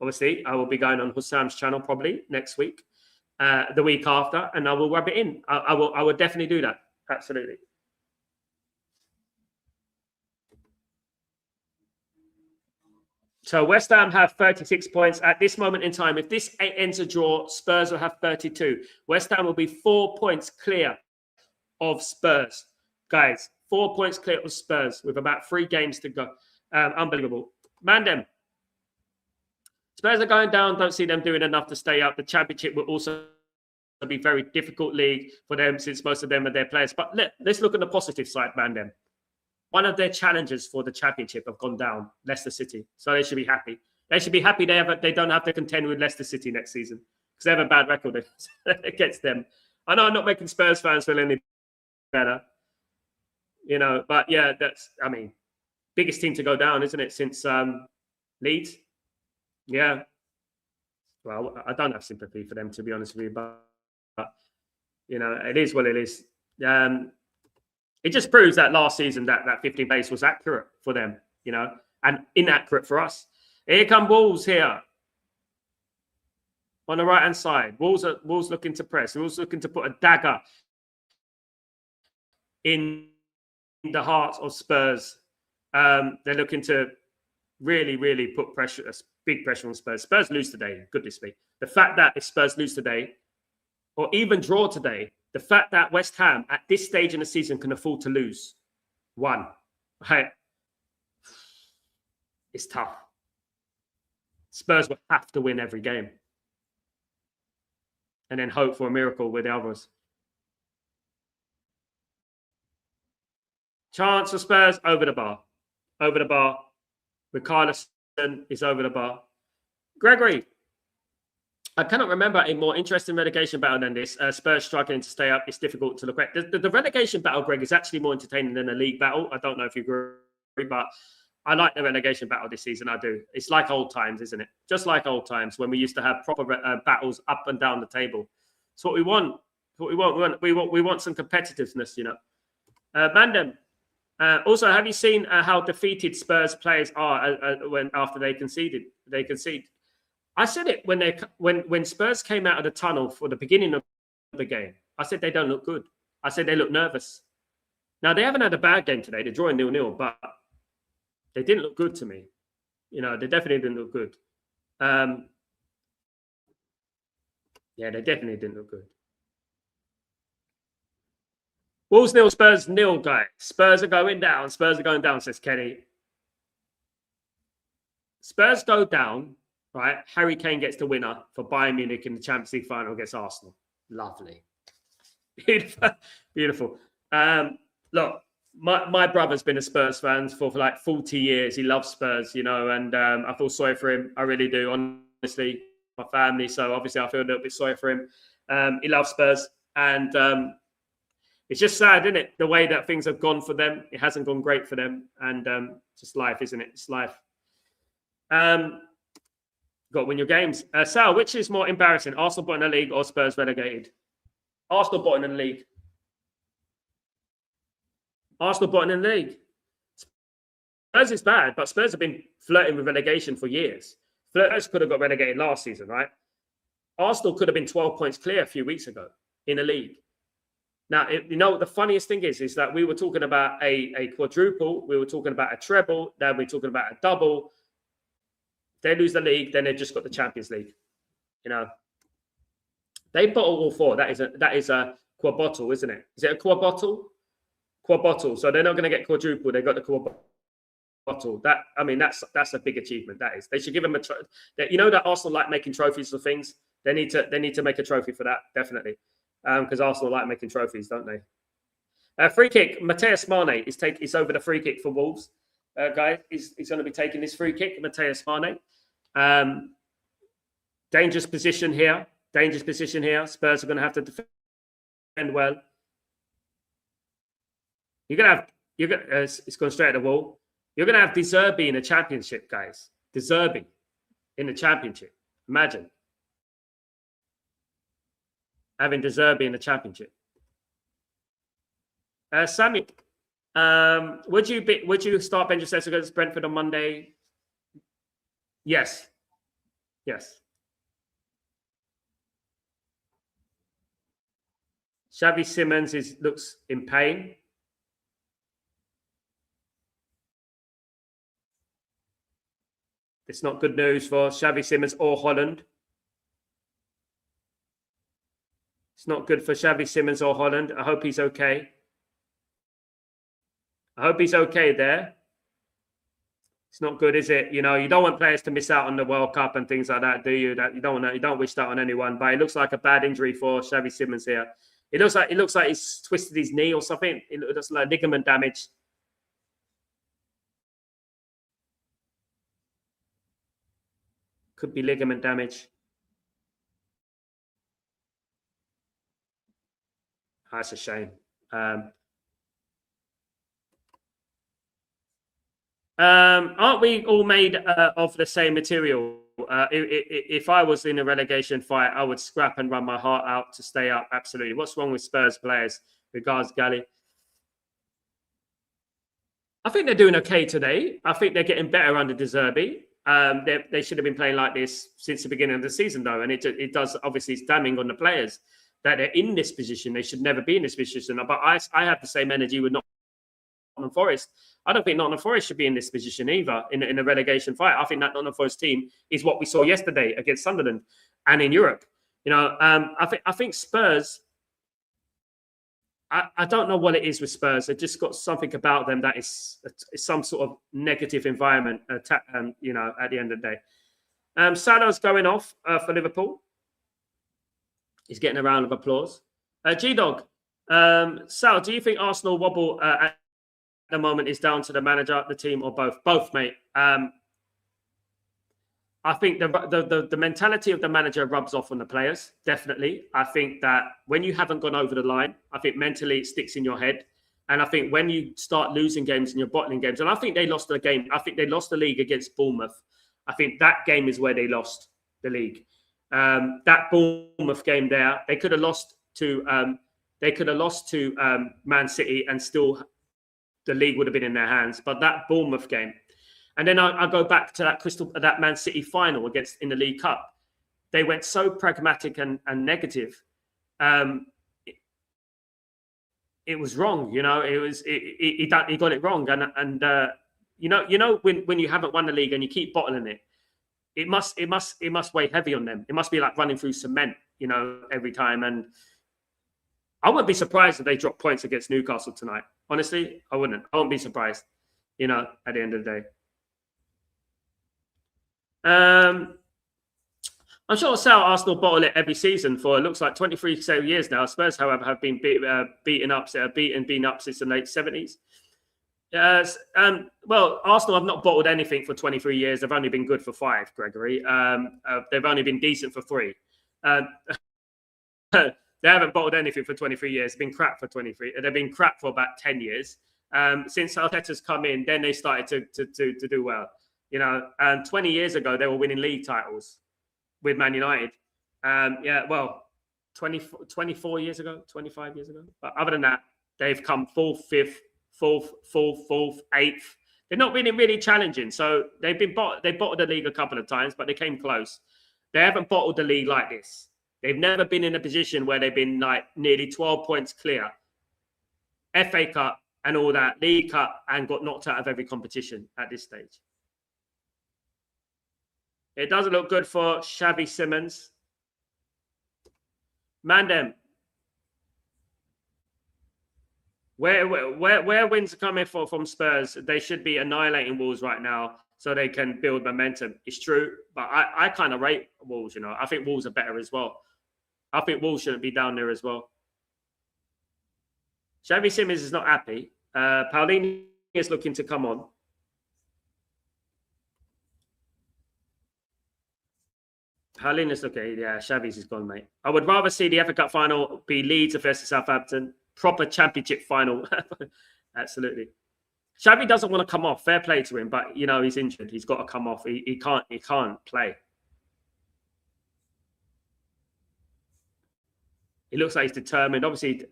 Obviously, I will be going on Hussam's channel probably next week, the week after, and I will rub it in. I will definitely do that. Absolutely. So West Ham have 36 points at this moment in time. If this ends a draw, Spurs will have 32. West Ham will be 4 points clear of Spurs. Guys, 4 points clear of Spurs with about 3 games to go. Unbelievable. Mandem. Spurs are going down. Don't see them doing enough to stay up. The Championship will also be a very difficult league for them since most of them are their players. But let's look at the positive side, Mandem. One of their challengers for the Championship have gone down, Leicester City. So they should be happy. They should be happy they don't have to contend with Leicester City next season because they have a bad record against them. I know I'm not making Spurs fans feel any better, you know, but yeah, biggest team to go down, isn't it, since Leeds? Yeah. Well, I don't have sympathy for them, to be honest with you, but you know, it is what it is. It just proves that last season that 15 base was accurate for them, you know, and inaccurate for us. Here come Wolves here on the right-hand side. Wolves looking to press. Wolves looking to put a dagger in the heart of Spurs. They're looking to really, really put pressure, big pressure on Spurs. Spurs lose today, goodness me. The fact that if Spurs lose today, or even draw today, the fact that West Ham at this stage in the season can afford to lose one, right? It's tough. Spurs will have to win every game. and then hope for a miracle with the others. Chance for Spurs over the bar. Over the bar. Richarlison is over the bar. Gregory, I cannot remember a more interesting relegation battle than this. Spurs struggling to stay up. It's difficult to look at. The relegation battle, Greg, is actually more entertaining than a league battle. I don't know if you agree, but I like the relegation battle this season. I do. It's like old times, isn't it? Just like old times when we used to have proper battles up and down the table. It's what we want. It's what we want. We want some competitiveness, you know. Mandem. Also, have you seen how defeated Spurs players are when after they conceded? They concede. I said it when Spurs came out of the tunnel for the beginning of the game. I said they don't look good. I said they look nervous. Now they haven't had a bad game today. They're drawing 0-0, but they didn't look good to me. You know, they definitely didn't look good. Yeah, they definitely didn't look good. Wolves 0, Spurs 0, guys. Spurs are going down. Spurs are going down, says Kenny. Spurs go down, right? Harry Kane gets the winner for Bayern Munich in the Champions League final against Arsenal. Lovely. Beautiful. Beautiful. Look, my brother's been a Spurs fan for like 40 years. He loves Spurs, you know, and I feel sorry for him. I really do, honestly. My family, so obviously I feel a little bit sorry for him. He loves Spurs, and it's just sad, isn't it? The way that things have gone for them. It hasn't gone great for them, and just life, isn't it? It's life. Got to win your games. Sal, which is more embarrassing, Arsenal bottom in the league or Spurs relegated? Arsenal bottom in the league. Arsenal bottom in the league. Spurs is bad, but Spurs have been flirting with relegation for years. Spurs could have got relegated last season, right? Arsenal could have been 12 points clear a few weeks ago in the league. Now, you know what the funniest thing is that we were talking about a quadruple, we were talking about a treble, then we're talking about a double. They lose the league, then they've just got the Champions League. You know, they bottle all four. That is a quad bottle, isn't it? Is it a quad bottle? Quad bottle. So they're not going to get quadruple. They got the quad bottle. That's a big achievement. That is. They should give them you know that Arsenal like making trophies for things. They need to make a trophy for that, definitely. Because Arsenal like making trophies, don't they? Free kick. Mateus Mane is over the free kick for Wolves. Guys, he's going to be taking this free kick. Mateus Mane. Dangerous position here. Spurs are going to have to defend well. It's going straight at the wall. You're going to have De Zerbi in the Championship, guys. De Zerbi in the Championship. Imagine having De Zerbi in the Championship. Sammy, would you start Benji Sesko against Brentford on Monday? Yes. Xavi Simons looks in pain. It's not good news for Xavi Simons or Holland. It's not good for Xavi Simons or Holland. I hope he's okay. I hope he's okay there. It's not good, is it? You know, you don't want players to miss out on the World Cup and things like that, do you? You don't wish that on anyone. But it looks like a bad injury for Xavi Simons here. It looks like he's twisted his knee or something. It looks like ligament damage. Could be ligament damage. That's a shame. Aren't we all made of the same material? If I was in a relegation fight, I would scrap and run my heart out to stay up. Absolutely. What's wrong with Spurs players? Regards, Gally. I think they're doing okay today. I think they're getting better under De Zerbi. They should have been playing like this since the beginning of the season, though. And it does, obviously, it's damning on the players that they're in this position. They should never be in this position. But I have the same energy with Nottingham Forest. I don't think Nottingham Forest should be in this position either in a relegation fight. I think that Nottingham Forest team is what we saw yesterday against Sunderland and in Europe. You know, I think Spurs. I don't know what it is with Spurs. They've just got something about them that is some sort of negative environment. You know, at the end of the day, Salah's going off for Liverpool. He's getting a round of applause. G-Dog, Sal, do you think Arsenal wobble at the moment is down to the manager, the team, or both? Both, mate. I think the mentality of the manager rubs off on the players, definitely. I think that when you haven't gone over the line, I think mentally it sticks in your head. And I think when you start losing games and you're bottling games, and I think they lost the game. I think they lost the league against Bournemouth. I think that game is where they lost the league. That Bournemouth game there, they could have lost to Man City, and still the league would have been in their hands. But that Bournemouth game, and then I go back to that Man City final in the League Cup. They went so pragmatic and negative. It was wrong, he got it wrong, and when you haven't won the league and you keep bottling it, it must weigh heavy on them. It must be like running through cement, every time. And I wouldn't be surprised if they drop points against Newcastle tonight. Honestly, I wouldn't. I wouldn't be surprised. At the end of the day. I'm sure Arsenal bottle it every season for it looks like 23 years now. Spurs, however, have been beaten up since the late 70s. Well, Arsenal have not bottled anything for 23 years. They've only been good for 5, Gregory. They've only been decent for 3. They haven't bottled anything for 23 years. It's been crap for 23. They've been crap for about 10 years. Since Arteta's come in, then they started to do well. 20 years ago, they were winning league titles with Man United. 24 years ago, 25 years ago. But other than that, they've come 4th, 5th, 4th, 8th. They're not really challenging. So they bottled the league a couple of times, but they came close. They haven't bottled the league like this. They've never been in a position where they've been like nearly 12 points clear. FA Cup and all that, League Cup, and got knocked out of every competition at this stage. It doesn't look good for Xavi Simons. Mandem. Where wins are coming from Spurs, they should be annihilating Wolves right now so they can build momentum. It's true, but I kind of rate Wolves, I think Wolves are better as well. I think Wolves shouldn't be down there as well. Xavi Simons is not happy. Paulinho is looking to come on. Paulinho's okay. Yeah, Xavi's is gone, mate. I would rather see the FA Cup final be Leeds versus Southampton. Proper championship final. Absolutely. Xavi doesn't want to come off. Fair play to him, but he's injured. He's got to come off. He can't play. He looks like he's determined. Obviously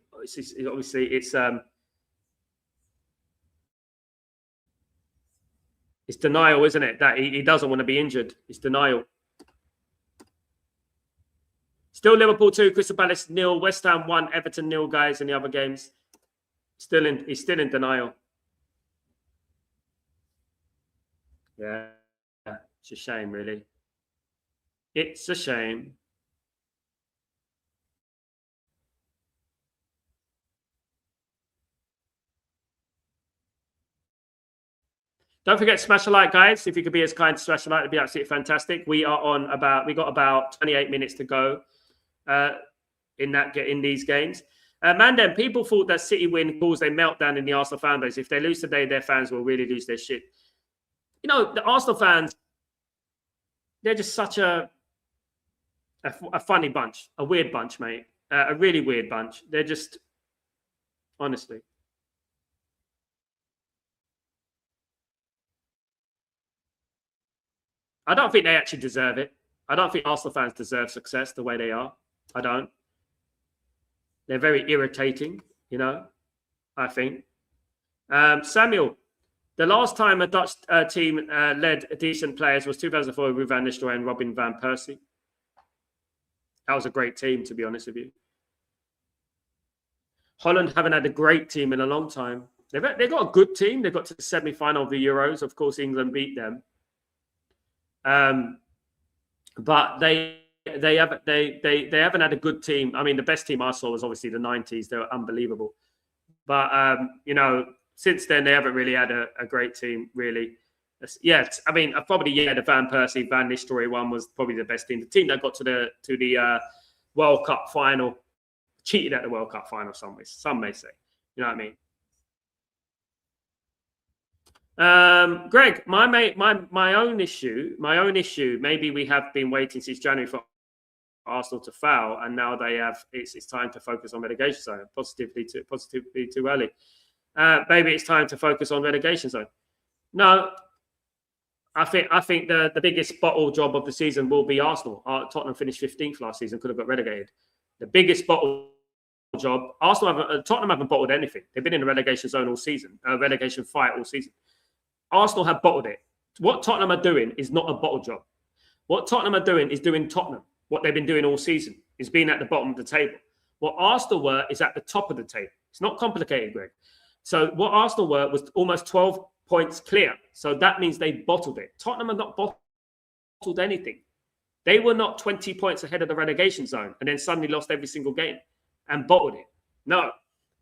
it's denial, isn't it? That he doesn't want to be injured. It's denial. Still Liverpool 2, Crystal Palace 0, West Ham 1, Everton 0, guys, in the other games. He's still in denial. Yeah, it's a shame, really. It's a shame. Don't forget to smash a like, guys. If you could be as kind to smash a like, it'd be absolutely fantastic. We got about 28 minutes to go in these games. Mandem, people thought that City win caused a meltdown in the Arsenal fan base. If they lose today, their fans will really lose their shit. The Arsenal fans, they're just such a funny bunch, a weird bunch, mate. A really weird bunch. They're just, honestly. I don't think they actually deserve it. I don't think Arsenal fans deserve success the way they are. I don't. They're very irritating, I think. Samuel, the last time a Dutch team led decent players was 2004 with Van Nistelrooy and Robin van Persie. That was a great team, to be honest with you. Holland haven't had a great team in a long time. They've got a good team. They got to the semi-final of the Euros. Of course, England beat them. But they haven't had a good team. I mean, the best team I saw was obviously the 90s. They were unbelievable. But since then they haven't really had a great team, really. Yeah, I mean, the Van Persie, Van Nistelrooy one was probably the best team. The team that got to the World Cup final. Cheated at the World Cup final, some may say. You know what I mean? Greg, my own issue, maybe we have been waiting since January for Arsenal to foul, and now they have. It's time to focus on relegation zone. Positively too early. Maybe it's time to focus on relegation zone. No, I think the biggest bottle job of the season will be Arsenal. Tottenham finished 15th last season, could have got relegated. The biggest bottle job. Tottenham haven't bottled anything. They've been in the relegation zone all season, relegation fight all season. Arsenal have bottled it. What Tottenham are doing is not a bottle job. What Tottenham are doing is doing Tottenham. What they've been doing all season is being at the bottom of the table. What Arsenal were is at the top of the table. It's not complicated, Greg. So what Arsenal were was almost 12 points clear. So that means they bottled it. Tottenham have not bottled anything. They were not 20 points ahead of the relegation zone and then suddenly lost every single game and bottled it. No,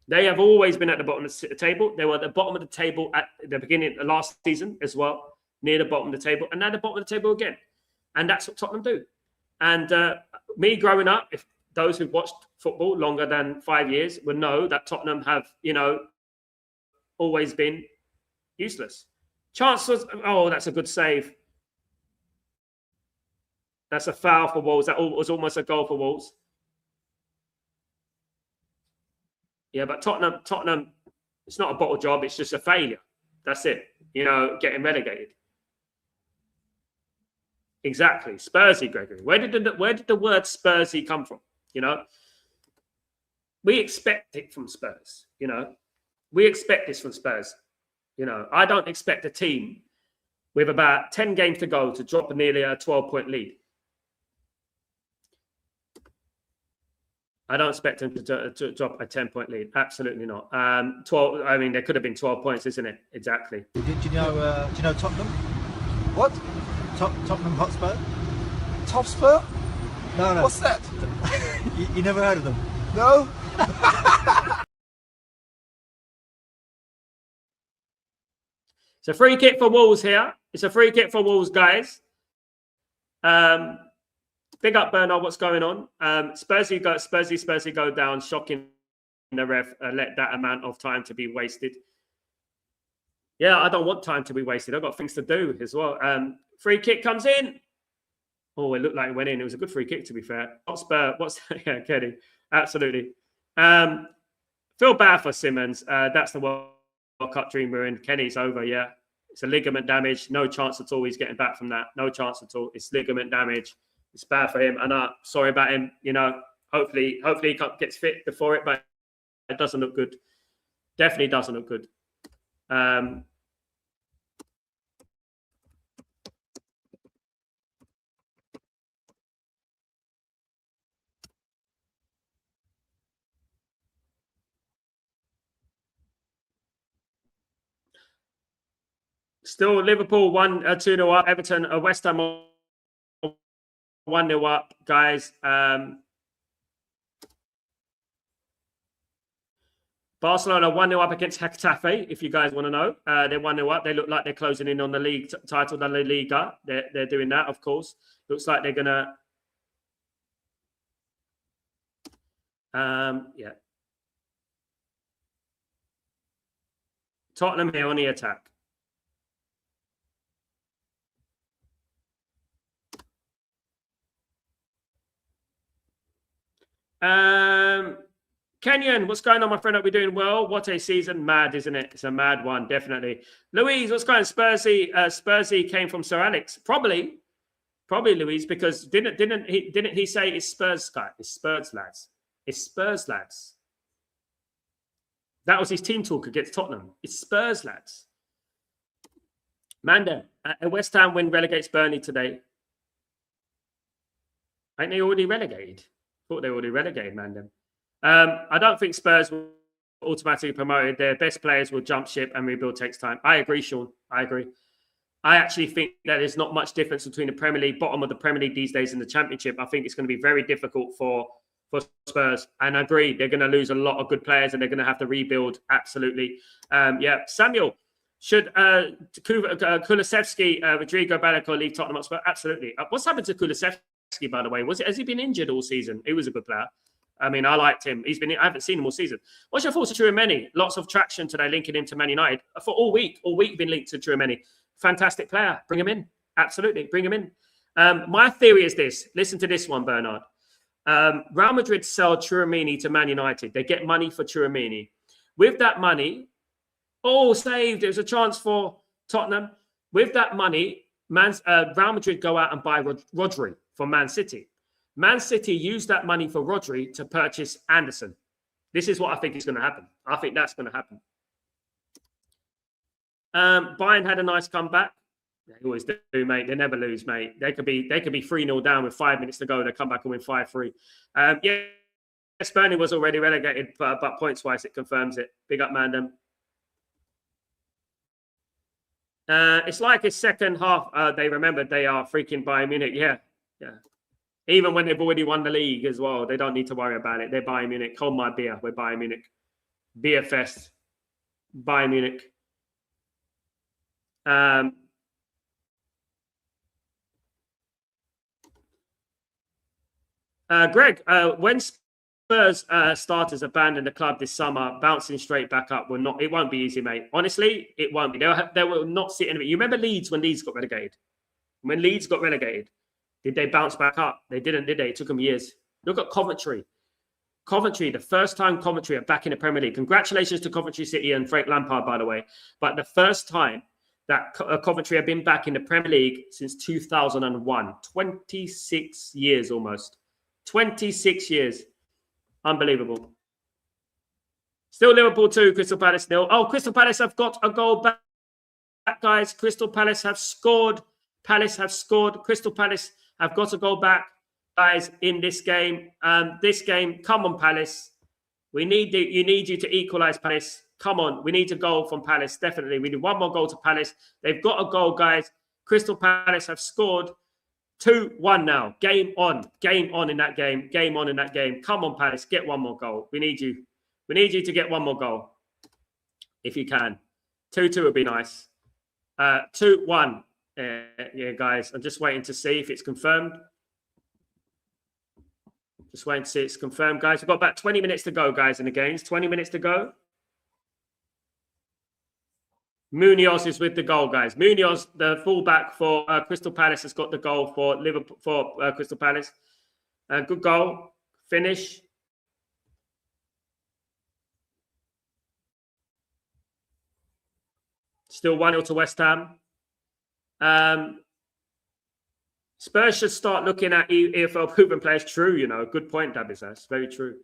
they have always been at the bottom of the table. They were at the bottom of the table at the beginning of last season as well, near the bottom of the table, and now the bottom of the table again. And that's what Tottenham do. And me growing up, if those who've watched football longer than 5 years would know that Tottenham have, always been useless. Chances, that's a good save. That's a foul for Wolves. That was almost a goal for Wolves. Yeah, but Tottenham, it's not a bottle job. It's just a failure. That's it. Getting relegated. Exactly. Spursy, Gregory. Where did the word Spursy come from? We expect it from Spurs. We expect this from Spurs. I don't expect a team with about 10 games to go to drop nearly a 12-point lead. I don't expect them to drop a 10-point lead. Absolutely not. 12. I mean, there could have been 12 points, isn't it? Exactly. Do you know Tottenham? What? Tottenham Hotspur? Topspur? No. What's that? you never heard of them? No. It's a free kick for Wolves here. It's a free kick for Wolves, guys. Big up, Bernard. What's going on? Spursy go down. Shocking the ref. Let that amount of time to be wasted. Yeah, I don't want time to be wasted. I've got things to do as well. Free kick comes in. Oh, it looked like it went in. It was a good free kick, to be fair. Yeah, Kenny. Absolutely. Feel bad for Simmons. That's the World Cup dream we're in. Kenny's over, yeah. It's a ligament damage. No chance at all he's getting back from that. No chance at all. It's ligament damage. It's bad for him. And sorry about him. Hopefully he gets fit before it, but it doesn't look good. Definitely doesn't look good. Still Liverpool 2-0 up. Everton, West Ham 1-0 up, guys. Barcelona 1-0 up against Getafe, if you guys want to know. They're 1-0 up. They look like they're closing in on the league title, the La Liga. They're doing that, of course. Looks like they're going to... yeah. Tottenham here on the attack. Kenyon, what's going on, my friend? Hope we're doing well. What a season. Mad, isn't it? It's a mad one, definitely. Louise, what's going on? Spursy came from Sir Alex. Probably, Louise, because didn't he say it's Spurs guy? It's Spurs lads. It's Spurs lads. That was his team talk against Tottenham. It's Spurs lads. Manda, West Ham win relegates Burnley today. Ain't they already relegated? Thought they already relegated, Mandem. I don't think Spurs will automatically promoted. Their best players will jump ship and rebuild takes time. I agree, Sean. I agree. I actually think that there's not much difference between the Premier League, bottom of the Premier League these days, and the Championship. I think it's going to be very difficult for Spurs. And I agree, they're going to lose a lot of good players and they're going to have to rebuild. Absolutely. Yeah, Samuel, should Kulusevski, Rodrigo Balaco leave Tottenham Hotspur? Absolutely. What's happened to Kulusevski? by the way. Has he been injured all season? He was a good player. I mean, I liked him. I haven't seen him all season. What's your thoughts on Tchouaméni? Lots of traction today linking him to Man United. For all week been linked to Tchouaméni. Fantastic player. Bring him in. Absolutely. Bring him in. My theory is this. Listen to this one, Bernard. Real Madrid sell Tchouaméni to Man United. They get money for Tchouaméni. With that money, saved. There's a chance for Tottenham. With that money, Real Madrid go out and buy Rodri from Man City. Man City use that money for Rodri to purchase Anderson. This is what I think is going to happen. I think that's going to happen. Bayern had a nice comeback. They always do, mate. They never lose, mate. They could be 3-0 down with 5 minutes to go. They come back and win 5-3. Yes, Burnley was already relegated, but points-wise, it confirms it. Big up, Mandem. It's like his second half. They remembered they are freaking Bayern Munich. Yeah. Even when they've already won the league as well, they don't need to worry about it. They're Bayern Munich. Hold my beer. We're Bayern Munich. Beer fest. Bayern Munich. Greg, when Spurs starters abandon the club this summer, bouncing straight back up it won't be easy, mate. Honestly, it won't be. They will not sit in it. You remember Leeds when Leeds got relegated? When Leeds got relegated, did they bounce back up? They didn't, did they? It took them years. Look at Coventry. Coventry, the first time Coventry are back in the Premier League. Congratulations to Coventry City and Frank Lampard, by the way. But the first time that Coventry have been back in the Premier League since 2001. 26 years almost. 26 years. Unbelievable. Still Liverpool 2, Crystal Palace 0. Oh, Crystal Palace have got a goal back, guys. Crystal Palace have scored. Crystal Palace have got a goal back, guys, in this game. Come on, Palace. You need you to equalise, Palace. Come on. We need a goal from Palace, definitely. We need one more goal to Palace. They've got a goal, guys. Crystal Palace have scored. 2-1 now. Game on in that game. Game on in that game. Come on, Palace. Get one more goal. We need you. We need you to get one more goal. If you can. 2-2 would be nice. 2-1. Yeah, guys. I'm just waiting to see if it's confirmed. Just waiting to see it's confirmed, guys. We've got about 20 minutes to go, guys, in the games. 20 minutes to go. Munoz is with the goal, guys. Munoz, the fullback for Crystal Palace, has got the goal for Liverpool for Crystal Palace. Good goal. Finish. Still 1-0 to West Ham. Spurs should start looking at EFL proven players. True, good point, Dabis. That's very true.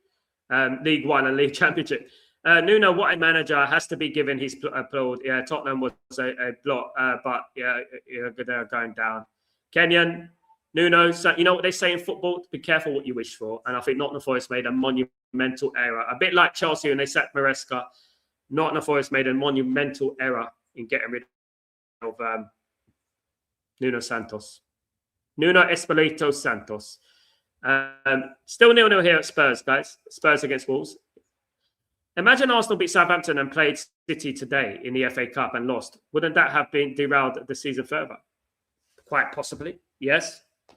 League One and League Championship. Nuno, what a manager, has to be given his applaud. Yeah, Tottenham was a blot, but they're going down. Kenyan, Nuno, so you know what they say in football? Be careful what you wish for. And I think Nottingham Forest made a monumental error. A bit like Chelsea when they sacked Maresca. Nottingham Forest made a monumental error in getting rid of Nuno Santos. Nuno Espirito Santos. Still 0-0 here at Spurs, guys. Spurs against Wolves. Imagine Arsenal beat Southampton and played City today in the FA Cup and lost. Wouldn't that have been derailed the season further? Quite possibly, yes. I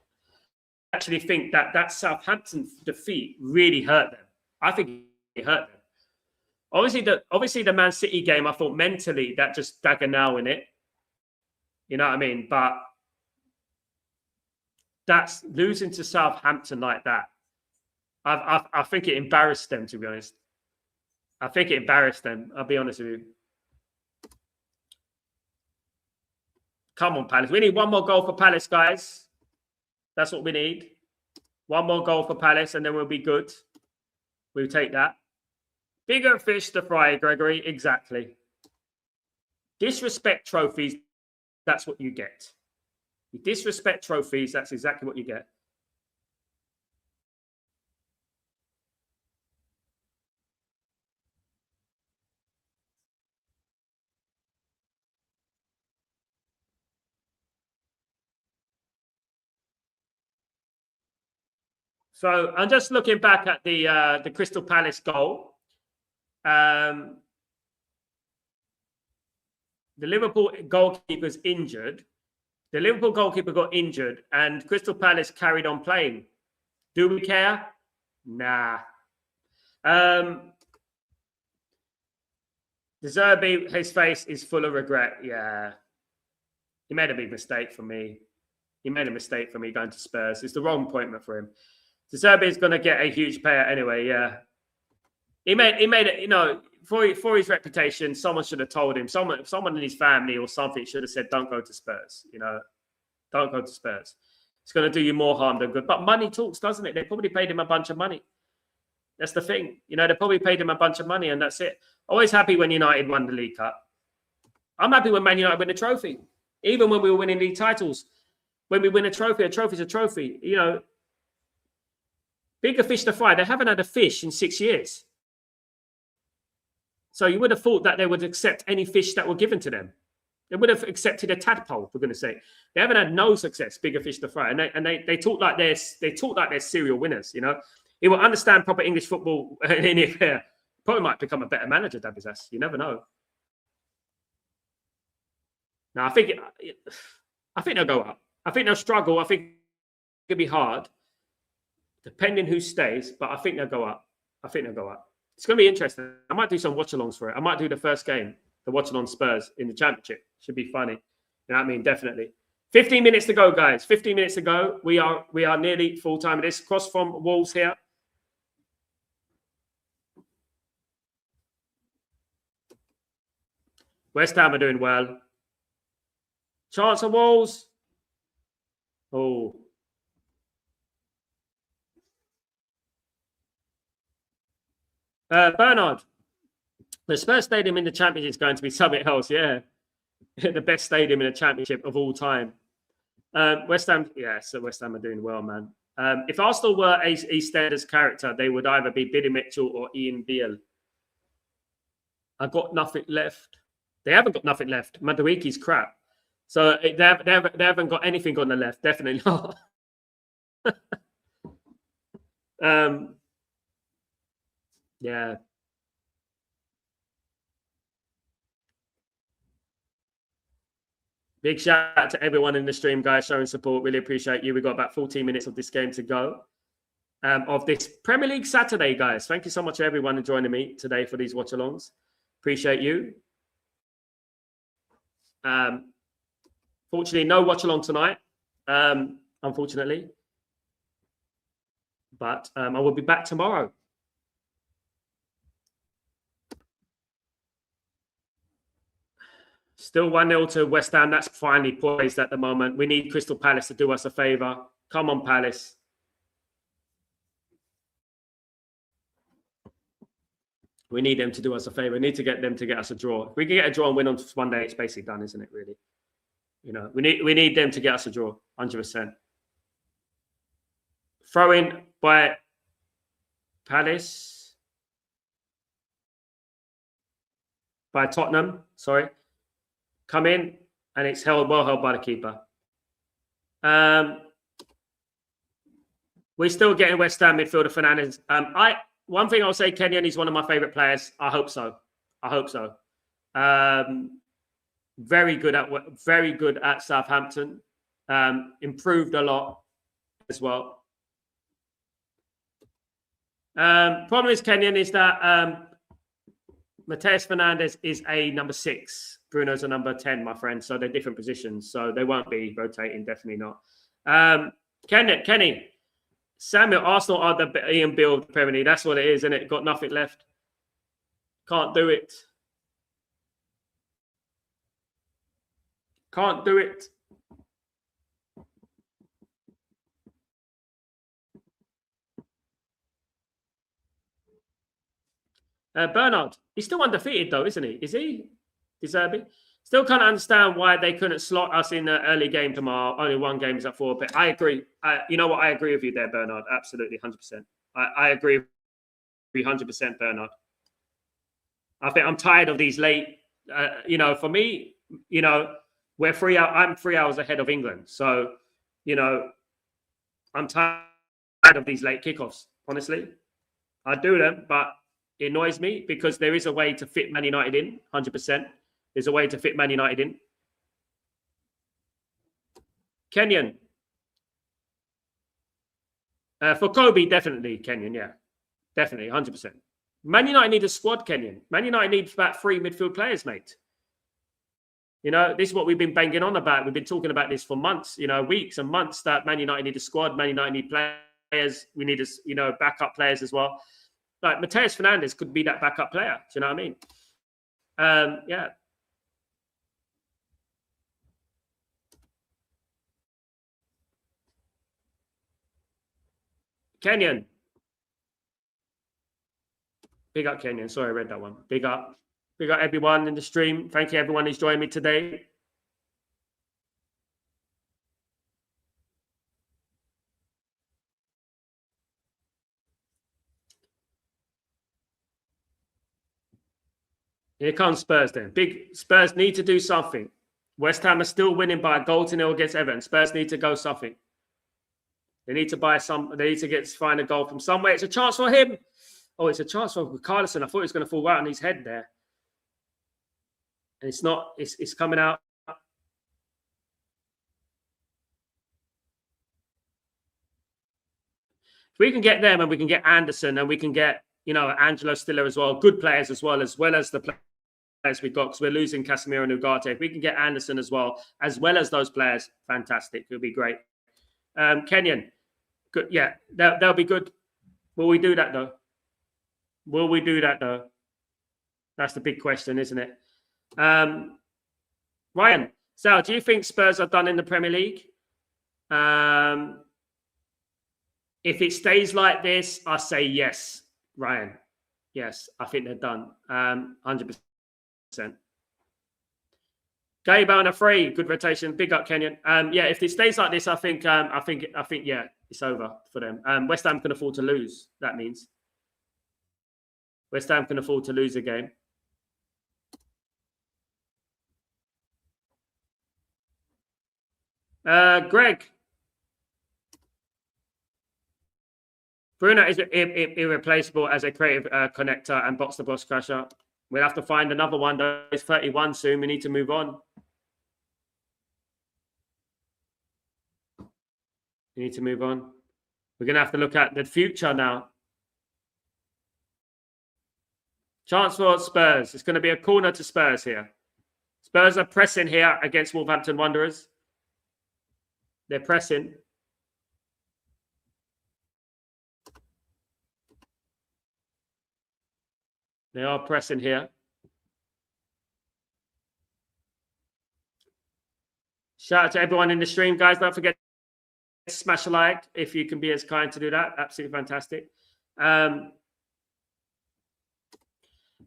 actually think that Southampton defeat really hurt them. I think it hurt them. Obviously, the Man City game, I thought mentally that just dagger now in it. You know what I mean? But that's losing to Southampton like that. I think it embarrassed them, to be honest. I think it embarrassed them. I'll be honest with you. Come on, Palace. We need one more goal for Palace, guys. That's what we need. One more goal for Palace, and then we'll be good. We'll take that. Bigger fish to fry, Gregory. Exactly. Disrespect trophies, that's what you get. You disrespect trophies, that's exactly what you get. So I'm just looking back at the Crystal Palace goal. The Liverpool goalkeeper's injured. The Liverpool goalkeeper got injured and Crystal Palace carried on playing. Do we care? Nah. De Zerbi, his face is full of regret. Yeah. He made a big mistake for me. He made a mistake for me going to Spurs. It's the wrong appointment for him. De Zerbi is going to get a huge payout anyway, yeah. He made it, you know, for his reputation, someone should have told him, someone in his family or something should have said, don't go to Spurs, you know. Don't go to Spurs. It's going to do you more harm than good. But money talks, doesn't it? They probably paid him a bunch of money. That's the thing. You know, they probably paid him a bunch of money and that's it. Always happy when United won the League Cup. I'm happy when Man United win a trophy. Even when we were winning league titles. When we win a trophy's a trophy. You know, bigger fish to fry. They haven't had a fish in 6 years. So you would have thought that they would accept any fish that were given to them. They would have accepted a tadpole, for goodness sake. They haven't had no success, bigger fish to fry. And they talk like they're serial winners, you know. He will understand proper English football in here. Probably might become a better manager, Dabizas. You never know. Now, I think they'll go up. I think they'll struggle. I think it'll be hard, depending who stays. But I think they'll go up. I think they'll go up. It's going to be interesting. I might do some watch-alongs for it. I might do the first game, the watch-along Spurs in the Championship. Should be funny. You know what I mean? Definitely. 15 minutes to go, guys. 15 minutes to go. We are nearly full time. This cross from Wolves here. West Ham are doing well. Chance of Wolves. Oh. Bernard. The Spurs Stadium in the Championship is going to be something else, yeah. The best stadium in the Championship of all time. West Ham, yeah, so West Ham are doing well, man. If Arsenal were EastEnders character, they would either be Billy Mitchell or Ian Beale. I've got nothing left. They haven't got nothing left. Maduiki's crap. So they haven't got anything on the left. Definitely not. Yeah. Big shout out to everyone in the stream, guys, showing support. Really appreciate you. We've got about 14 minutes of this game to go. Of this Premier League Saturday, guys. Thank you so much to everyone joining me today for these watch-alongs. Appreciate you. Fortunately, no watch-along tonight, unfortunately. But I will be back tomorrow. Still 1-0 to West Ham. That's finally poised at the moment. We need Crystal Palace to do us a favour. Come on, Palace. We need them to do us a favour. We need to get them to get us a draw. If we can get a draw and win on one day, it's basically done, isn't it, really? You know, we need them to get us a draw, 100%. Throw in by Palace. By Tottenham, sorry. Come in, and it's well held by the keeper. We're still getting West Ham midfielder Fernandes. One thing I'll say, Kenyon, he's one of my favourite players. I hope so. I hope so. Very good at Southampton. Improved a lot as well. Problem is, Kenyon, is that Mateus Fernandes is a number 6. Bruno's a number 10, my friend. So they're different positions. So they won't be rotating. Definitely not. Kenny, Samuel, Arsenal are the Ian Beale of the Premier League. That's what it is, isn't it? Got nothing left. Can't do it. Can't do it. Bernard, he's still undefeated though, isn't he? Is he? Deserving. Still can't understand why they couldn't slot us in the early game tomorrow. Only one game is at 4. But I agree. You know what? I agree with you there, Bernard. Absolutely, 100%. I agree 300%, Bernard. I think I'm tired of these late. You know, for me, you know, I'm 3 hours ahead of England. So, you know, I'm tired of these late kickoffs, honestly. I do them, but it annoys me because there is a way to fit Man United in, 100%. There's a way to fit Man United in. Kenyan. For Kobe, definitely Kenyan, yeah. Definitely, 100%. Man United need a squad, Kenyan. Man United needs about 3 midfield players, mate. You know, this is what we've been banging on about. We've been talking about this for months, you know, weeks and months, that Man United need a squad. Man United need players. We need, you know, backup players as well. Like Mateus Fernandes could be that backup player. Do you know what I mean? Yeah. Kenyan. Big up, Kenyan. Sorry, I read that one. Big up. Big up everyone in the stream. Thank you, everyone who's joined me today. Here comes Spurs then. Big Spurs need to do something. West Ham are still winning by a goal to nil against Everton. Spurs need to go something. They need to buy some. They need to find a goal from somewhere. It's a chance for him. Oh, it's a chance for Carlson. I thought he was going to fall right on his head there. And it's not. It's coming out. If we can get them and we can get Anderson and we can get, you know, Angelo Stiller as well, good players as well as the players we've got, because we're losing Casemiro and Ugarte. If we can get Anderson as well as those players, fantastic. It'll be great. Kenyan, good. Yeah, that'll be good. Will we do that though? Will we do that though? That's the big question, isn't it? Ryan, Sal, do you think Spurs are done in the Premier League? If it stays like this, I say yes, Ryan. Yes, I think they're done. 100%. Gabe on a free, good rotation. Big up, Kenyan. Yeah, if it stays like this, I think yeah, it's over for them. West Ham can afford to lose. That means West Ham can afford to lose a game. Greg. Bruno is irreplaceable as a creative connector and box-to-box crusher. We'll have to find another one, though. He's 31 soon. We need to move on. We need to move on. We're going to have to look at the future now. Chance for Spurs. It's going to be a corner to Spurs here. Spurs are pressing here against Wolverhampton Wanderers. They're pressing. They are pressing here. Shout out to everyone in the stream, guys. Don't forget to smash a like if you can be as kind to do that. Absolutely fantastic. Might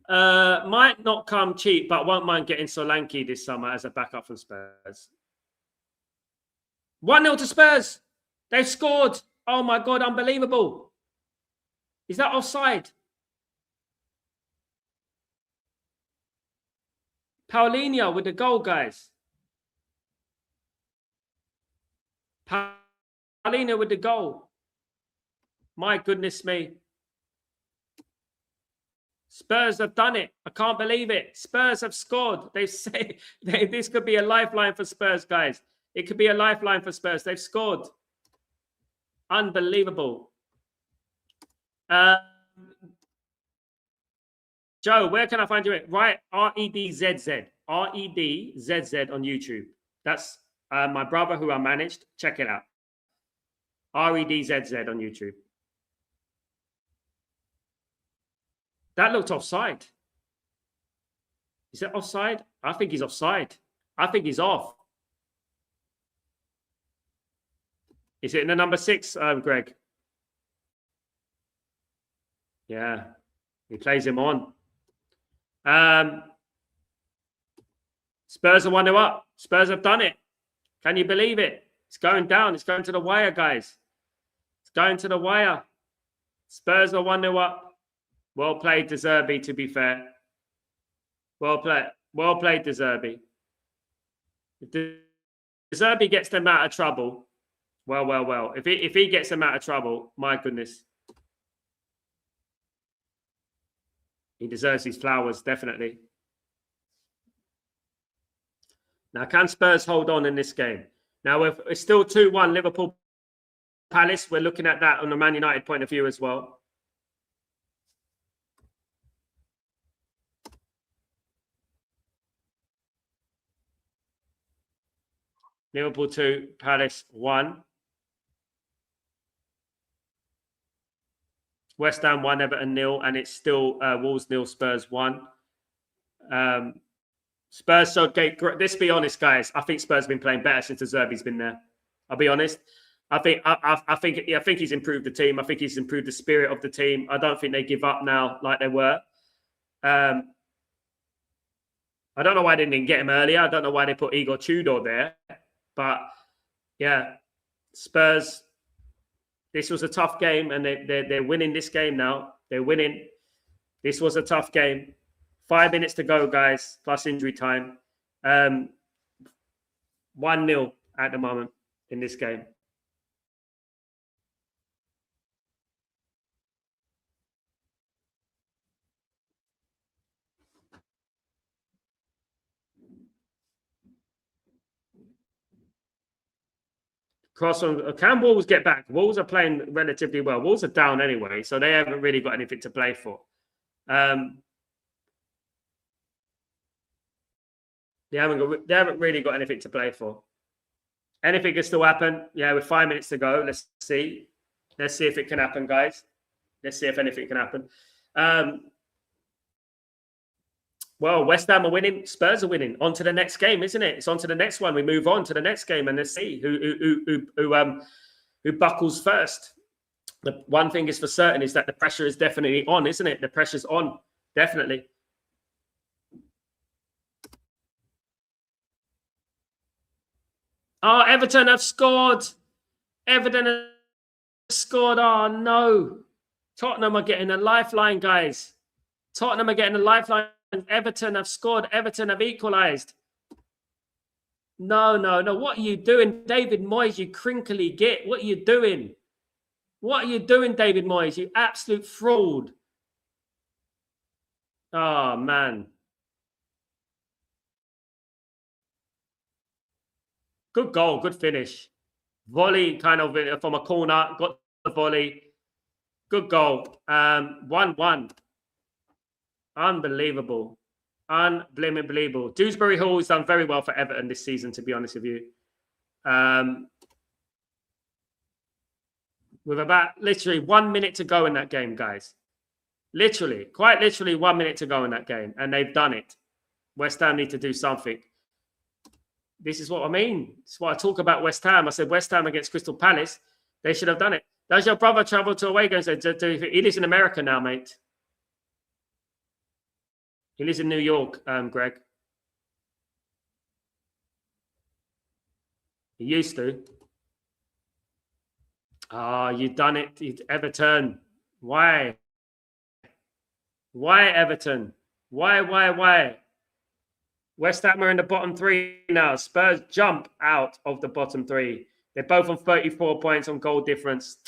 not come cheap, but won't mind getting Solanke this summer as a backup from Spurs. 1-0 to Spurs. They've scored. Oh my God, unbelievable. Is that offside? Paulinho with the goal, guys. Paulinho with the goal. My goodness me. Spurs have done it. I can't believe it. Spurs have scored. They've said this could be a lifeline for Spurs, guys. It could be a lifeline for Spurs. They've scored. Unbelievable. Joe, where can I find you? Right, REDZZ. REDZZ on YouTube. That's my brother who I managed. Check it out. REDZZ on YouTube. That looked offside. Is that offside? I think he's offside. I think he's off. Is it in the number 6, Greg? Yeah. He plays him on. Spurs are 1-0 up. Spurs have done it. Can you believe it? It's going down. It's going to the wire, guys. It's going to the wire. Spurs are 1-0 up. Well played, De Zerbi, to be fair. Well played. Well played, De Zerbi. If De Zerbi gets them out of trouble, well. If he gets them out of trouble, my goodness. He deserves his flowers, definitely. Now, can Spurs hold on in this game? Now, it's still 2-1 Liverpool Palace. We're looking at that on the Man United point of view as well. Liverpool 2, Palace 1. West Ham 1, Everton 0, and it's still Wolves 0, Spurs 1. Spurs, so let's be honest, guys. I think Spurs have been playing better since Zerbi's been there. I'll be honest. I think he's improved the team. I think he's improved the spirit of the team. I don't think they give up now like they were. I don't know why they didn't get him earlier. I don't know why they put Igor Tudor there. But yeah, Spurs. This was a tough game, and they're winning this game now. They're winning. This was a tough game. 5 minutes to go, guys, plus injury time. 1-0 at the moment in this game. Cross on. Can Wolves get back? Wolves are playing relatively well. Wolves are down anyway, so they haven't really got anything to play for. They haven't really got anything to play for. Anything can still happen. Yeah, with 5 minutes to go. Let's see. Let's see if it can happen, guys. Let's see if anything can happen. Well, West Ham are winning. Spurs are winning. On to the next game, isn't it? It's on to the next one. We move on to the next game, and let's see who buckles first. The one thing is for certain is that the pressure is definitely on, isn't it? The pressure's on, definitely. Oh, Everton have scored. Everton have scored. Oh, no. Tottenham are getting a lifeline, guys. Tottenham are getting a lifeline. Everton have scored. Everton have equalised. No. What are you doing, David Moyes, you crinkly git? What are you doing? What are you doing, David Moyes? You absolute fraud. Oh, man. Good goal, good finish. Volley kind of from a corner, got the volley. Good goal. 1-1. Unbelievable. Unbelievable. Dewsbury Hall has done very well for Everton this season, to be honest with you. With about literally 1 minute to go in that game, guys. Literally, quite literally 1 minute to go in that game. And they've done it. West Ham need to do something. This is what I mean. This is what I talk about West Ham. I said West Ham against Crystal Palace. They should have done it. Does your brother travel to away games? He lives in America now, mate. He lives in New York, Greg. He used to. Oh, you've done it. Everton. Why? Why, Everton? Why? West Ham are in the bottom three now. Spurs jump out of the bottom three. They're both on 34 points on goal difference.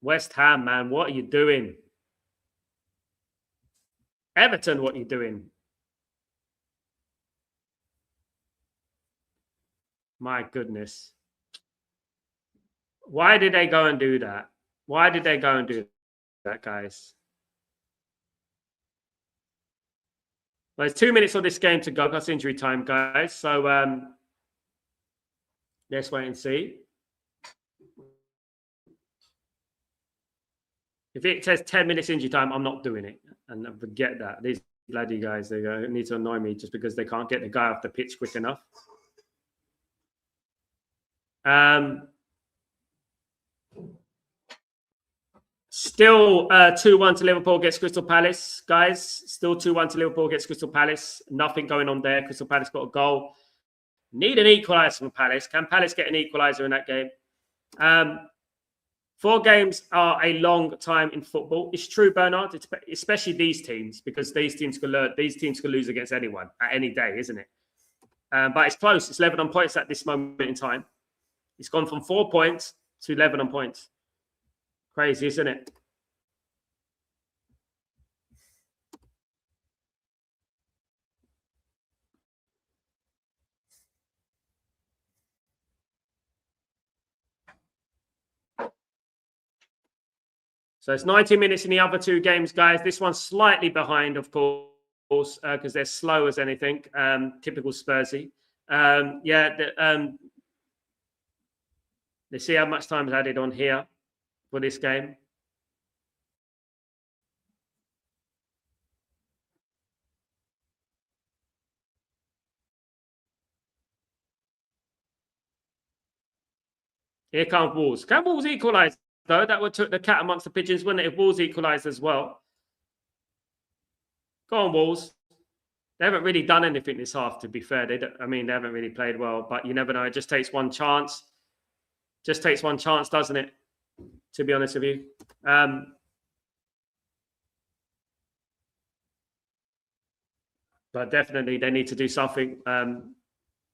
West Ham, man, what are you doing? Everton, what are you doing? My goodness. Why did they go and do that? Why did they go and do that, guys? Well, there's 2 minutes of this game to go. That's injury time, guys. So let's wait and see. If it says 10 minutes injury time, I'm not doing it. And forget that. These bloody guys, they need to annoy me just because they can't get the guy off the pitch quick enough. Still 2-1 to Liverpool against Crystal Palace, guys. Still 2-1 to Liverpool against Crystal Palace. Nothing going on there. Crystal Palace got a goal. Need an equaliser from Palace. Can Palace get an equaliser in that game? 4 games are a long time in football. It's true, Bernard, especially these teams, because these teams can lose against anyone at any day, isn't it? But it's close. It's 11 on points at this moment in time. It's gone from 4 points to 11 on points. Crazy, isn't it? So it's 90 minutes in the other two games, guys. This one's slightly behind, of course, because they're slow as anything. Typical Spursy. Let's see how much time is added on here for this game. Here comes Wolves. Can Wolves equalise, though? That would took the cat amongst the pigeons, wouldn't it, if Wolves equalised as well? Go on, Wolves. They haven't really done anything this half, to be fair. They haven't really played well, but you never know. It just takes one chance. Just takes one chance, doesn't it? To be honest with you. But definitely they need to do something.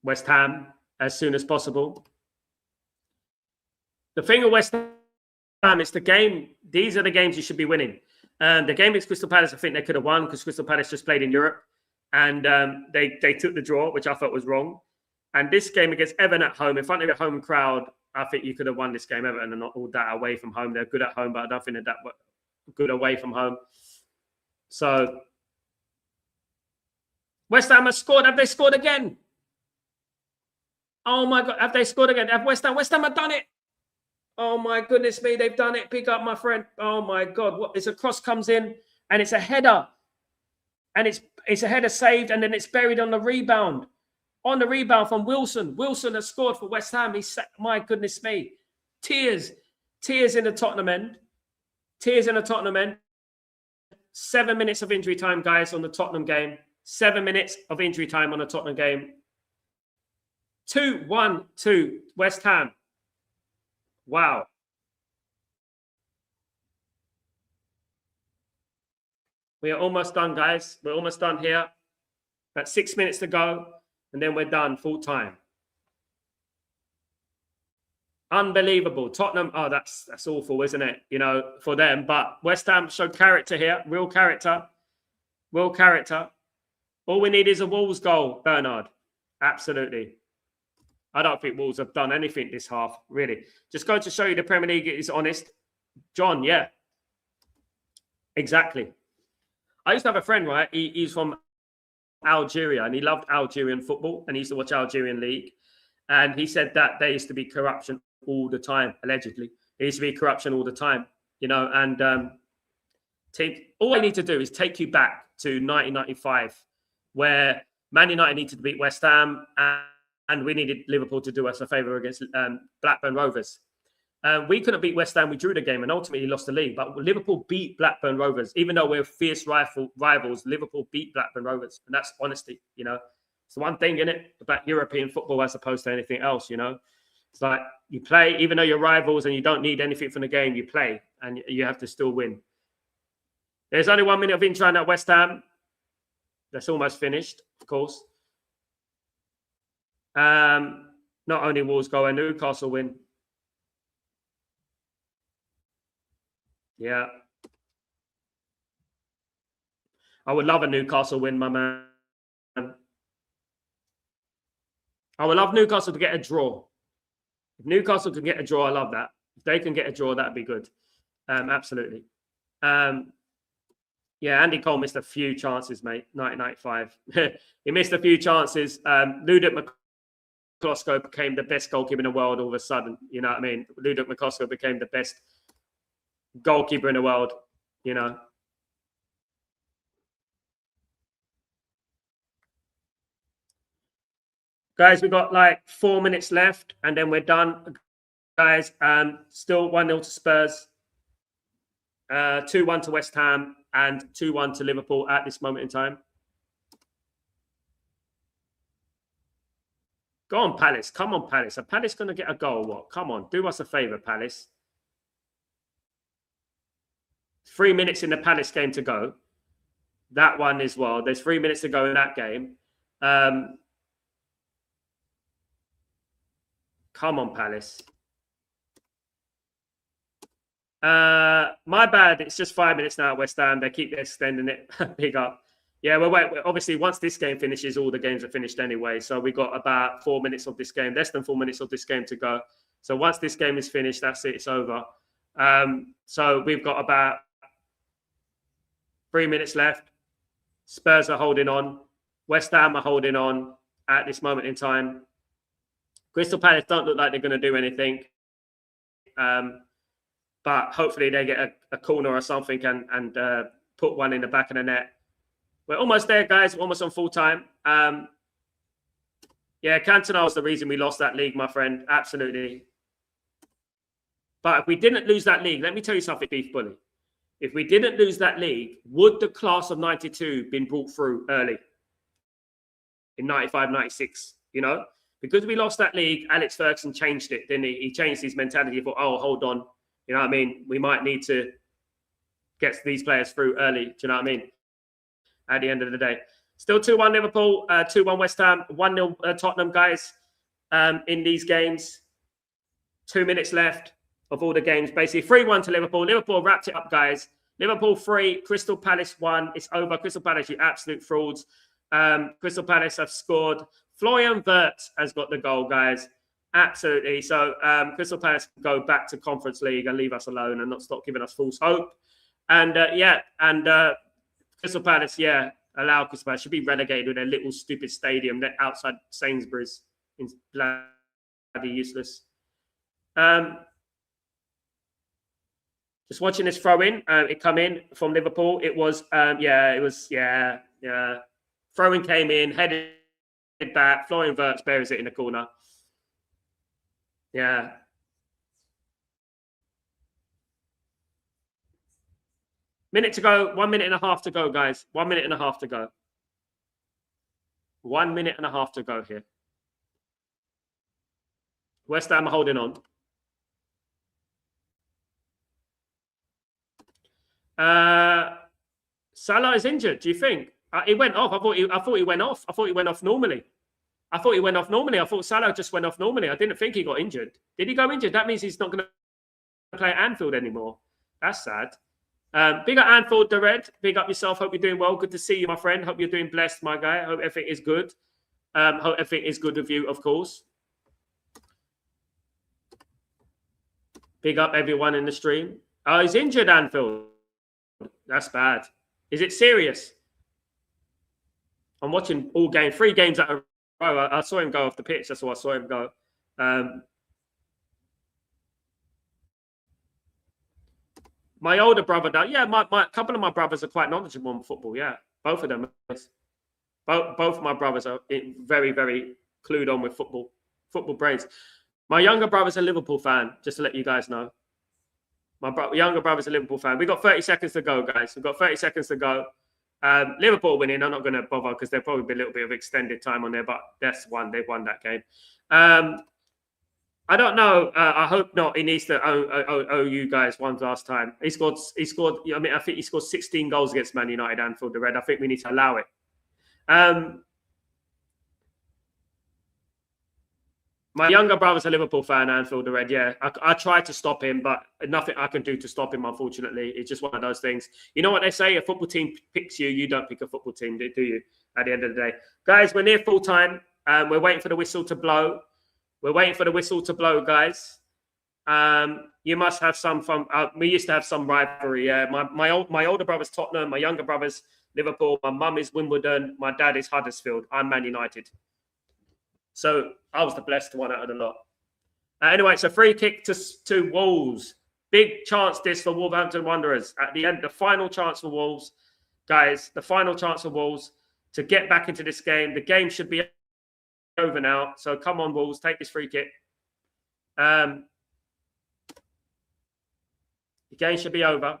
West Ham, as soon as possible. The thing with West Ham is the game. These are the games you should be winning. The game against Crystal Palace, I think they could have won because Crystal Palace just played in Europe. And they took the draw, which I thought was wrong. And this game against Everton at home, in front of a home crowd, I think you could have won this game. Everton are not all that away from home. They're good at home, but I don't think they're that good away from home. So West Ham has scored. Have they scored again? Oh, my God. Have they scored again? Have West Ham have done it. Oh, my goodness me. They've done it. Pick up, my friend. Oh, my God. What? It's a cross comes in, and it's a header. And it's a header saved, and then it's buried on the rebound. On the rebound from Wilson. Wilson has scored for West Ham. My goodness me. Tears in the Tottenham end. Tears in the Tottenham end. 7 minutes of injury time, guys, on the Tottenham game. 7 minutes of injury time on the Tottenham game. 2-1-2 West Ham. Wow. We are almost done, guys. We're almost done here. About 6 minutes to go, and then we're done full time. Unbelievable. Tottenham, oh, that's awful, isn't it? You know, for them. But West Ham showed character here. Real character. Real character. All we need is a Wolves goal, Bernard. Absolutely. I don't think Wolves have done anything this half, really. Just going to show you the Premier League is honest. John, yeah. Exactly. I used to have a friend, right? He's from Algeria, and he loved Algerian football, and he used to watch Algerian league. And he said that there used to be corruption all the time, allegedly. There used to be corruption all the time, you know. And all I need to do is take you back to 1995, where Man United needed to beat West Ham, and we needed Liverpool to do us a favour against Blackburn Rovers. We couldn't beat West Ham. We drew the game and ultimately lost the league. But Liverpool beat Blackburn Rovers. Even though we're fierce rivals, Liverpool beat Blackburn Rovers. And that's honesty, you know. It's the one thing, innit, about European football as opposed to anything else, you know. It's like you play, even though you're rivals and you don't need anything from the game, you play and you have to still win. There's only 1 minute of injury at West Ham. That's almost finished, of course. Not only Wolves go and Newcastle win. Yeah. I would love a Newcastle win, my man. I would love Newcastle to get a draw. If Newcastle can get a draw, I love that. If they can get a draw, that'd be good. Absolutely. Yeah, Andy Cole missed a few chances, mate. 1995. He missed a few chances. Ludek McCloskey became the best goalkeeper in the world all of a sudden. You know what I mean? Ludek McCloskey became the best goalkeeper in the world, you know. Guys, we've got like 4 minutes left and then we're done. Guys, still 1-0 to Spurs, 2-1 to West Ham and 2-1 to Liverpool at this moment in time. Go on, Palace. Come on, Palace. Are Palace going to get a goal or what? Come on, do us a favour, Palace. 3 minutes in the Palace game to go. That one as well. There's 3 minutes to go in that game. Come on, Palace. My bad. It's just 5 minutes now at West Ham. They keep extending it. Big up. Yeah, well, wait. Obviously, once this game finishes, all the games are finished anyway. So we got about 4 minutes of this game, less than 4 minutes of this game to go. So once this game is finished, that's it. It's over. So we've got about 3 minutes left. Spurs are holding on. West Ham are holding on at this moment in time. Crystal Palace don't look like they're going to do anything. But hopefully they get a corner or something and put one in the back of the net. We're almost there, guys. We're almost on full time. Yeah, Cantona was the reason we lost that league, my friend. Absolutely. But if we didn't lose that league, let me tell you something, Beef Bully. If we didn't lose that league, would the class of 92 been brought through early? In 95, 96, you know? Because we lost that league, Alex Ferguson changed it, didn't he? He changed his mentality. He thought, oh, hold on. You know what I mean? We might need to get these players through early. Do you know what I mean? At the end of the day. Still 2-1 Liverpool, 2-1 West Ham, 1-0 Tottenham, guys, in these games. 2 minutes left of all the games. Basically, 3-1 to Liverpool. Liverpool wrapped it up, guys. Liverpool 3, Crystal Palace 1. It's over. Crystal Palace, you absolute frauds. Crystal Palace have scored. Florian Wirtz has got the goal, guys. Absolutely. So Crystal Palace can go back to Conference League and leave us alone and not stop giving us false hope. And Crystal Palace, allow Crystal Palace should be relegated with their little stupid stadium outside Sainsbury's. It's bloody useless. Just watching this throw in, it come in from Liverpool. It was, Throw-in came in, headed back. Florian Wirtz buries it in the corner. Yeah. Minute to go. 1 minute and a half to go, guys. 1 minute and a half to go. 1 minute and a half to go here. West Ham are holding on. Salah is injured. Do you think? He went off. I thought he went off. I thought he went off normally. I thought Salah just went off normally. I didn't think he got injured. Did he go injured? That means he's not going to play at Anfield anymore. That's sad. Big up Anfield, the Red. Big up yourself. Hope you're doing well. Good to see you, my friend. Hope you're doing blessed, my guy. Hope everything is good. Hope everything is good with you, of course. Big up everyone in the stream. Oh, he's injured, Anfield. That's bad. Is it serious? I'm watching all games, 3 games at a row. I saw him go off the pitch. That's why I saw him go. My older brother, my couple of my brothers are quite knowledgeable on football. Yeah, both of them. Both my brothers are very, very clued on with football brains. My younger brother's a Liverpool fan, just to let you guys know. My younger brother's a Liverpool fan. We've got 30 seconds to go, guys. We've got 30 seconds to go. Liverpool winning. I'm not going to bother because there'll probably be a little bit of extended time on there, but that's one. They've won that game. I don't know. I hope not. He needs to owe you guys one last time. He scored. I mean, I think he scored 16 goals against Man United and for the Red. I think we need to allow it. My younger brother's a Liverpool fan, Anfield the Red. Yeah, I tried to stop him, but nothing I can do to stop him, unfortunately. It's just one of those things. You know what they say? A football team picks you. You don't pick a football team, do you? At the end of the day. Guys, we're near full time. We're waiting for the whistle to blow. We're waiting for the whistle to blow, guys. You must have some fun. We used to have some rivalry. Yeah, my older brother's Tottenham. My younger brother's Liverpool. My mum is Wimbledon. My dad is Huddersfield. I'm Man United. So I was the blessed one out of the lot. Anyway, it's a free kick to Wolves. Big chance this for Wolverhampton Wanderers. At the end, the final chance for Wolves. Guys, the final chance for Wolves to get back into this game. The game should be over now. So come on, Wolves, take this free kick. The game should be over.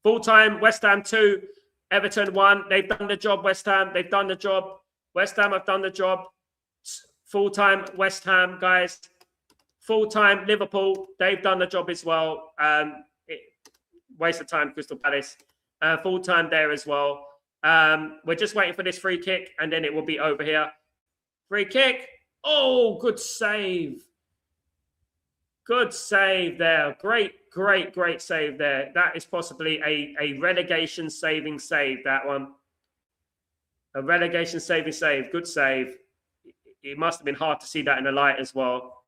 Full time, West Ham 2, Everton 1. They've done the job, West Ham. They've done the job. West Ham have done the job. Full time, West Ham, guys. Full time, Liverpool. They've done the job as well. Waste of time, Crystal Palace. Full time there as well. We're just waiting for this free kick, and then it will be over here. Free kick. Oh, good save. Good save there. Great save there. That is possibly a relegation saving save, that one. A relegation saving save. Good save. It must have been hard to see that in the light as well.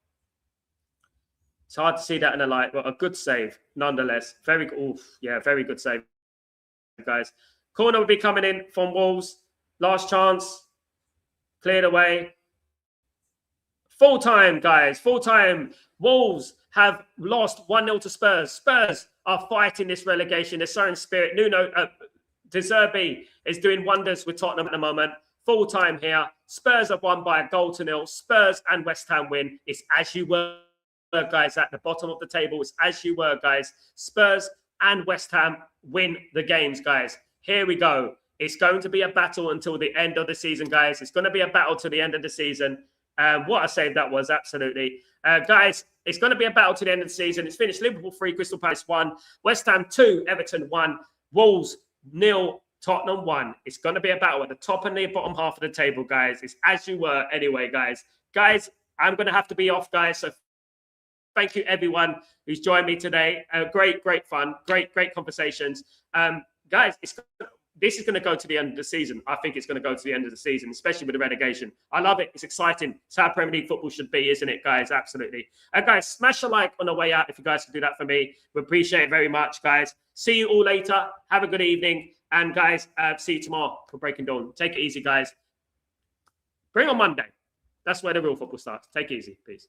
It's hard to see that in the light, but a good save nonetheless. Very good. Yeah, very good save, guys. Corner will be coming in from Wolves. Last chance. Cleared away. Full time, guys. Full time. Wolves have lost 1-0 to Spurs. Spurs are fighting this relegation. They're showing spirit. Nuno De Zerbi is doing wonders with Tottenham at the moment. Full time here. Spurs have won by a 0-0. Spurs and West Ham win. It's as you were, guys, at the bottom of the table. It's as you were, guys. Spurs and West Ham win the games, guys. Here we go. It's going to be a battle until the end of the season, guys. It's going to be a battle to the end of the season. What a save that was, absolutely. Guys, it's going to be a battle to the end of the season. It's finished Liverpool 3, Crystal Palace 1, West Ham 2, Everton 1, Wolves 0, Tottenham 1. It's going to be a battle at the top and the bottom half of the table, guys. It's as you were anyway, guys. Guys, I'm going to have to be off, guys. So thank you, everyone who's joined me today. Great fun. Great conversations. Guys, this is going to go to the end of the season. I think it's going to go to the end of the season, especially with the relegation. I love it. It's exciting. It's how Premier League football should be, isn't it, guys? Absolutely. Guys, smash a like on the way out if you guys can do that for me. We appreciate it very much, guys. See you all later. Have a good evening. And, guys, see you tomorrow for Breaking Dawn. Take it easy, guys. Bring on Monday. That's where the real football starts. Take it easy. Peace.